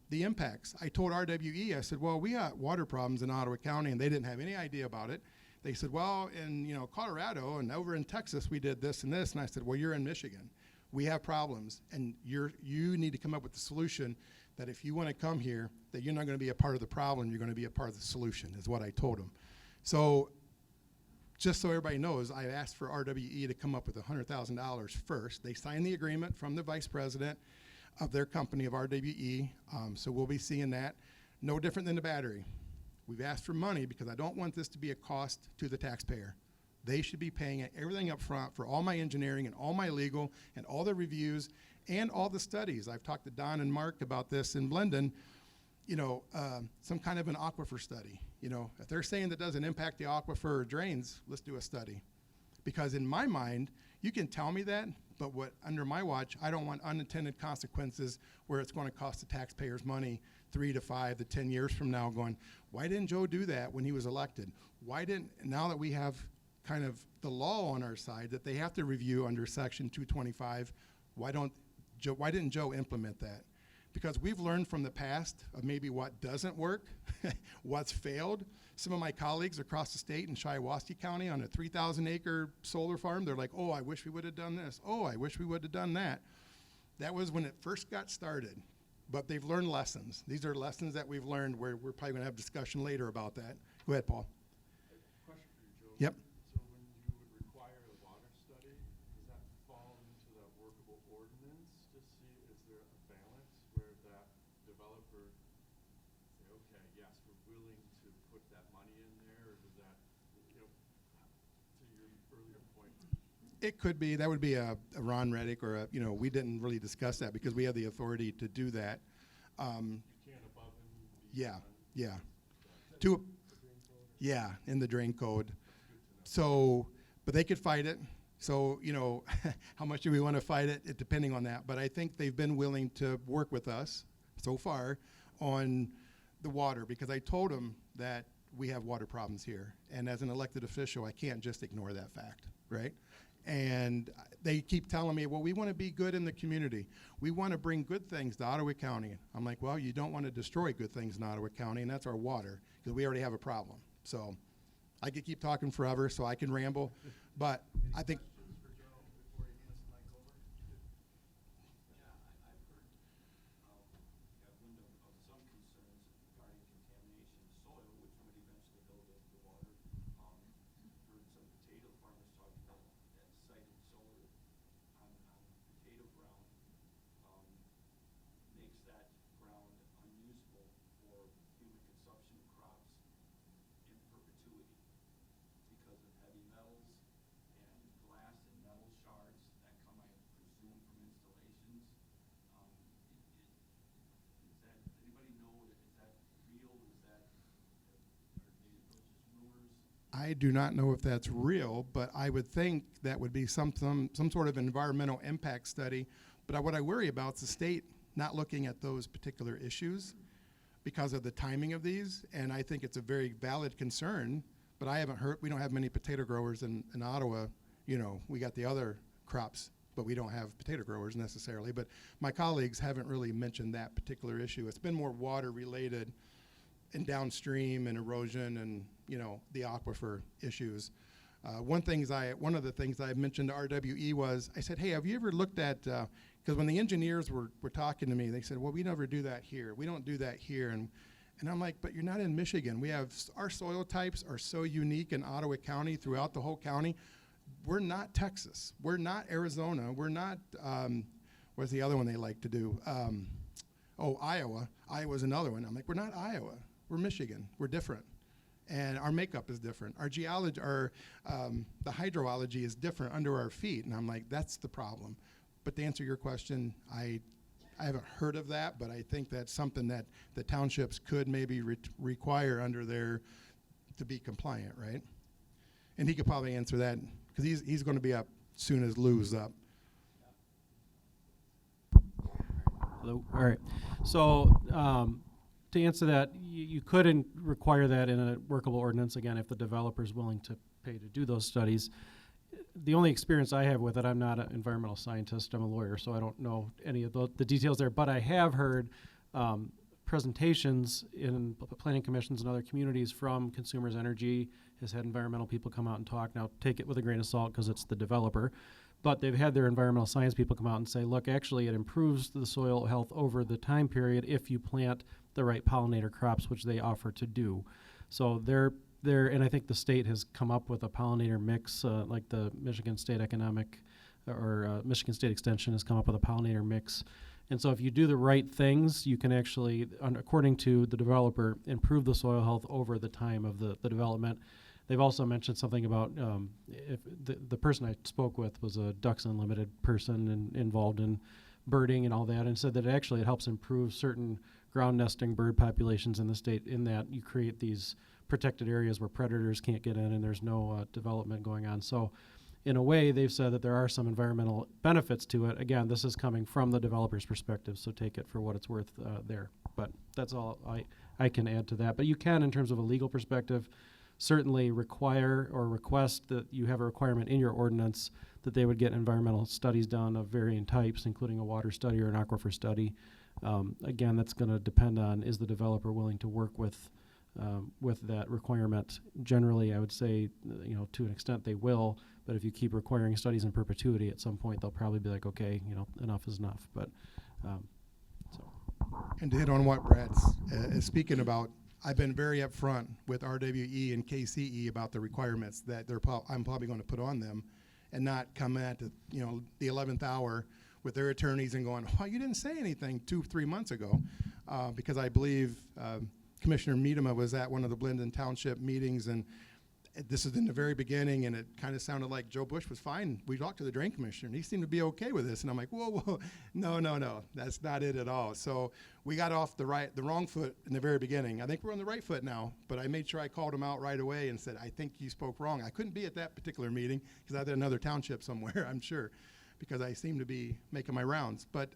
the impacts. I told RWE, I said, well, we got water problems in Ottawa County, and they didn't have any idea about it. They said, well, in Colorado and over in Texas, we did this and this. And I said, well, you're in Michigan. We have problems, and you need to come up with a solution that if you want to come here, that you're not going to be a part of the problem, you're going to be a part of the solution, is what I told them. So just so everybody knows, I asked for RWE to come up with $100,000 first. They signed the agreement from the vice president of their company, of RWE, so we'll be seeing that. No different than the battery. We've asked for money because I don't want this to be a cost to the taxpayer. They should be paying everything up front for all my engineering and all my legal and all the reviews and all the studies. I've talked to Don and Mark about this in Blendon, some kind of an aquifer study. If they're saying that doesn't impact the aquifer or drains, let's do a study. Because in my mind, you can tell me that, but under my watch, I don't want unintended consequences where it's going to cost the taxpayers money 3 to 5 to 10 years from now going, why didn't Joe do that when he was elected? Now that we have kind of the law on our side that they have to review under Section 225, why didn't Joe implement that? Because we've learned from the past of maybe what doesn't work, what's failed. Some of my colleagues across the state in Shiawassee County on a 3,000-acre solar farm, they're like, oh, I wish we would have done this. Oh, I wish we would have done that. That was when it first got started. But they've learned lessons. These are lessons that we've learned where we're probably going to have discussion later about that. Go ahead, Paul. Question for you, Joe. Yep. So when you would require a water study, does that fall into that workable ordinance to see is there a balance where that developer say, okay, yes, we're willing to put that money in there, or does that, to your earlier point? It could be. That would be a Ron Reddick or we didn't really discuss that because we have the authority to do that. You can't above and beyond. Yeah. In the drain code. So, but they could fight it. So, how much do we want to fight it? Depending on that. But I think they've been willing to work with us so far on the water because I told them that we have water problems here. And as an elected official, I can't just ignore that fact, right? And they keep telling me, well, we want to be good in the community. We want to bring good things to Ottawa County. I'm like, well, you don't want to destroy good things in Ottawa County, and that's our water, because we already have a problem. So I could keep talking forever, so I can ramble. But I think Questions for Joe before he hands the mic over? Yeah, I've heard, at Wyndham, of some concerns regarding contamination of soil, which would eventually go to the water. Heard some potato farmers talking about that sited solar on potato ground, makes that ground unusable I do not know if that's real, but I would think that would be some sort of environmental impact study. But what I worry about is the state not looking at those particular issues because of the timing of these, and I think it's a very valid concern, but I haven't heard, we don't have many potato growers in Ottawa. You know, we got the other crops, but we don't have potato growers necessarily. But my colleagues haven't really mentioned that particular issue. It's been more water related and downstream and erosion and, you know, the aquifer issues. One of the things I mentioned to RWE was, I said, hey, have you ever looked at, because when the engineers were talking to me, they said, well, we never do that here. We don't do that here. And I'm like, but you're not in Michigan. We have, our soil types are so unique in Ottawa County, throughout the whole county. We're not Texas. We're not Arizona. We're not, what's the other one they like to do? Iowa. Iowa's another one. I'm like, we're not Iowa. We're Michigan. We're different. And our makeup is different. Our geology, the hydrology is different under our feet. And I'm like, that's the problem. But to answer your question, I haven't heard of that, but I think that's something that the townships could maybe require under their, to be compliant, right? And he could probably answer that, because he's going to be up soon as Lou's up. Hello. All right. So to answer that, you couldn't require that in a workable ordinance, again, if the developer's willing to pay to do those studies. The only experience I have with it, I'm not an environmental scientist, I'm a lawyer, so I don't know any of the details there, but I have heard presentations in planning commissions and other communities from Consumers Energy, has had environmental people come out and talk. Now, take it with a grain of salt because it's the developer, but they've had their environmental science people come out and say, look, actually it improves the soil health over the time period if you plant the right pollinator crops, which they offer to do. So and I think the state has come up with a pollinator mix, like the Michigan State Michigan State Extension has come up with a pollinator mix. And so if you do the right things, you can actually, according to the developer, improve the soil health over the time of the development. They've also mentioned something about, if the person I spoke with was a Ducks Unlimited person and involved in birding and all that, and said that it helps improve certain ground nesting bird populations in the state, in that you create these protected areas where predators can't get in and there's no development going on. So in a way, they've said that there are some environmental benefits to it. Again, this is coming from the developer's perspective, so take it for what it's worth there. But that's all I can add to that. But you can, in terms of a legal perspective, certainly require or request that you have a requirement in your ordinance that they would get environmental studies done of varying types, including a water study or an aquifer study. Again, that's going to depend on, is the developer willing to work with that requirement. Generally, I would say, to an extent they will, but if you keep requiring studies in perpetuity, at some point they'll probably be like, okay, enough is enough. But And to hit on what Brad's is speaking about, I've been very upfront with RWE and KCE about the requirements that I'm probably going to put on them, and not come at the 11th hour with their attorneys and going, oh, you didn't say anything 2-3 months ago, because I believe Commissioner Miedema was at one of the Blendon Township meetings, and this is in the very beginning, and it kind of sounded like Joe Bush was fine. We talked to the drain commissioner, and he seemed to be okay with this. And I'm like, whoa, no, that's not it at all. So we got off the wrong foot in the very beginning. I think we're on the right foot now, but I made sure I called him out right away and said, I think you spoke wrong. I couldn't be at that particular meeting because I was at another township somewhere, I'm sure, because I seem to be making my rounds. But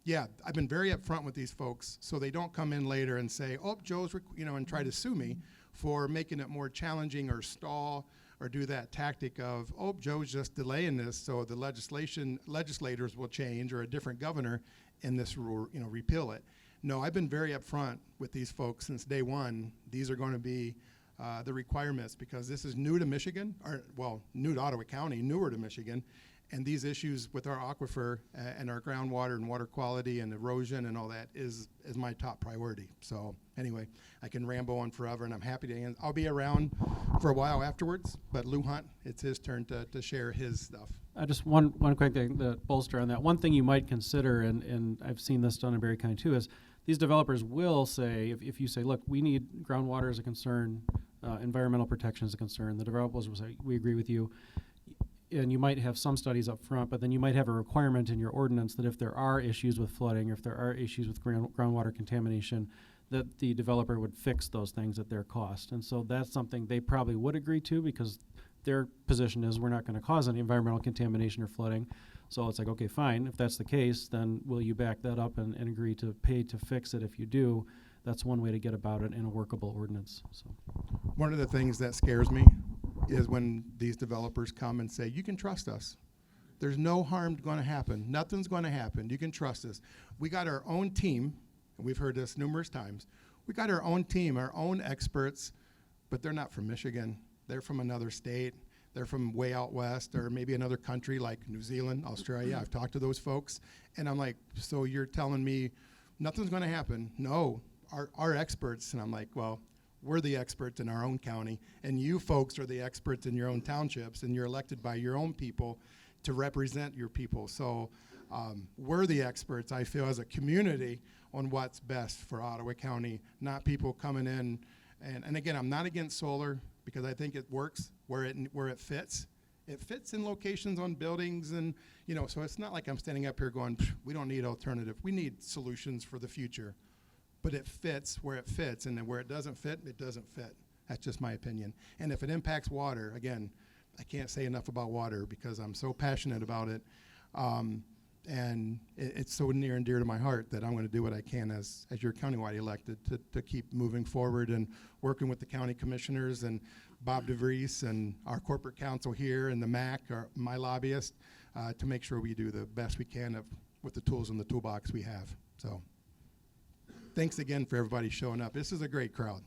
yeah, I've been very upfront with these folks, so they don't come in later and say, oh, Joe's, and try to sue me for making it more challenging or stall or do that tactic of, oh, Joe's just delaying this so the legislators will change, or a different governor in this rule, repeal it. No, I've been very upfront with these folks since day one. These are going to be the requirements, because this is new to Michigan, new to Ottawa County, newer to Michigan. And these issues with our aquifer and our groundwater and water quality and erosion and all that is my top priority. So anyway, I can ramble on forever, and I'm happy to I'll be around for a while afterwards, but Lou Hunt, it's his turn to share his stuff. Just one quick thing to bolster on that. One thing you might consider, and I've seen this done in Barry County too, is these developers will say, if you say, look, we need groundwater as a concern, environmental protection as a concern, the developers will say, we agree with you. And you might have some studies up front, but then you might have a requirement in your ordinance that if there are issues with flooding, or if there are issues with groundwater contamination, that the developer would fix those things at their cost. And so that's something they probably would agree to, because their position is we're not going to cause any environmental contamination or flooding. So it's like, okay, fine. If that's the case, then will you back that up and agree to pay to fix it? If you do, that's one way to get about it in a workable ordinance. So One of the things that scares me is when these developers come and say, you can trust us. There's no harm going to happen. Nothing's going to happen. You can trust us. We got our own team, and we've heard this numerous times. We got our own team, our own experts, but they're not from Michigan. They're from another state. They're from way out west, or maybe another country like New Zealand, Australia. I've talked to those folks, and I'm like, so you're telling me nothing's going to happen? No, our experts. And I'm like, well, we're the experts in our own county, and you folks are the experts in your own townships, and you're elected by your own people to represent your people. So we're the experts, I feel, as a community on what's best for Ottawa County, not people coming in. And again, I'm not against solar, because I think it works where it fits. It fits in locations on buildings, and so it's not like I'm standing up here going, we don't need alternative. We need solutions for the future. But it fits where it fits, and then where it doesn't fit, it doesn't fit. That's just my opinion. And if it impacts water, again, I can't say enough about water because I'm so passionate about it. And it's so near and dear to my heart that I'm going to do what I can as your countywide elected to keep moving forward and working with the county commissioners and Bob DeVries and our corporate counsel here and the MAC, my lobbyist, to make sure we do the best we can with the tools in the toolbox we have. So thanks again for everybody showing up. This is a great crowd.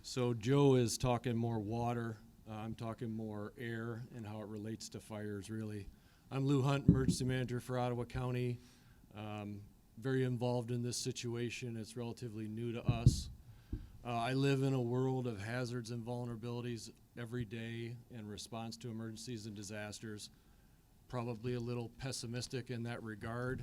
So Joe is talking more water. I'm talking more air and how it relates to fires, really. I'm Lou Hunt, Emergency Manager for Ottawa County. Very involved in this situation. It's relatively new to us. I live in a world of hazards and vulnerabilities every day in response to emergencies and disasters. Probably a little pessimistic in that regard,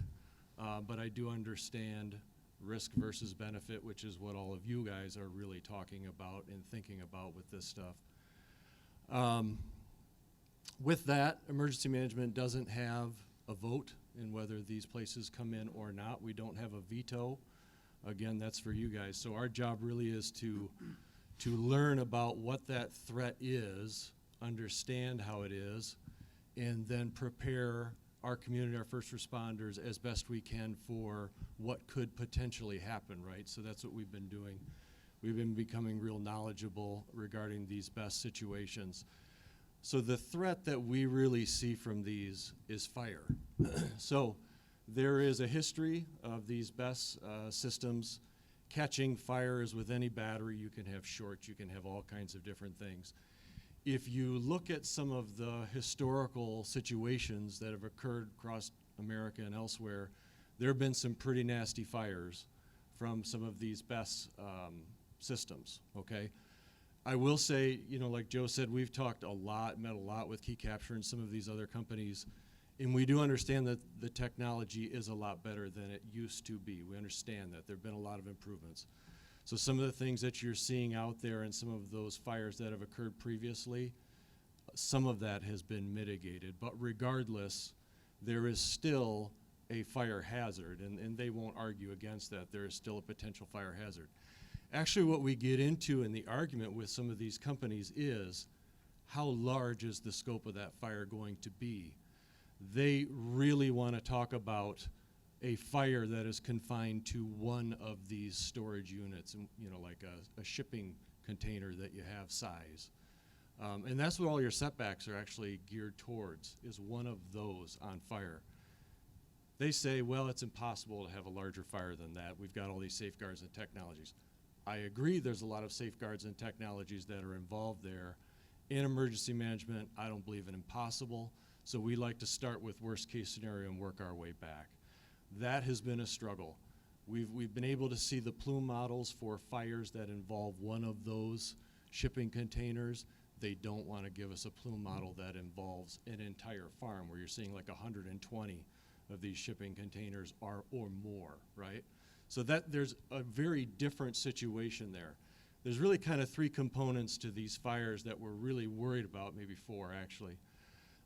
but I do understand risk versus benefit, which is what all of you guys are really talking about and thinking about with this stuff. With that, emergency management doesn't have a vote in whether these places come in or not. We don't have a veto. Again, that's for you guys. So our job really is to learn about what that threat is, understand how it is, and then prepare our community, our first responders, as best we can for what could potentially happen, right? So that's what we've been doing. We've been becoming real knowledgeable regarding these best situations. So the threat that we really see from these is fire. So there is a history of these BESS systems catching fires with any battery. You can have shorts, you can have all kinds of different things. If you look at some of the historical situations that have occurred across America and elsewhere, there have been some pretty nasty fires from some of these BESS systems, okay? I will say, like Joe said, we've talked a lot, met a lot with Key Capture and some of these other companies, and we do understand that the technology is a lot better than it used to be. We understand that. There have been a lot of improvements. So some of the things that you're seeing out there and some of those fires that have occurred previously, some of that has been mitigated. But regardless, there is still a fire hazard, and they won't argue against that. There is still a potential fire hazard. Actually, what we get into in the argument with some of these companies is how large is the scope of that fire going to be? They really want to talk about a fire that is confined to one of these storage units, and like a shipping container that you have size. And that's what all your setbacks are actually geared towards, is one of those on fire. They say, well, it's impossible to have a larger fire than that. We've got all these safeguards and technologies. I agree there's a lot of safeguards and technologies that are involved there. In emergency management, I don't believe in impossible, so we like to start with worst case scenario and work our way back. That has been a struggle. We've been able to see the plume models for fires that involve one of those shipping containers. They don't want to give us a plume model that involves an entire farm where you're seeing like 120 of these shipping containers or more, right? So that there's a very different situation there. There's really kind of three components to these fires that we're really worried about, maybe four actually.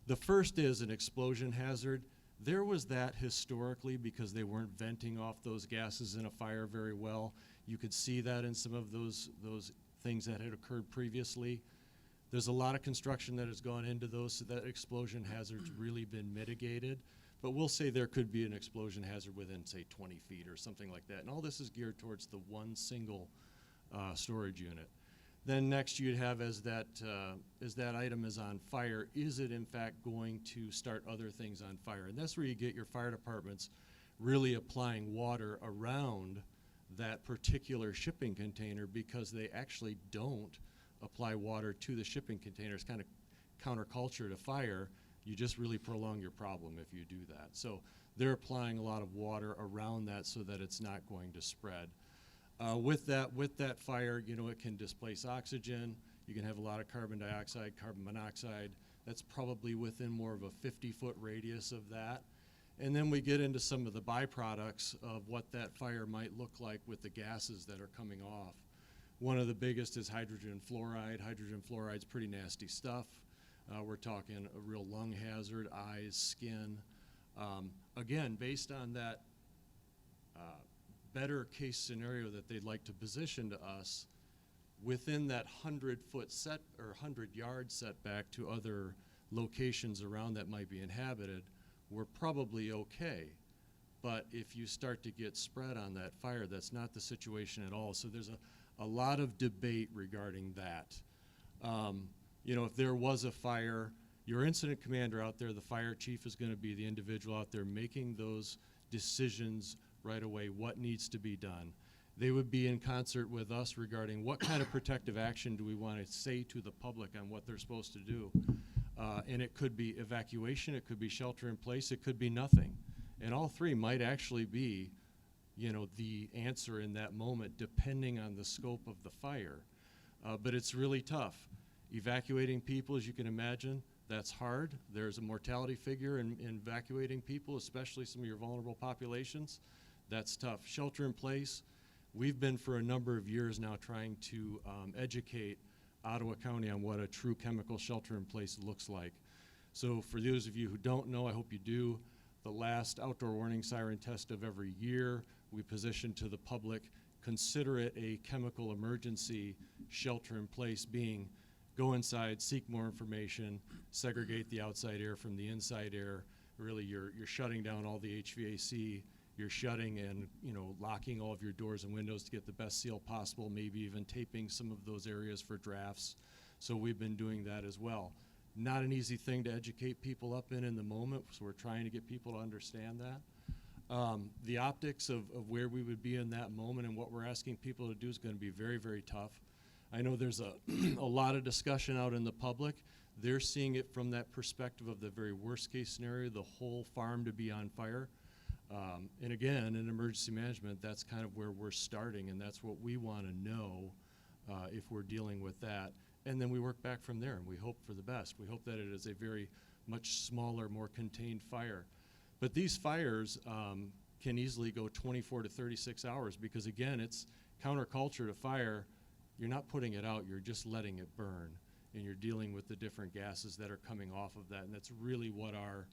The first is an explosion hazard. There was that historically because they weren't venting off those gases in a fire very well. You could see that in some of those things that had occurred previously. There's a lot of construction that has gone into those, so that explosion hazard's really been mitigated. But we'll say there could be an explosion hazard within, say, 20 feet or something like that. And all this is geared towards the one single storage unit. Then next you'd have as that item is on fire, is it in fact going to start other things on fire? And that's where you get your fire departments really applying water around that particular shipping container, because they actually don't apply water to the shipping container. It's kind of counterculture to fire. You just really prolong your problem if you do that. So they're applying a lot of water around that so that it's not going to spread. With that fire, you know, it can displace oxygen. You can have a lot of carbon dioxide, carbon monoxide. That's probably within more of a 50-foot radius of that. And then we get into some of the byproducts of what that fire might look like with the gases that are coming off. One of the biggest is hydrogen fluoride. Hydrogen fluoride's pretty nasty stuff. We're talking a real lung hazard, eyes, skin. Again, based on that better case scenario that they'd like to position to us, within that 100-foot set or 100-yard setback to other locations around that might be inhabited, we're probably okay. But if you start to get spread on that fire, that's not the situation at all. So there's a lot of debate regarding that. You know, if there was a fire, your incident commander out there, the fire chief, is going to be the individual out there making those decisions right away, what needs to be done. They would be in concert with us regarding what kind of protective action do we want to say to the public on what they're supposed to do. And it could be evacuation, it could be shelter in place, it could be nothing. And all three might actually be, you know, the answer in that moment, depending on the scope of the fire. But it's really tough. Evacuating people, as you can imagine, that's hard. There's a mortality figure in evacuating people, especially some of your vulnerable populations. That's tough. Shelter in place, we've been for a number of years now trying to educate Ottawa County on what a true chemical shelter in place looks like. So for those of you who don't know, I hope you do, the last outdoor warning siren test of every year, we position to the public, consider it a chemical emergency shelter in place, being go inside, seek more information, segregate the outside air from the inside air. Really, you're shutting down all the HVAC, you're shutting and, you know, locking all of your doors and windows to get the best seal possible, maybe even taping some of those areas for drafts. So we've been doing that as well. Not an easy thing to educate people up in the moment, so we're trying to get people to understand that. The optics of where we would be in that moment and what we're asking people to do is going to be very, very tough. I know there's a lot of discussion out in the public. They're seeing it from that perspective of the very worst case scenario, the whole farm to be on fire. And again, in emergency management, that's kind of where we're starting, and that's what we want to know if we're dealing with that. And then we work back from there, and we hope for the best. We hope that it is a very much smaller, more contained fire. But these fires can easily go 24 to 36 hours because, again, it's counterculture to fire. You're not putting it out, you're just letting it burn, and you're dealing with the different gases that are coming off of that, and that's really what our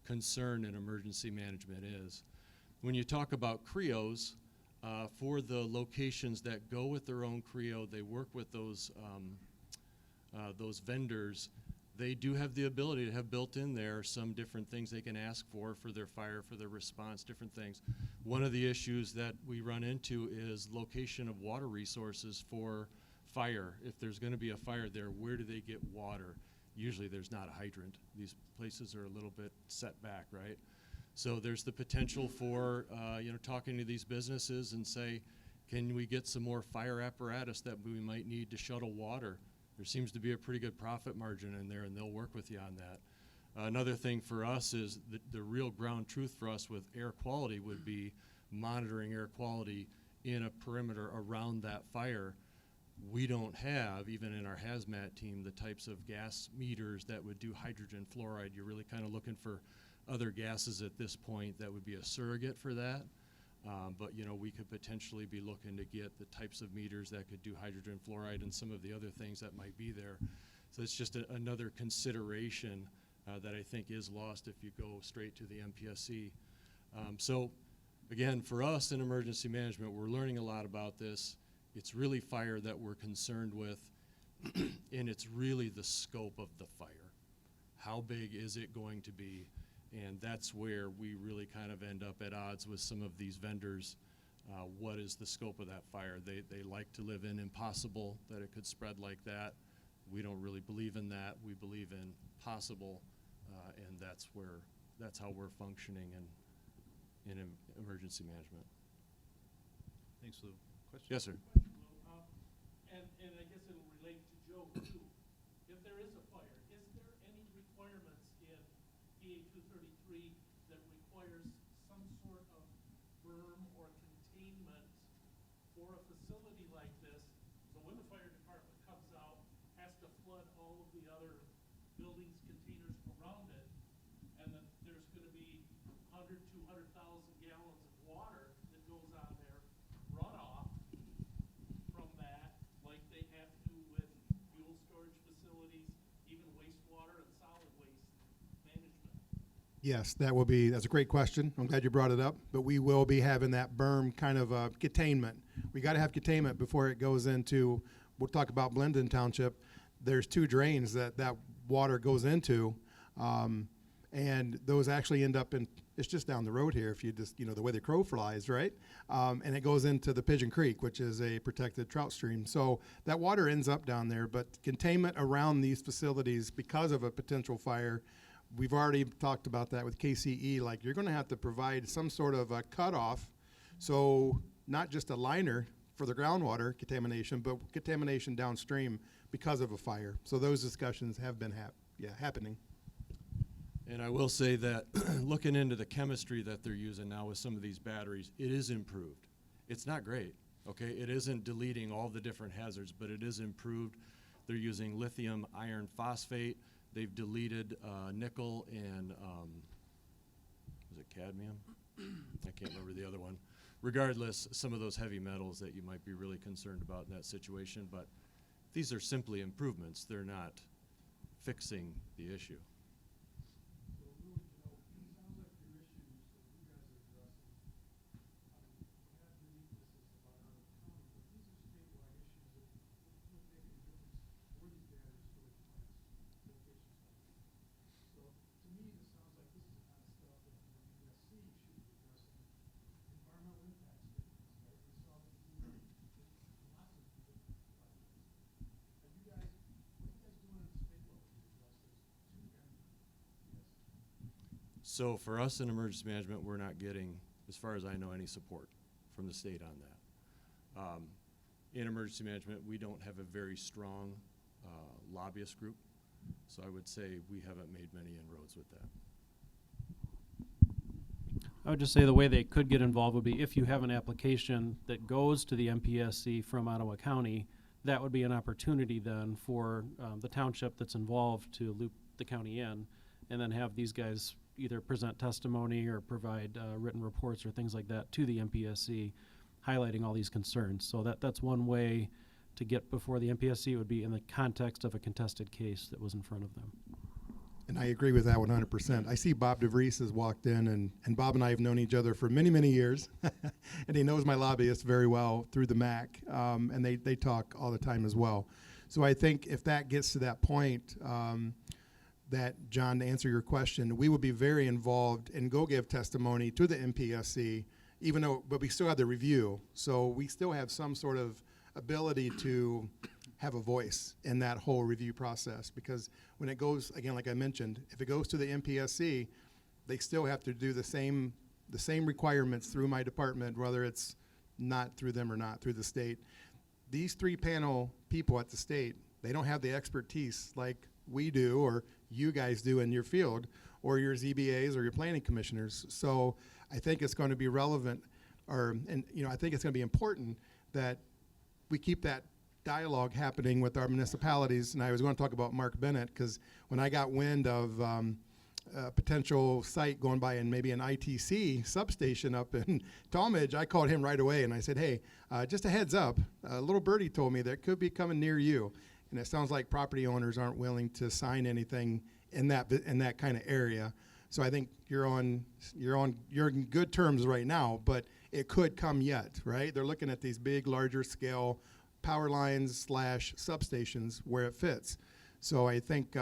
concern in emergency management is. When you talk about CREOs, for the locations that go with their own CREO, they work with those vendors. They do have the ability to have built in there some different things they can ask for their fire, for their response, different things. One of the issues that we run into is location of water resources for fire. If there's going to be a fire there, where do they get water? Usually there's not a hydrant. These places are a little bit set back, right? So there's the potential for, talking to these businesses and say, can we get some more fire apparatus that we might need to shuttle water? There seems to be a pretty good profit margin in there, and they'll work with you on that. Another thing for us is the real ground truth for us with air quality would be monitoring air quality in a perimeter around that fire. We don't have, even in our hazmat team, the types of gas meters that would do hydrogen fluoride. You're really kind of looking for other gases at this point that would be a surrogate for that. But we could potentially be looking to get the types of meters that could do hydrogen fluoride and some of the other things that might be there. So it's just another consideration that I think is lost if you go straight to the MPSC. So again, for us in emergency management, we're learning a lot about this. It's really fire that we're concerned with, and it's really the scope of the fire. How big is it going to be? And that's where we really kind of end up at odds with some of these vendors. What is the scope of that fire? They like to live in impossible, that it could spread like that. We don't really believe in that. We believe in possible, and that's how we're functioning in emergency management. Thanks, Lou. Question? Yes, sir. And I guess it'll relate to Joe too. If there is a fire, is there any requirements in PA 233 that requires some sort of berm or containment for a facility like this? So when the fire department comes out, has to flood all of the other buildings, containers around it, and that there's gonna be 100, 200,000 gallons of water that goes on there, runoff from that, like they have to with fuel storage facilities, even wastewater and solid waste management. Yes, that's a great question. I'm glad you brought it up. But we will be having that berm kind of containment. We got to have containment before it goes into, we'll talk about Blendon Township. There's 2 drains that water goes into, and those actually end up in, it's just down the road here if you just, the way the crow flies, right? And it goes into the Pigeon Creek, which is a protected trout stream. So that water ends up down there, but containment around these facilities because of a potential fire, we've already talked about that with KCE, like you're gonna have to provide some sort of a cutoff, so not just a liner for the groundwater contamination, but contamination downstream because of a fire. So those discussions have been happening. And I will say that looking into the chemistry that they're using now with some of these batteries, it is improved. It's not great, okay? It isn't deleting all the different hazards, but it is improved. They're using lithium iron phosphate. They've deleted nickel and, was it cadmium? I can't remember the other one. Regardless, some of those heavy metals that you might be really concerned about in that situation, but these are simply improvements. They're not fixing the issue. So really, it sounds like your issues that you guys are addressing, we have unique, this is about out of county, but these are statewide issues that would make a difference for these battery storage plants, locations like these. So to me, it sounds like this is the kind of stuff that the MPSC should be addressing. Environmental impact statements, right? We saw that you do lots of different projects. Are you guys, what are you guys doing at the state level to address this to MPSC? So for us in emergency management, we're not getting, as far as I know, any support from the state on that. In emergency management, we don't have a very strong lobbyist group, so I would say we haven't made many inroads with that. I would just say the way they could get involved would be if you have an application that goes to the MPSC from Ottawa County, that would be an opportunity then for the township that's involved to loop the county in, and then have these guys either present testimony or provide written reports or things like that to the MPSC, highlighting all these concerns. So that's one way to get before the MPSC would be in the context of a contested case that was in front of them. And I agree with that 100%. I see Bob DeVries has walked in, and Bob and I have known each other for many, many years. And he knows my lobbyist very well through the MAC, and they talk all the time as well. So I think if that gets to that point, that, John, to answer your question, we would be very involved and go give testimony to the MPSC, but we still have the review. So we still have some sort of ability to have a voice in that whole review process, because when it goes, again, like I mentioned, if it goes to the MPSC, they still have to do the same requirements through my department, whether it's not through them or not through the state. These 3-panel people at the state, they don't have the expertise like we do or you guys do in your field or your ZBAs or your planning commissioners. So I think it's going to be relevant, I think it's going to be important that we keep that dialogue happening with our municipalities. And I was going to talk about Mark Bennett, because when I got wind of a potential site going by in maybe an ITC substation up in Talmadge, I called him right away and I said, hey, just a heads up, a little birdie told me that could be coming near you. And it sounds like property owners aren't willing to sign anything in that kind of area. So I think you're in good terms right now, but it could come yet, right? They're looking at these big, larger scale power lines / substations where it fits. So I think,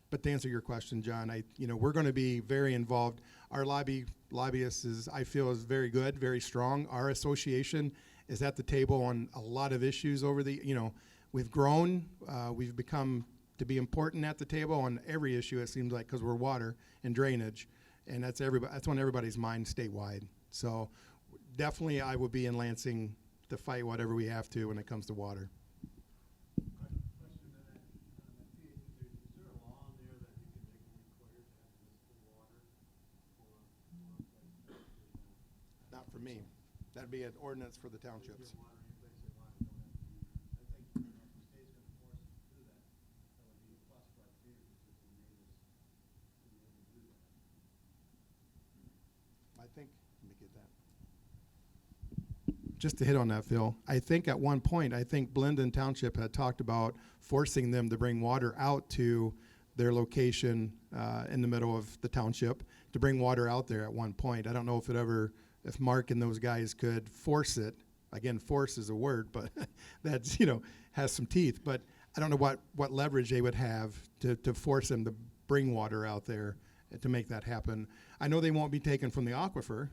but to answer your question, John, we're going to be very involved. Our lobbyists I feel is very good, very strong. Our association is at the table on a lot of issues we've grown, we've become to be important at the table on every issue, it seems like, because we're water and drainage, and that's on everybody's mind statewide. So definitely I will be in Lansing to fight whatever we have to when it comes to water. Question on that PA 230, is there a law in there that you can make them required to have municipal water for Not for me. That'd be an ordinance for the townships. water any place they want, they don't have to do. I think, if the state's gonna force us to do that, that would be a plus for our community, because we made us to be able to do that. I think, let me get that. Just to hit on that, Phil, I think at one point, I think Blendon Township had talked about forcing them to bring water out to their location in the middle of the township, to bring water out there at one point. I don't know if Mark and those guys could force it. Again, force is a word, but that's, has some teeth. But I don't know what leverage they would have to force them to bring water out there to make that happen. I know they won't be taken from the aquifer.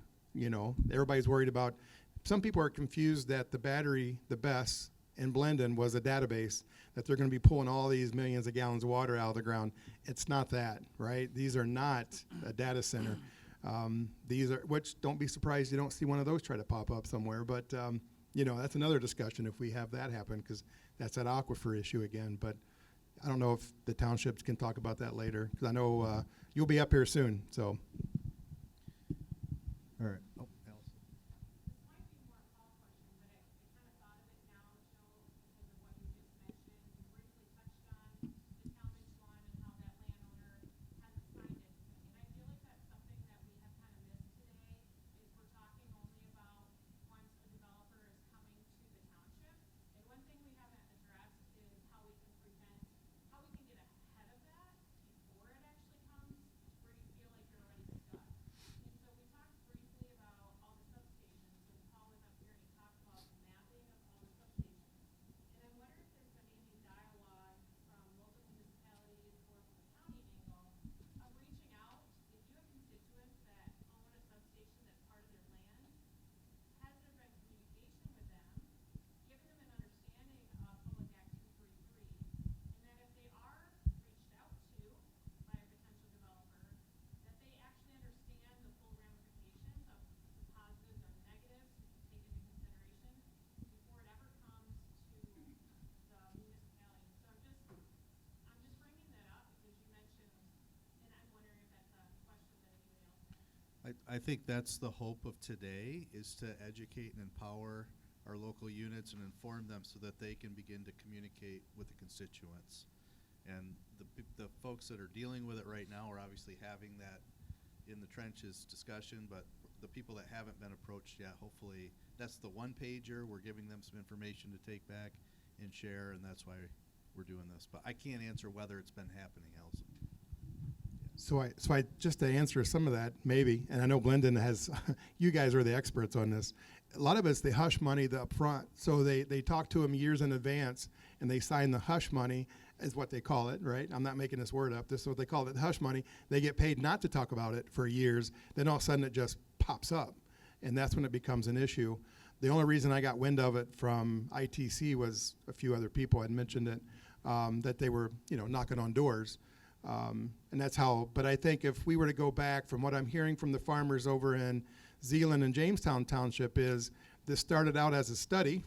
Everybody's worried about. Some people are confused that the BESS in Blendon was a database, that they're going to be pulling all these millions of gallons of water out of the ground. It's not that, right? These are not a data center. Which don't be surprised you don't see one of those try to pop up somewhere. But, that's another discussion if we have that happen, because that's that aquifer issue again. But I don't know if the townships can talk about that later, because I know you'll be up here soon, so. All right. Oh, Allison. This might be more a Paul question, but I kind of thought of it now, Joe, because of what you just mentioned. You briefly touched on the Talmadge one and how that landowner hasn't signed it. And I feel like that's something that we have kind of missed today, is we're talking only about once a developer is coming to the township. And one thing we haven't addressed is how we can get ahead of that before it actually comes, where you feel like you're already stuck. And so we talked briefly about all the substations, and Paul was up here and he talked about the mapping of all the substations. And I wonder if there's been any dialogue from local municipalities or from the county angle of reaching out, if you have constituents that own a substation that's part of their land, has there been communication with them, giving them an understanding of Public Act 233, and that if they are reached out to by a potential developer, that they actually understand the full ramifications of the positives or negatives to take into consideration before it ever comes to the municipality. So I'm just bringing that up because you mentioned, and I'm wondering if that's a question that anybody else has. I think that's the hope of today, is to educate and empower our local units and inform them so that they can begin to communicate with the constituents. And the folks that are dealing with it right now are obviously having that in the trenches discussion, but the people that haven't been approached yet, hopefully, that's the one pager. We're giving them some information to take back and share, and that's why we're doing this. But I can't answer whether it's been happening, Allison. So I just to answer some of that, maybe, and I know Blendon has, you guys are the experts on this. A lot of it's the hush money, the upfront. So they talk to them years in advance, and they sign the hush money, is what they call it, right? I'm not making this word up. This is what they call it, the hush money. They get paid not to talk about it for years. Then all of a sudden it just pops up, and that's when it becomes an issue. The only reason I got wind of it from ITC was a few other people had mentioned it, that they were, knocking on doors. And that's how, but I think if we were to go back from what I'm hearing from the farmers over in Zeeland and Jamestown Township is this started out as a study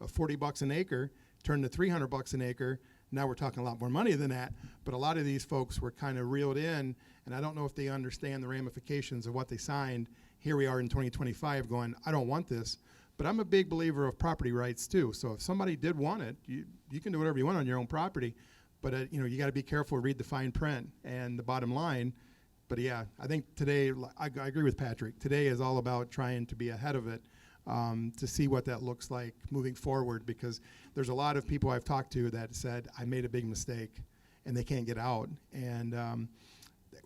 of $40 an acre, turned to $300 an acre. Now we're talking a lot more money than that, but a lot of these folks were kind of reeled in, and I don't know if they understand the ramifications of what they signed. Here we are in 2025 going, I don't want this, but I'm a big believer of property rights too. So if somebody did want it, you can do whatever you want on your own property. But you got to be careful, read the fine print and the bottom line. But yeah, I think today, I agree with Patrick. Today is all about trying to be ahead of it, to see what that looks like moving forward, because there's a lot of people I've talked to that said, I made a big mistake. and they can't get out. And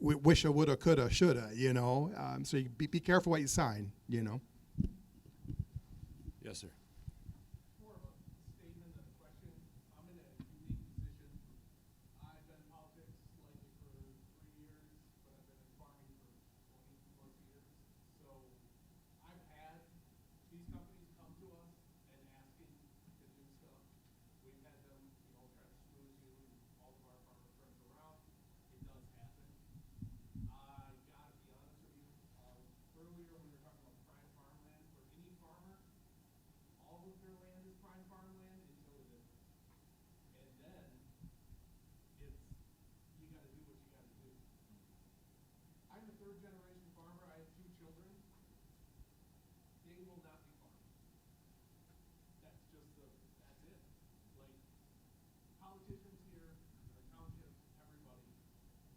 we wisha, woulda, coulda, shoulda, you know. So you be careful what you sign, you know. Yes, sir. More of a statement than a question. I'm in a unique position. I've been in politics slightly for 3 years, but I've been in farming for 20 plus years. So I've had these companies come to us and asking to do stuff. We've had them, you know, try to smooth you and all of our farmer friends around. It does happen. I gotta be honest with you, earlier when we were talking about prime farmland, for any farmer, all of their land is prime farmland until it isn't. And then, it's, you gotta do what you gotta do. I'm a third generation farmer, I have 2 children. They will not be farming. That's just that's it. Like, politicians here, our township, everybody,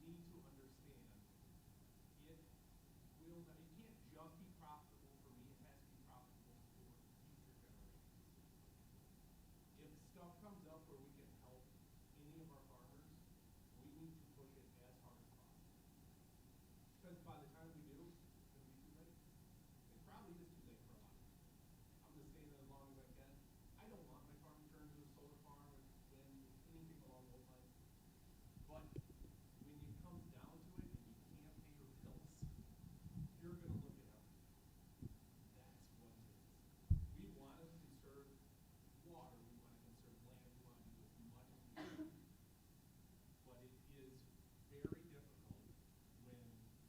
need to understand it will not, it can't just be profitable for me, it has to be profitable for future generations. If stuff comes up where we can help any of our farmers, we need to push it as hard as possible. Because by the time we do, it's gonna be too late. It probably is too late for a lot of people. I'm just saying as long as I can. I don't want my farm turned into a solar farm or wind, anything along those lines. But when it comes down to it and you can't pay your bills, you're gonna look it up. That's what it is. We want to conserve water, we want to conserve land, we want to do as much as we can. But it is very difficult when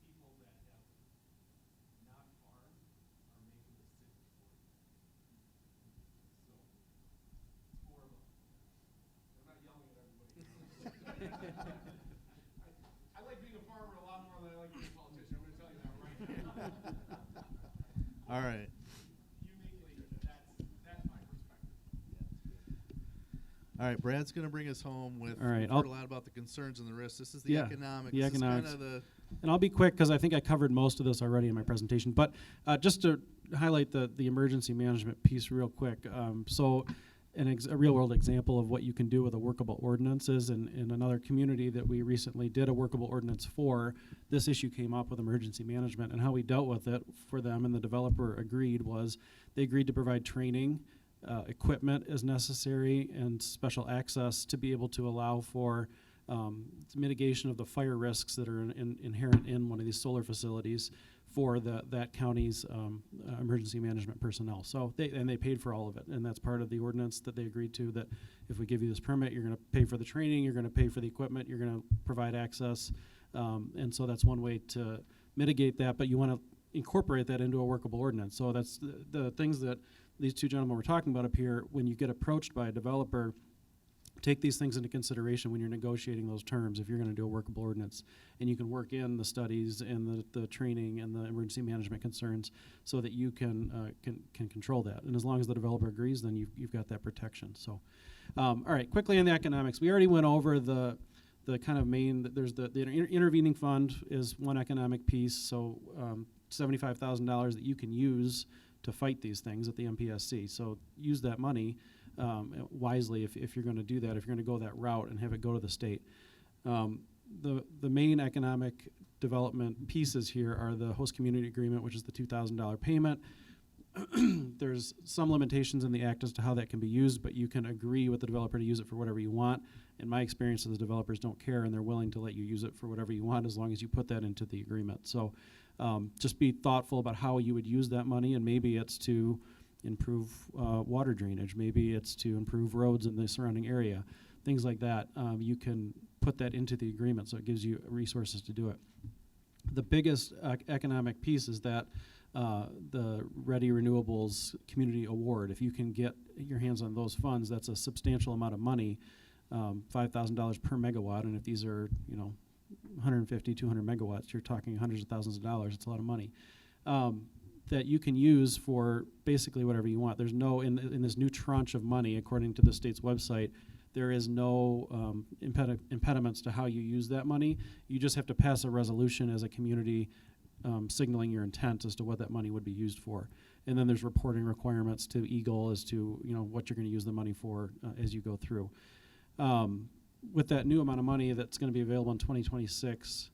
people that have not farmed are making decisions for you. So, it's more of a, I'm not yelling at everybody. I like being a farmer a lot more than I like being a politician, I'm gonna tell you that right now. All right. Uniquely, that's my perspective. All right, Brad's going to bring us home with. All right, We've I'll- heard a lot about the concerns and the risks. This is the Yeah, economic. the this economics. is kind of the. And I'll be quick because I think I covered most of this already in my presentation. But just to highlight the emergency management piece real quick. So a real world example of what you can do with a workable ordinance is in another community that we recently did a workable ordinance for, this issue came up with emergency management, and how we dealt with it for them and the developer agreed was they agreed to provide training, equipment as necessary, and special access to be able to allow for mitigation of the fire risks that are inherent in one of these solar facilities for that county's emergency management personnel. So they paid for all of it, and that's part of the ordinance that they agreed to, that if we give you this permit, you're going to pay for the training, you're going to pay for the equipment, you're going to provide access, and so that's one way to mitigate that, but you want to incorporate that into a workable ordinance. So that's the things that these 2 gentlemen were talking about up here. When you get approached by a developer, take these things into consideration when you're negotiating those terms if you're going to do a workable ordinance. And you can work in the studies and the training and the emergency management concerns so that you can control that. And as long as the developer agrees, then you've got that protection. So, all right, quickly on the economics. We already went over the kind of main, there's the intervening fund is one economic piece, so $75,000 that you can use to fight these things at the MPSC. So use that money wisely if you're going to do that, if you're going to go that route and have it go to the state. The main economic development pieces here are the host community agreement, which is the $2,000 payment. There's some limitations in the act as to how that can be used, but you can agree with the developer to use it for whatever you want. In my experience, the developers don't care, and they're willing to let you use it for whatever you want as long as you put that into the agreement. So just be thoughtful about how you would use that money, and maybe it's to improve water drainage. Maybe it's to improve roads in the surrounding area. Things like that. You can put that into the agreement, so it gives you resources to do it. The biggest economic piece is that the Ready Renewables Community Award. If you can get your hands on those funds, that's a substantial amount of money, $5,000 per megawatt. And if these are, 150, 200 megawatts, you're talking hundreds of thousands of dollars. It's a lot of money that you can use for basically whatever you want. There's no, in this new tranche of money, according to the state's website, there is no impediments to how you use that money. You just have to pass a resolution as a community signaling your intent as to what that money would be used for. And then there's reporting requirements to EGLE as to what you're going to use the money for as you go through. with that new amount of money that's going to be available in 2026,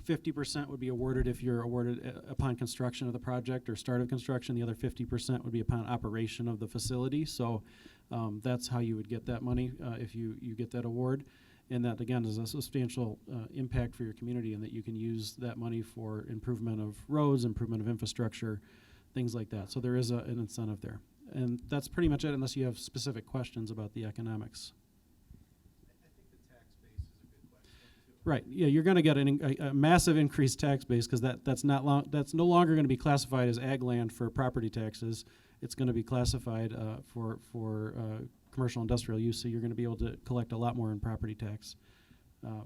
50% would be awarded if you're awarded upon construction of the project or start of construction. The other 50% would be upon operation of the facility. So that's how you would get that money if you get that award. And that, again, is a substantial impact for your community, and that you can use that money for improvement of roads, improvement of infrastructure, things like that. So there is an incentive there. And that's pretty much it, unless you have specific questions about the economics. Right. Yeah, you're going to get a massive increased tax base, because that's no longer going to be classified as ag land for property taxes. It's going to be classified for commercial industrial use. So you're going to be able to collect a lot more in property tax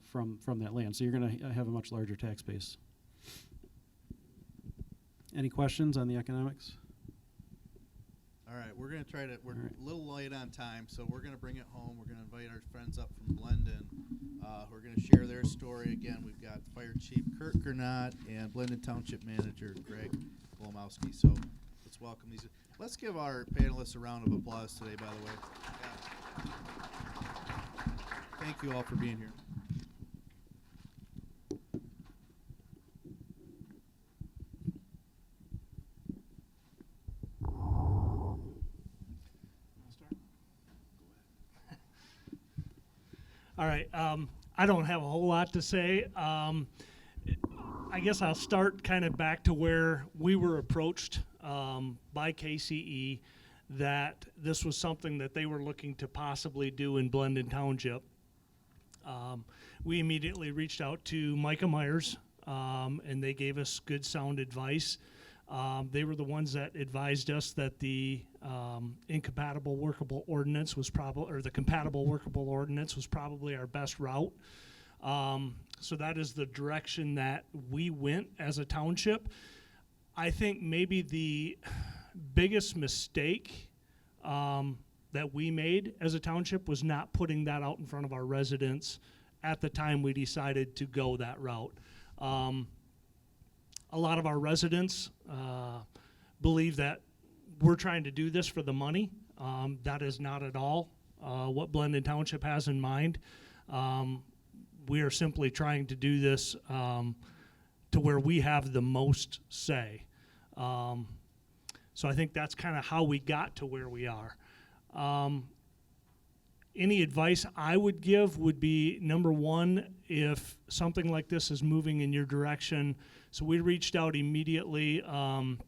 from that land. So you're going to have a much larger tax base. Any questions on the economics? All right, we're going to try to, we're All right. a little late on time, so we're going to bring it home. We're going to invite our friends up from Blendon, who are going to share their story. Again, we've got Fire Chief Kurt Gernot and Blendon Township Manager Greg Bolomowski. So let's welcome these. Let's give our panelists a round of applause today, by the way. Yeah. Thank you all for being here. All right, I don't have a whole lot to say. I guess I'll start kind of back to where we were approached by KCE, that this was something that they were looking to possibly do in Blendon Township. We immediately reached out to Micah Myers, and they gave us good sound advice. They were the ones that advised us that the incompatible workable ordinance was probably, or the compatible workable ordinance was probably our best route. So that is the direction that we went as a township. I think maybe the biggest mistake that we made as a township was not putting that out in front of our residents at the time we decided to go that route. A lot of our residents believe that we're trying to do this for the money. That is not at all what Blendon Township has in mind. We are simply trying to do this to where we have the most say. So I think that's kind of how we got to where we are. Any advice I would give would be, number one, if something like this is moving in your direction. So we reached out immediately, I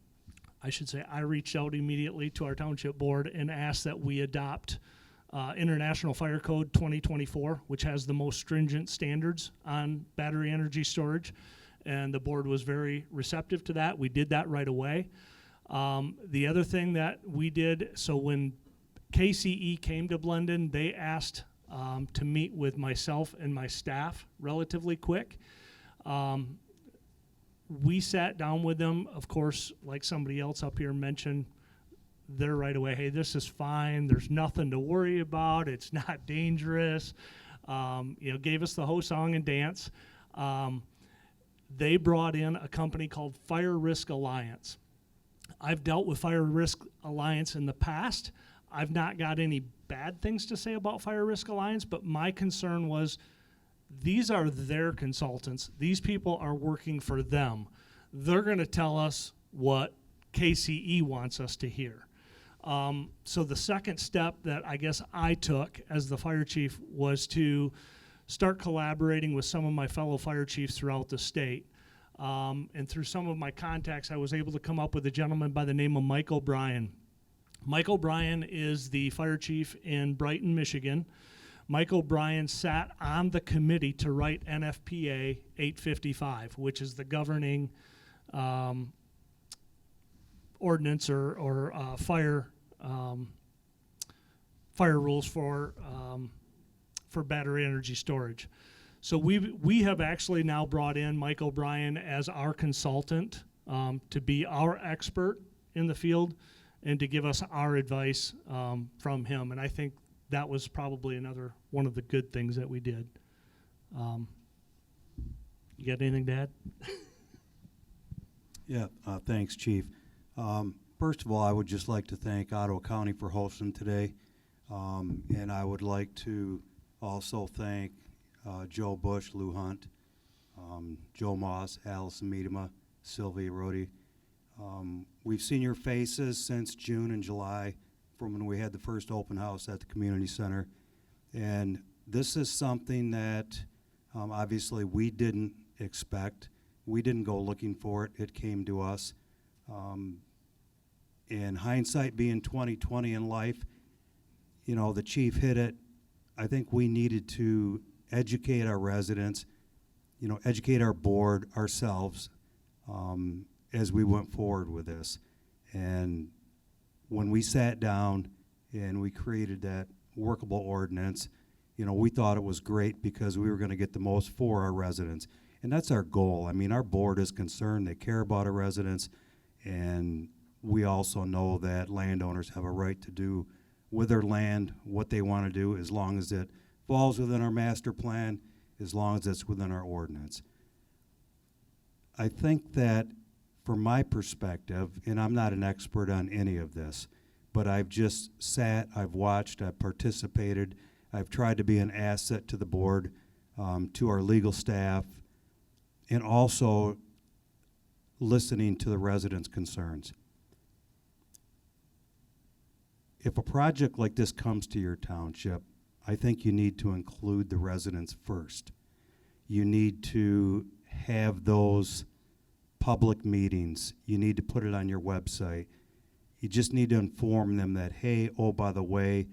reached out immediately to our township board and asked that we adopt International Fire Code 2024, which has the most stringent standards on battery energy storage. And the board was very receptive to that. We did that right away. The other thing that we did, so when KCE came to Blendon, they asked to meet with myself and my staff relatively quick. We sat down with them, of course, like somebody else up here mentioned, they're right away, hey, this is fine, there's nothing to worry about, it's not dangerous, gave us the whole song and dance. They brought in a company called Fire Risk Alliance. I've dealt with Fire Risk Alliance in the past. I've not got any bad things to say about Fire Risk Alliance, but my concern was these are their consultants. These people are working for them. They're going to tell us what KCE wants us to hear. So the second step that I guess I took as the fire chief was to start collaborating with some of my fellow fire chiefs throughout the state. And through some of my contacts, I was able to come up with a gentleman by the name of Mike O'Brien. Mike O'Brien is the fire chief in Brighton, Michigan. Mike O'Brien sat on the committee to write NFPA 855, which is the governing ordinance or fire rules for battery energy storage. So we have actually now brought in Mike O'Brien as our consultant to be our expert in the field and to give us our advice from him. And I think that was probably another one of the good things that we did. You got anything to add? Yeah, thanks, Chief. First of all, I would just like to thank Ottawa County for hosting today. And I would like to also thank Joe Bush, Lou Hunt, Joe Moss, Allison Medema, Sylvia Rhodey. We've seen your faces since June and July from when we had the first open house at the community center. And this is something that obviously we didn't expect. We didn't go looking for it. It came to us. And hindsight being 20/20 in life, you know, the chief hit it. I think we needed to educate our residents, you know, educate our board, ourselves, as we went forward with this. And when we sat down and we created that workable ordinance, you know, we thought it was great because we were going to get the most for our residents. And that's our goal. I mean, our board is concerned. They care about our residents. And we also know that landowners have a right to do with their land what they want to do, as long as it falls within our master plan, as long as it's within our ordinance. I think that from my perspective, and I'm not an expert on any of this, but I've just sat, I've watched, I've participated, I've tried to be an asset to the board, to our legal staff, and also listening to the residents' concerns. If a project like this comes to your township, I think you need to include the residents first. You need to have those public meetings. You need to put it on your website. You just need to inform them that, hey, oh, by the way,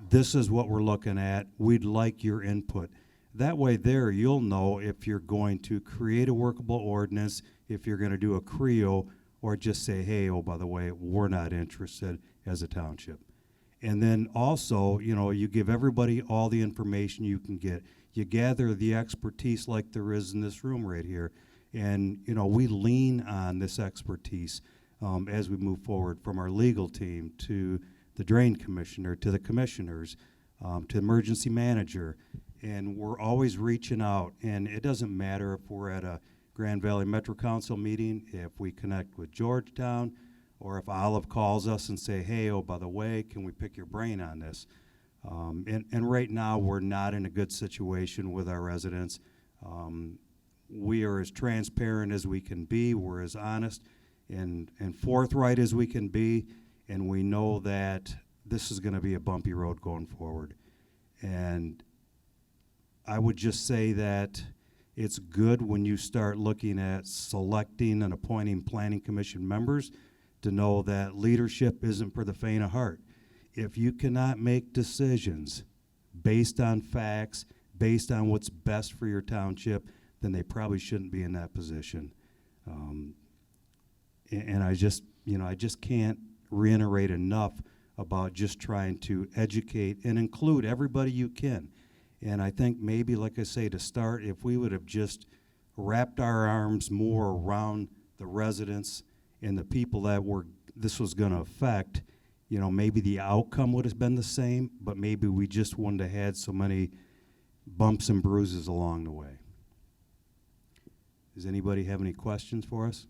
this is what we're looking at. We'd like your input. That way there, you'll know if you're going to create a workable ordinance, if you're going to do a CREO, or just say, hey, oh, by the way, we're not interested as a township. And then also, you know, you give everybody all the information you can get. You gather the expertise like there is in this room right here. And, you know, we lean on this expertise as we move forward, from our legal team to the drain commissioner, to the commissioners, to emergency manager. And we're always reaching out. And it doesn't matter if we're at a Grand Valley Metro Council meeting, if we connect with Georgetown, or if Olive calls us and say, hey, oh, by the way, can we pick your brain on this? And right now, we're not in a good situation with our residents. We are as transparent as we can be. We're as honest and forthright as we can be. And we know that this is going to be a bumpy road going forward. And I would just say that it's good when you start looking at selecting and appointing planning commission members to know that leadership isn't for the faint of heart. If you cannot make decisions based on facts, based on what's best for your township, then they probably shouldn't be in that position. And I just, you know, I just can't reiterate enough about just trying to educate and include everybody you can. And I think maybe, like I say, to start, if we would have just wrapped our arms more around the residents and the people that this was going to affect, you know, maybe the outcome would have been the same, but maybe we just wouldn't have had so many bumps and bruises along the way. Does anybody have any questions for us?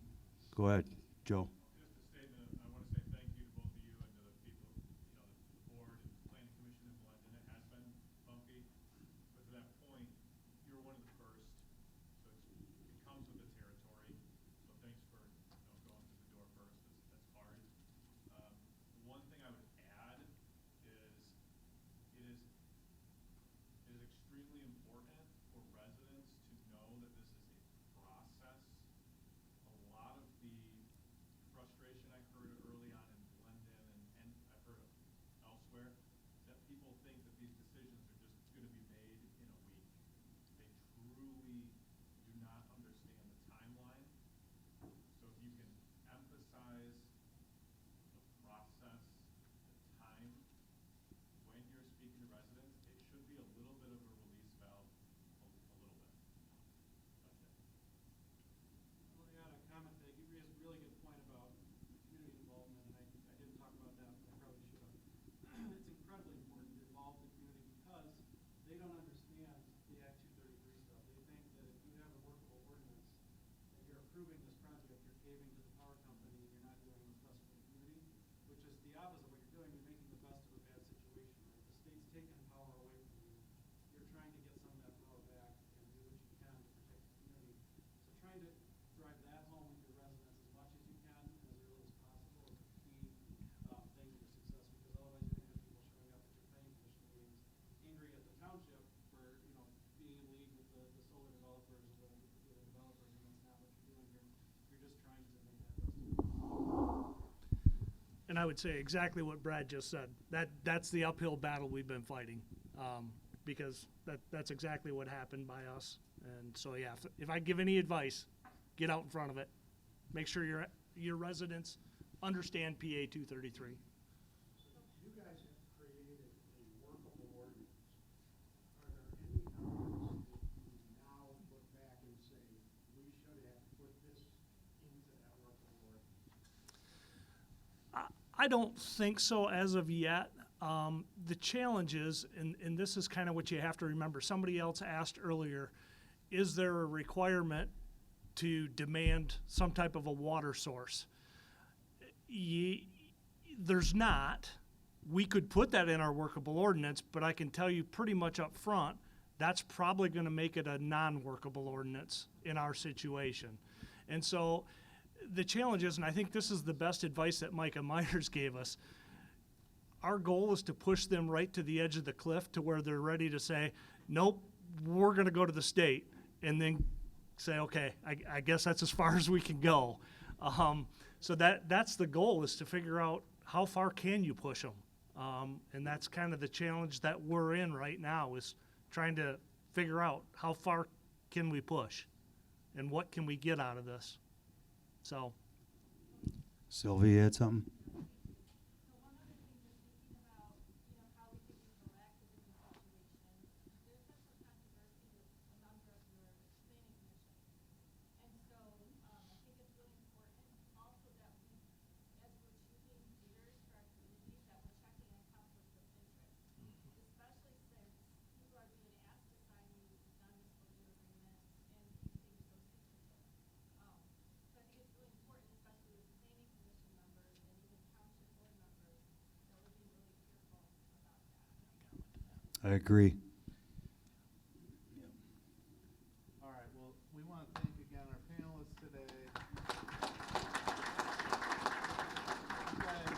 Go ahead, Joe. Just a statement, I want to say thank you to both of you and to the people, you know, the board and the planning commission in London. It has been bumpy, but to that point, you were one of the first, so it comes with the territory. So thanks for, you know, going through the door first. That's hard. One thing I would add is it is extremely important for residents to know that this is a process. A lot of the I would say exactly what Brad just said. That's the uphill battle we've been fighting, because that's exactly what happened by us. And so, yeah, if I give any advice, get out in front of it. Make sure your residents understand PA 233. You guys have created a workable ordinance. Are there any elements that you now look back and say, we should have put this into that workable ordinance? I don't think so as of yet. The challenge is, and this is kind of what you have to remember, somebody else asked earlier, is there a requirement to demand some type of a water source? There's not. We could put that in our workable ordinance, but I can tell you pretty much up front, that's probably going to make it a non-workable ordinance in our situation. And so the challenge is, and I think this is the best advice that Micah Myers gave us, our goal is to push them right to the edge of the cliff to where they're ready to say, nope, we're going to go to the state, and then say, okay, I guess that's as far as we can go. So that's the goal, is to figure out how far can you push them. And that's kind of the challenge that we're in right now, is trying to figure out how far can we push and what can we get out of this. So. Sylvia, you had something? I agree. All right, well, we want to thank again our panelists today. You guys,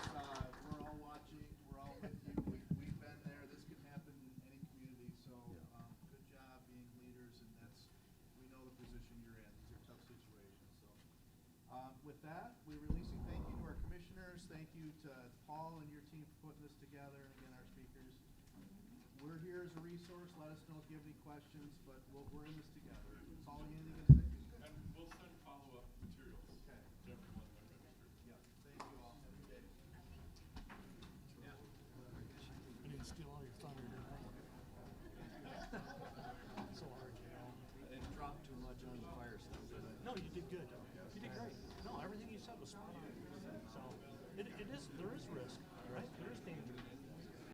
we're all watching, we're all with you. We've been there. This can happen in any community, so good job being leaders, and we know the position you're in. These are tough situations. So with that, we're releasing thank you to our commissioners. Thank you to Paul and your team for putting this together, and again, our speakers. We're here as a resource. Let us know if you have any questions, but we're in this together. Paul, you anything to say? And we'll send follow-up materials. Okay. To everyone in the district. Yeah. Thank you all. Have a good day. I didn't steal all your thunder, did I? So hard, you know. I didn't drop too much on the fire stuff, did I? No, you did good. You did great. No, everything you said was spot on. So there is risk.